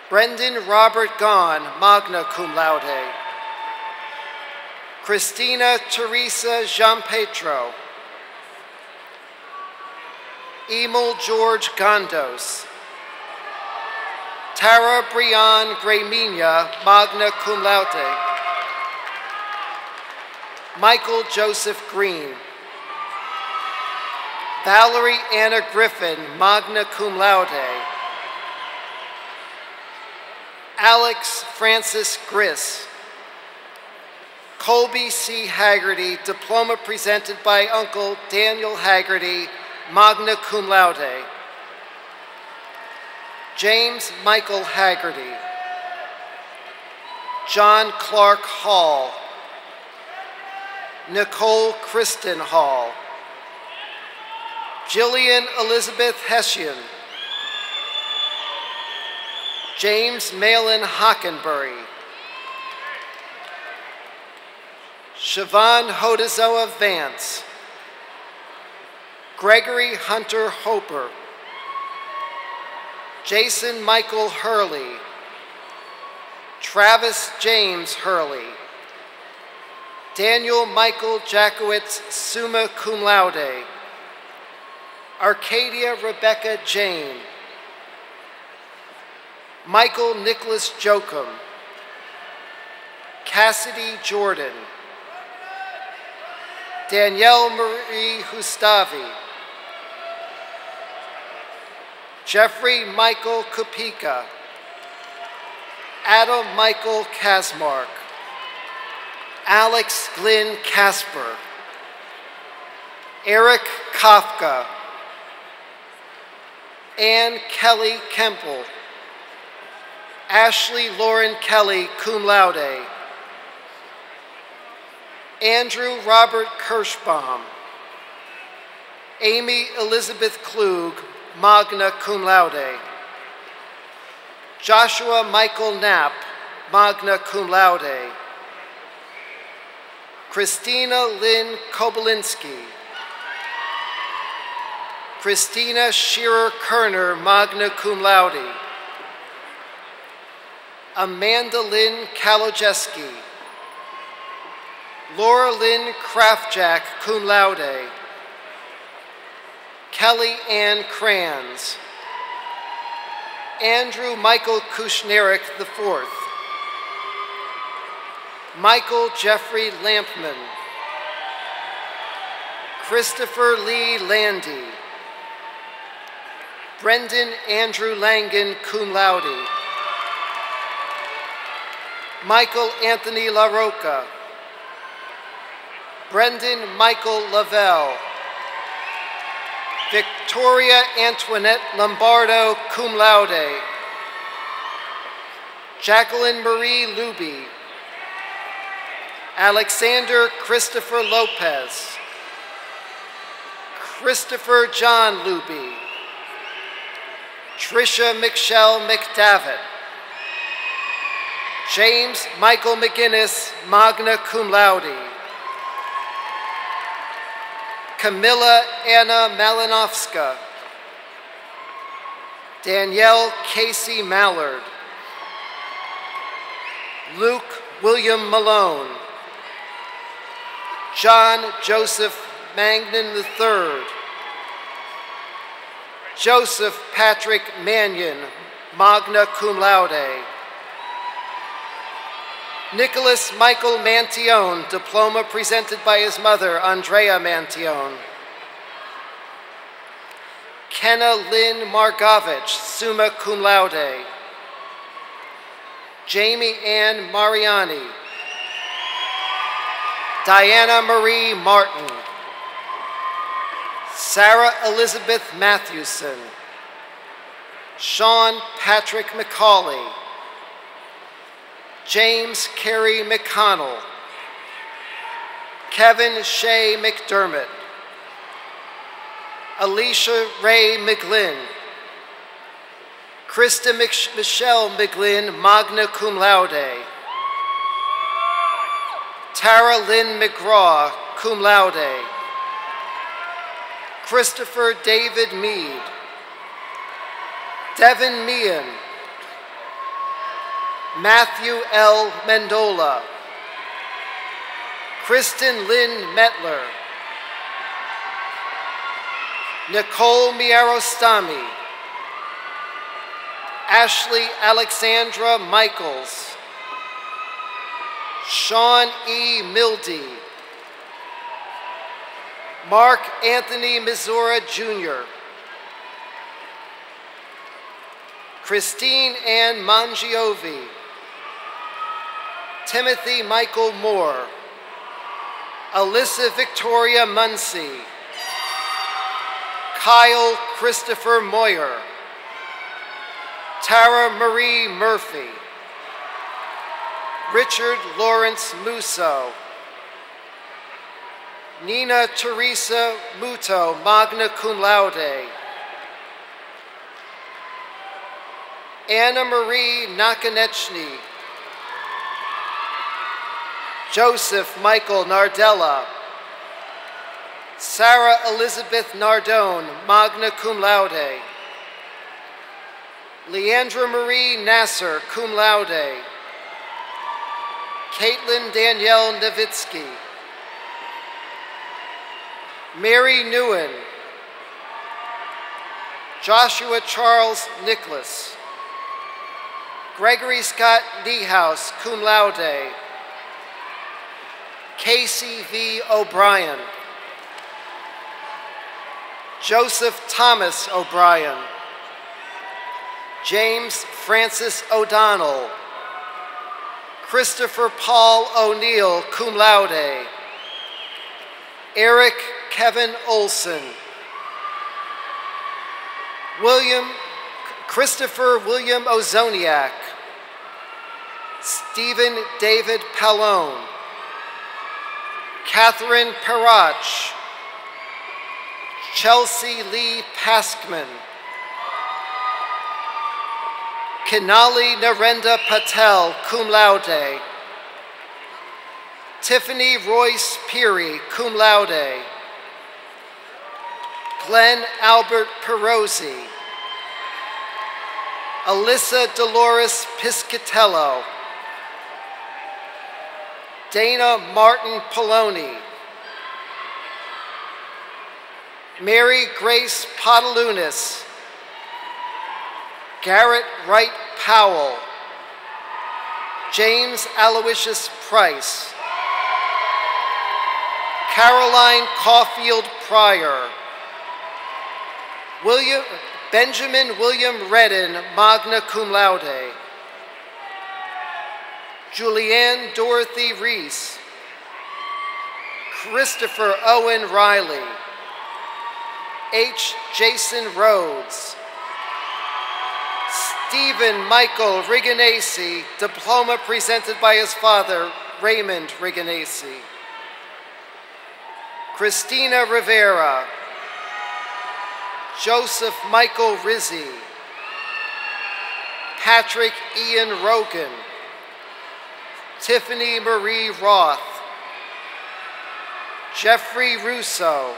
Brendan Robert Gahn, magna cum laude, Christina Teresa Gianpetro, Emil George Gondos, Tara Brian Gremina, magna cum laude, Michael Joseph Green, Valerie Anna Griffin, magna cum laude, Alex Francis Griss, Colby C. Haggerty, diploma presented by Uncle Daniel Haggerty, magna cum laude, James Michael Haggerty, John Clark Hall, Nicole Kristen Hall, Jillian Elizabeth Hessian, James Malin Hockenbury, Siobhan Hodazoa Vance, Gregory Hunter Hoper, Jason Michael Hurley, Travis James Hurley, Daniel Michael Jackowitz, summa cum laude, Arcadia Rebecca Jane, Michael Nicholas Jokum, Cassidy Jordan, Danielle Marie Hustavi, Jeffrey Michael Kupika, Adam Michael Kasmark, Alex Glynn Casper, Eric Kafka, Ann Kelly Kemple, Ashley Lauren Kelly, cum laude, Andrew Robert Kirschbaum, Amy Elizabeth Klug, magna cum laude, Joshua Michael Knapp, magna cum laude, Christina Lynn Kobolinski, Christina Shearer Kerner, magna cum laude, Amanda Lynn Kalojeski, Laura Lynn Kraftjack, cum laude, Kelly Ann Kranz, Andrew Michael Kushnerik IV, Michael Jeffrey Lampman, Christopher Lee Landy, Brendan Andrew Langan, cum laude, Michael Anthony LaRocca, Brendan Michael Lavelle, Victoria Antoinette Lombardo, cum laude. Jacqueline Marie Luby. Alexander Christopher Lopez. Christopher John Luby. Tricia Michelle McDavitt. James Michael McGinnis, magna cum laude. Camilla Anna Malinowska. Danielle Casey Mallard. Luke William Malone. John Joseph Magnan III. Joseph Patrick Mannion, magna cum laude. Nicholas Michael Mantione, diploma presented by his mother, Andrea Mantione. Kenna Lynn Margovich, summa cum laude. Jamie Ann Mariani. Diana Marie Martin. Sarah Elizabeth Matthewson. Sean Patrick McCauley. James Carey McConnell. Kevin Shea McDermott. Alicia Ray McGlynn. Krista Michelle McGlynn, magna cum laude. Tara Lynn McGraw, cum laude. Christopher David Mead. Devin Meehan. Matthew L. Mendola. Kristen Lynn Metler. Nicole Miarostami. Ashley Alexandra Michaels. Sean E. Mildy. Mark Anthony Missoura Jr. Christine Ann Mangiovi. Timothy Michael Moore. Alyssa Victoria Muncy. Kyle Christopher Moyer. Tara Marie Murphy. Richard Lawrence Musso. Nina Teresa Muto, magna cum laude. Anna Marie Nakanechny. Joseph Michael Nardella. Sarah Elizabeth Nardone, magna cum laude. Leandra Marie Nasser, cum laude. Caitlin Danielle Novitsky. Mary Newen. Joshua Charles Nicholas. Gregory Scott Niehaus, cum laude. Casey V. O'Brien. Joseph Thomas O'Brien. James Francis O'Donnell. Christopher Paul O'Neill, cum laude. Eric Kevin Olson. Christopher William Ozoniak. Stephen David Pallone. Catherine Perach. Chelsea Lee Paskman. Kinali Narendra Patel, cum laude. Tiffany Royce Peary, cum laude. Glenn Albert Perozzi. Alyssa Dolores Piscatello. Dana Martin Poloni. Mary Grace Potalunas. Garrett Wright Powell. James Aloysius Price. Caroline Caulfield Pryor. Benjamin William Redden, magna cum laude. Julianne Dorothy Reese. Christopher Owen Riley. H. Jason Rhodes. Stephen Michael Riganesi, diploma presented by his father, Raymond Riganesi. Christina Rivera. Joseph Michael Rizzi. Patrick Ian Rogan. Tiffany Marie Roth. Jeffrey Russo.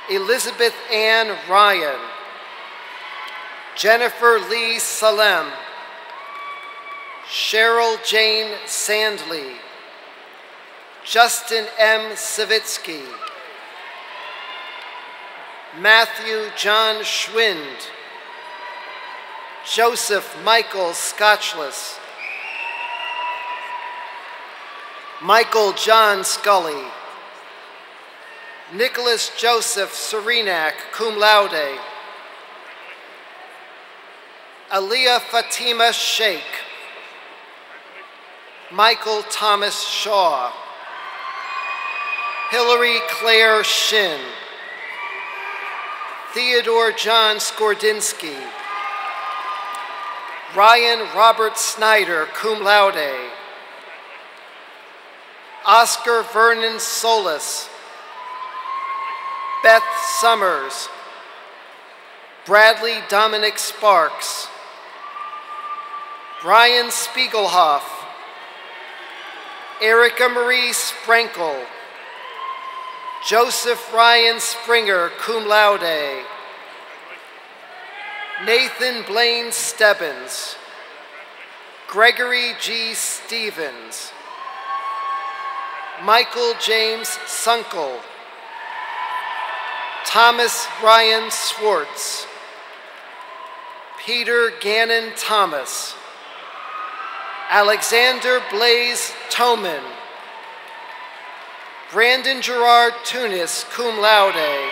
Elizabeth Ann Ryan. Jennifer Lee Salem. Cheryl Jane Sandley. Justin M. Savitsky. Matthew John Schwind. Joseph Michael Scotchless. Michael John Scully. Nicholas Joseph Serenak, cum laude. Aliyah Fatima Sheikh. Michael Thomas Shaw. Hillary Claire Shin. Theodore John Skordinsky. Ryan Robert Snyder, cum laude. Oscar Vernon Solis. Beth Summers. Bradley Dominic Sparks. Brian Spiegelhoff. Erica Marie Sprenkel. Joseph Ryan Springer, cum laude. Nathan Blaine Stebbins. Gregory G. Stevens. Michael James Sunkel. Thomas Ryan Swartz. Peter Gannon Thomas. Alexander Blaze Toman. Brandon Gerard Tunis, cum laude.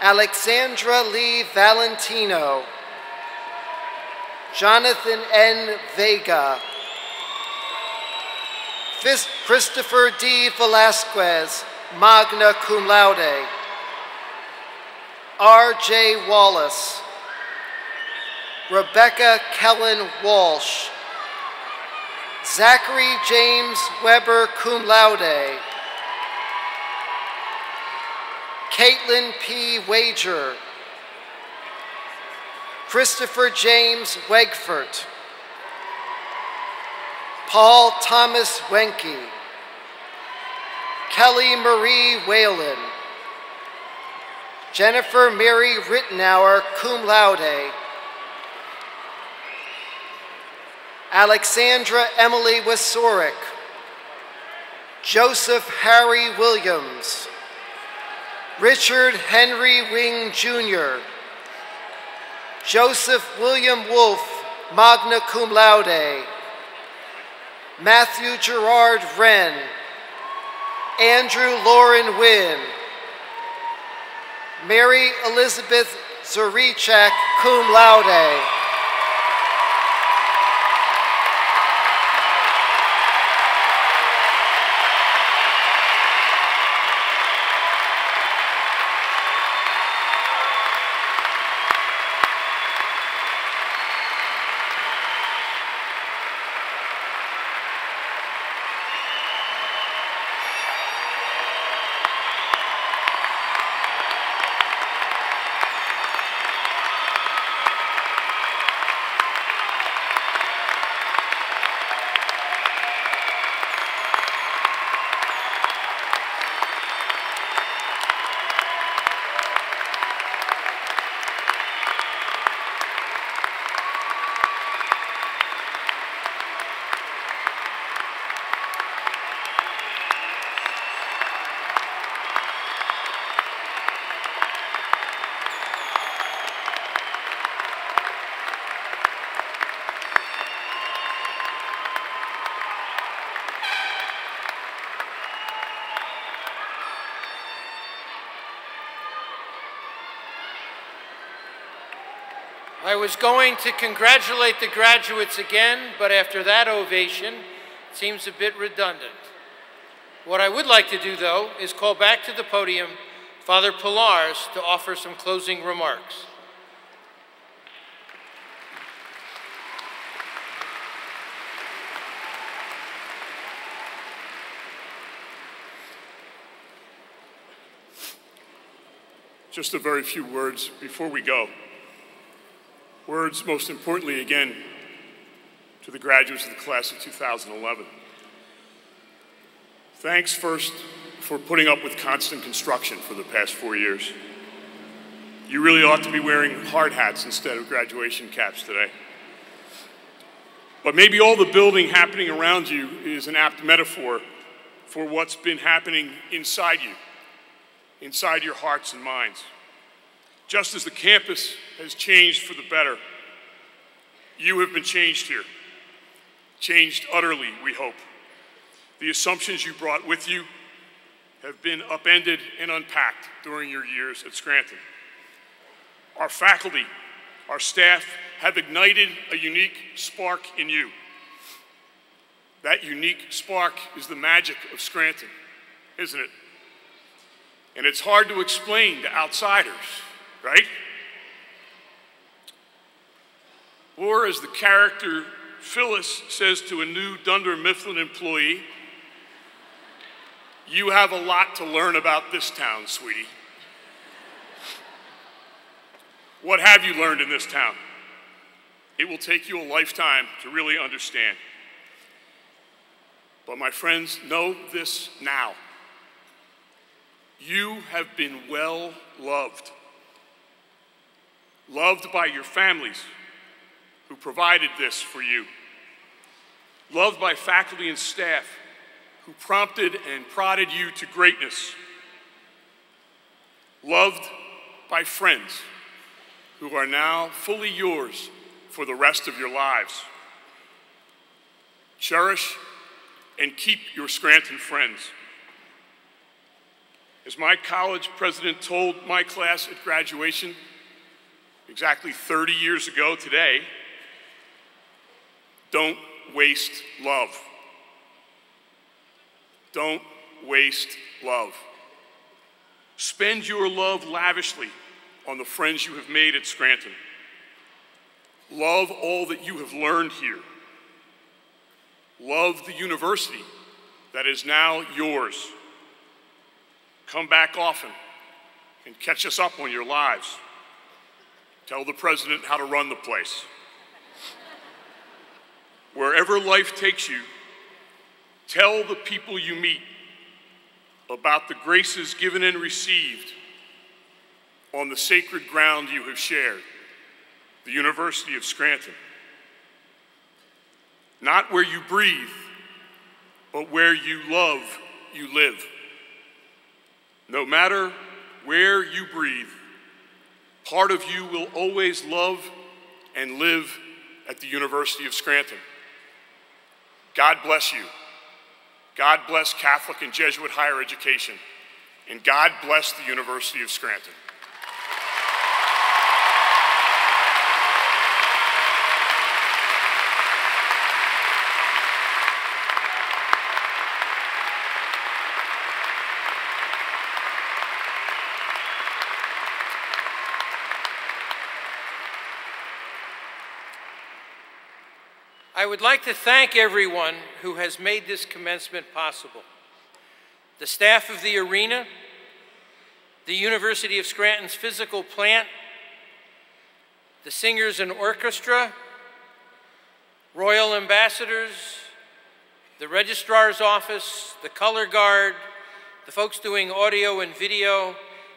Alexandra Lee Valentino. Jonathan N. Vega. Christopher D. Velasquez, magna cum laude. R.J. Wallace. Rebecca Kellen Walsh. Zachary James Weber, cum laude. Caitlin P. Wager. Christopher James Wegfurt. Paul Thomas Wenke. Kelly Marie Whalen. Jennifer Mary Rittenauer, cum laude. Alexandra Emily Wasorick. Joseph Harry Williams. Richard Henry Wing Jr. Joseph William Wolfe, magna cum laude. Matthew Gerard Wren. Andrew Lauren Wynn. Mary Elizabeth Zurichak, cum laude. I was going to congratulate the graduates again, but after that ovation, it seems a bit redundant. What I would like to do, though, is call back to the podium Father Pilarz to offer some closing remarks. Just a very few words before we go. Words, most importantly, again, to the graduates of the class of 2011. Thanks first for putting up with constant construction for the past 4 years. You really ought to be wearing hard hats instead of graduation caps today. But maybe all the building happening around you is an apt metaphor for what's been happening inside you, inside your hearts and minds. Just as the campus has changed for the better, you have been changed here. Changed utterly, we hope. The assumptions you brought with you have been upended and unpacked during your years at Scranton. Our faculty, our staff have ignited a unique spark in you. That unique spark is the magic of Scranton, isn't it? And it's hard to explain to outsiders, right? Or as the character Phyllis says to a new Dunder Mifflin employee, you have a lot to learn about this town, sweetie. What have you learned in this town? It will take you a lifetime to really understand. But my friends, know this now. You have been well loved. Loved by your families who provided this for you. Loved by faculty and staff who prompted and prodded you to greatness. Loved by friends who are now fully yours for the rest of your lives. Cherish and keep your Scranton friends. As my college president told my class at graduation exactly 30 years ago today, don't waste love. Don't waste love. Spend your love lavishly on the friends you have made at Scranton. Love all that you have learned here. Love the university that is now yours. Come back often and catch us up on your lives. Tell the president how to run the place. Wherever life takes you, tell the people you meet about the graces given and received on the sacred ground you have shared, the University of Scranton. Not where you breathe, but where you love, you live. No matter where you breathe, part of you will always love and live at the University of Scranton. God bless you. God bless Catholic and Jesuit higher education. And God bless the University of Scranton. I would like to thank everyone who has made this commencement possible. The staff of the arena, the University of Scranton's physical plant, the singers and orchestra, royal ambassadors, the registrar's office, the color guard, the folks doing audio and video,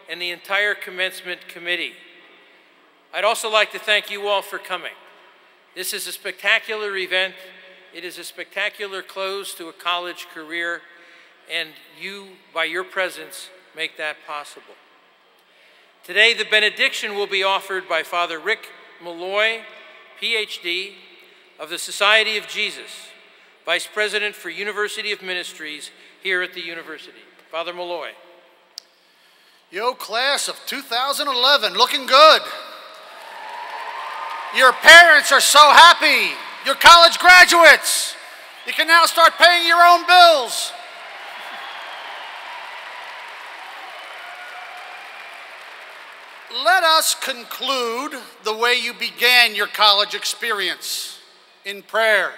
and the entire commencement committee. I'd also like to thank you all for coming. This is a spectacular event. It is a spectacular close to a college career, and you, by your presence, make that possible. Today, the benediction will be offered by Father Rick Malloy, PhD, of the Society of Jesus, Vice President for University of Ministries here at the university. Father Malloy. Yo, class of 2011, looking good. Your parents are so happy. You're college graduates. You can now start paying your own bills. let us conclude the way you began your college experience, in prayer.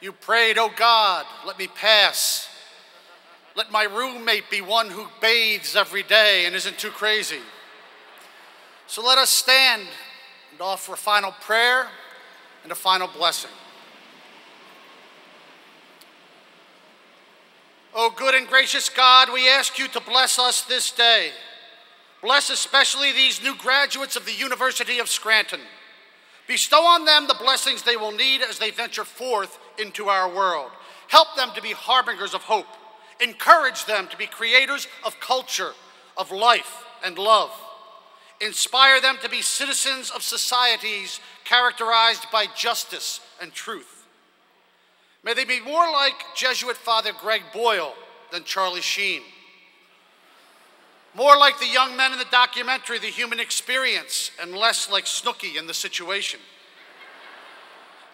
You prayed, "Oh God, let me pass. Let my roommate be one who bathes every day and isn't too crazy." So let us stand and offer a final prayer and a final blessing. Oh, good and gracious God, we ask you to bless us this day. Bless especially these new graduates of the University of Scranton. Bestow on them the blessings they will need as they venture forth into our world. Help them to be harbingers of hope. Encourage them to be creators of culture, of life and love. Inspire them to be citizens of societies characterized by justice and truth. May they be more like Jesuit Father Greg Boyle than Charlie Sheen. More like the young men in the documentary The Human Experience and less like Snooki in The Situation.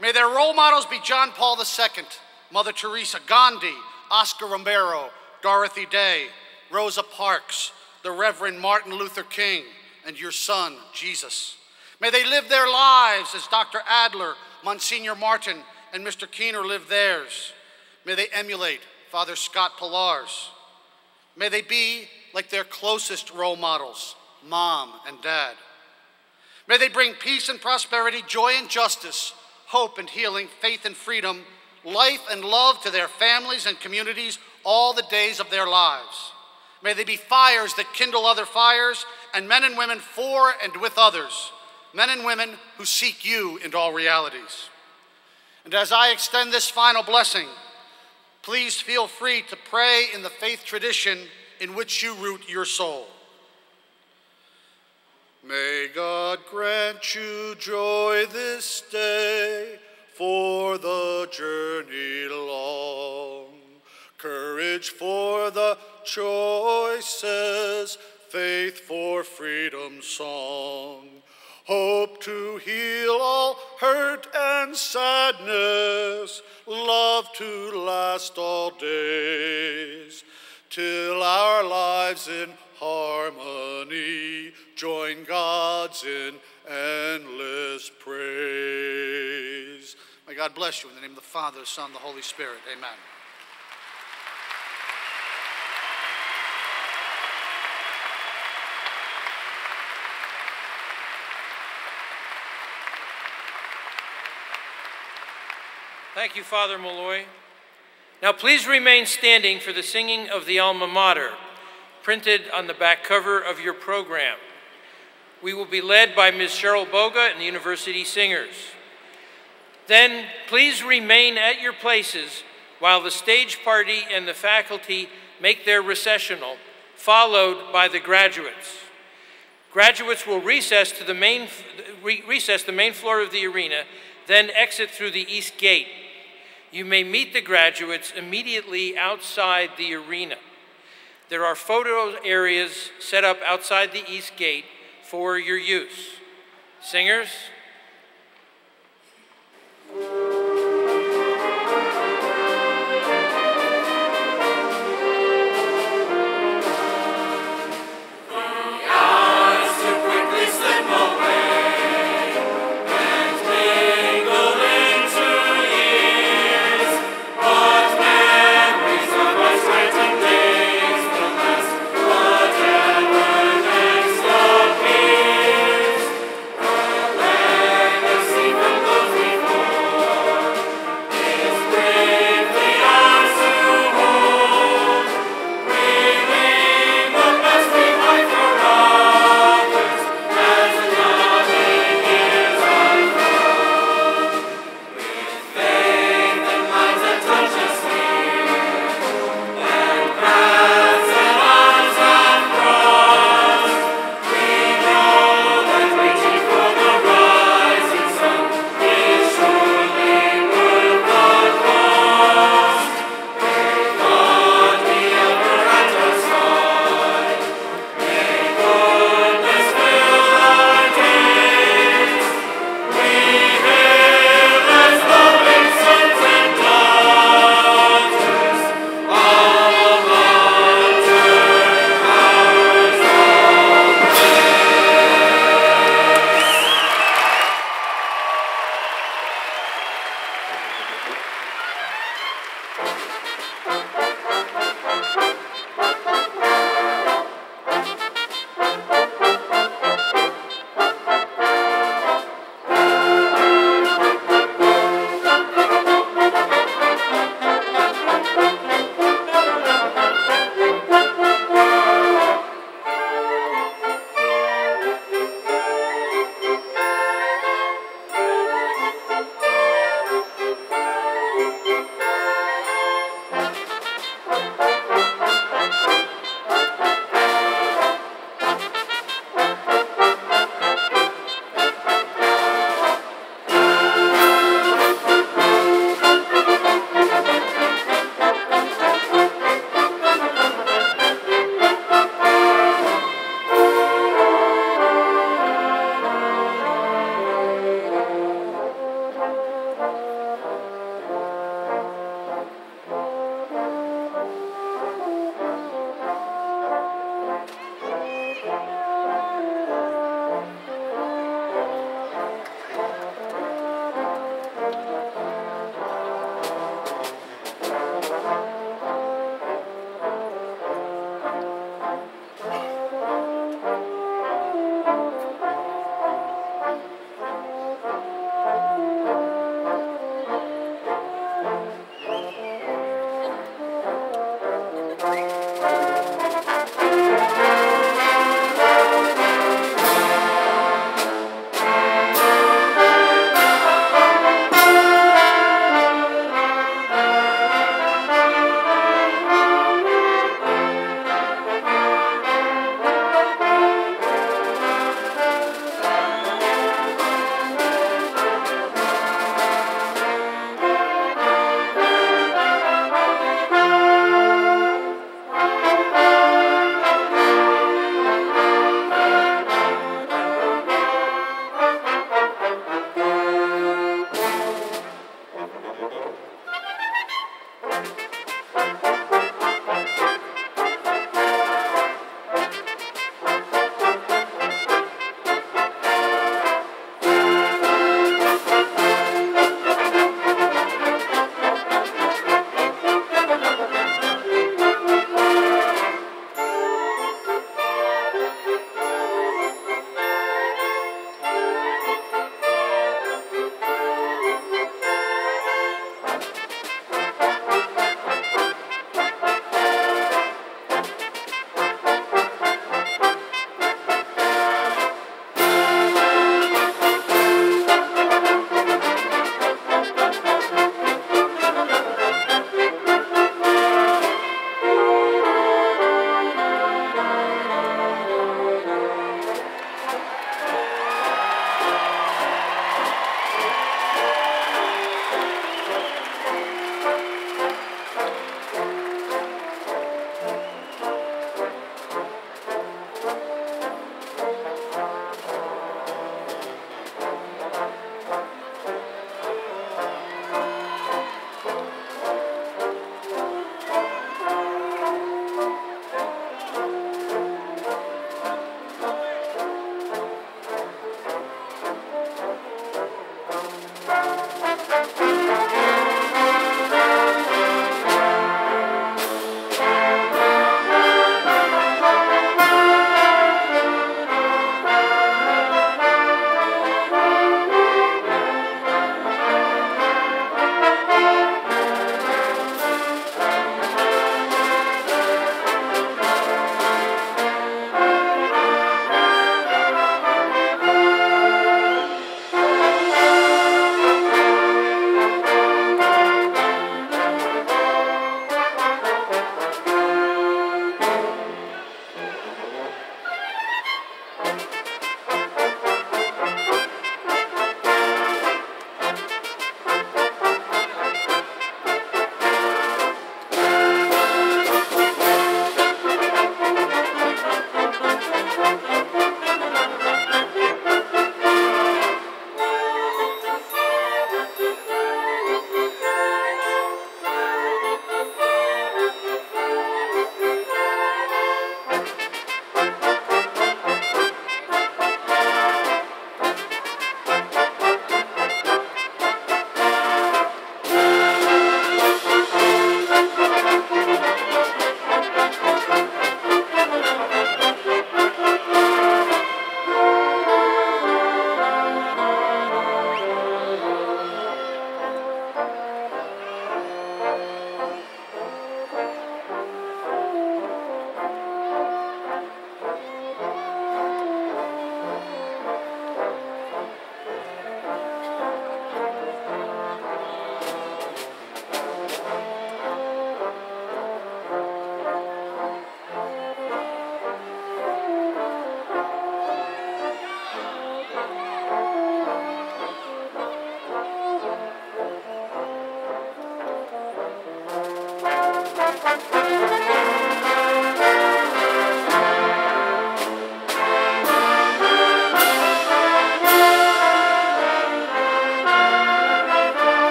May their role models be John Paul II, Mother Teresa, Gandhi, Oscar Romero, Dorothy Day, Rosa Parks, the Reverend Martin Luther King, and your son, Jesus. May they live their lives as Dr. Adler, Monsignor Martin, and Mr. Keener lived theirs. May they emulate Father Scott Pilarz. May they be like their closest role models, Mom and Dad. May they bring peace and prosperity, joy and justice, hope and healing, faith and freedom, life and love to their families and communities all the days of their lives. May they be fires that kindle other fires, and men and women for and with others, men and women who seek you in all realities. And as I extend this final blessing, please feel free to pray in the faith tradition in which you root your soul. May God grant you joy this day for the journey long, courage for the choices, faith for freedom's song, hope to heal all hurt and sadness, love to last all days, till our lives in harmony join God's in endless praise. May God bless you in the name of the Father, the Son, and the Holy Spirit. Amen. Thank you, Father Malloy. Now please remain standing for the singing of the Alma Mater, printed on the back cover of your program. We will be led by Ms. Cheryl Boga and the University Singers. Then please remain at your places while the stage party and the faculty make their recessional, followed by the graduates. Graduates will recess the main floor of the arena, then exit through the east gate. You may meet the graduates immediately outside the arena. There are photo areas set up outside the east gate for your use. Singers,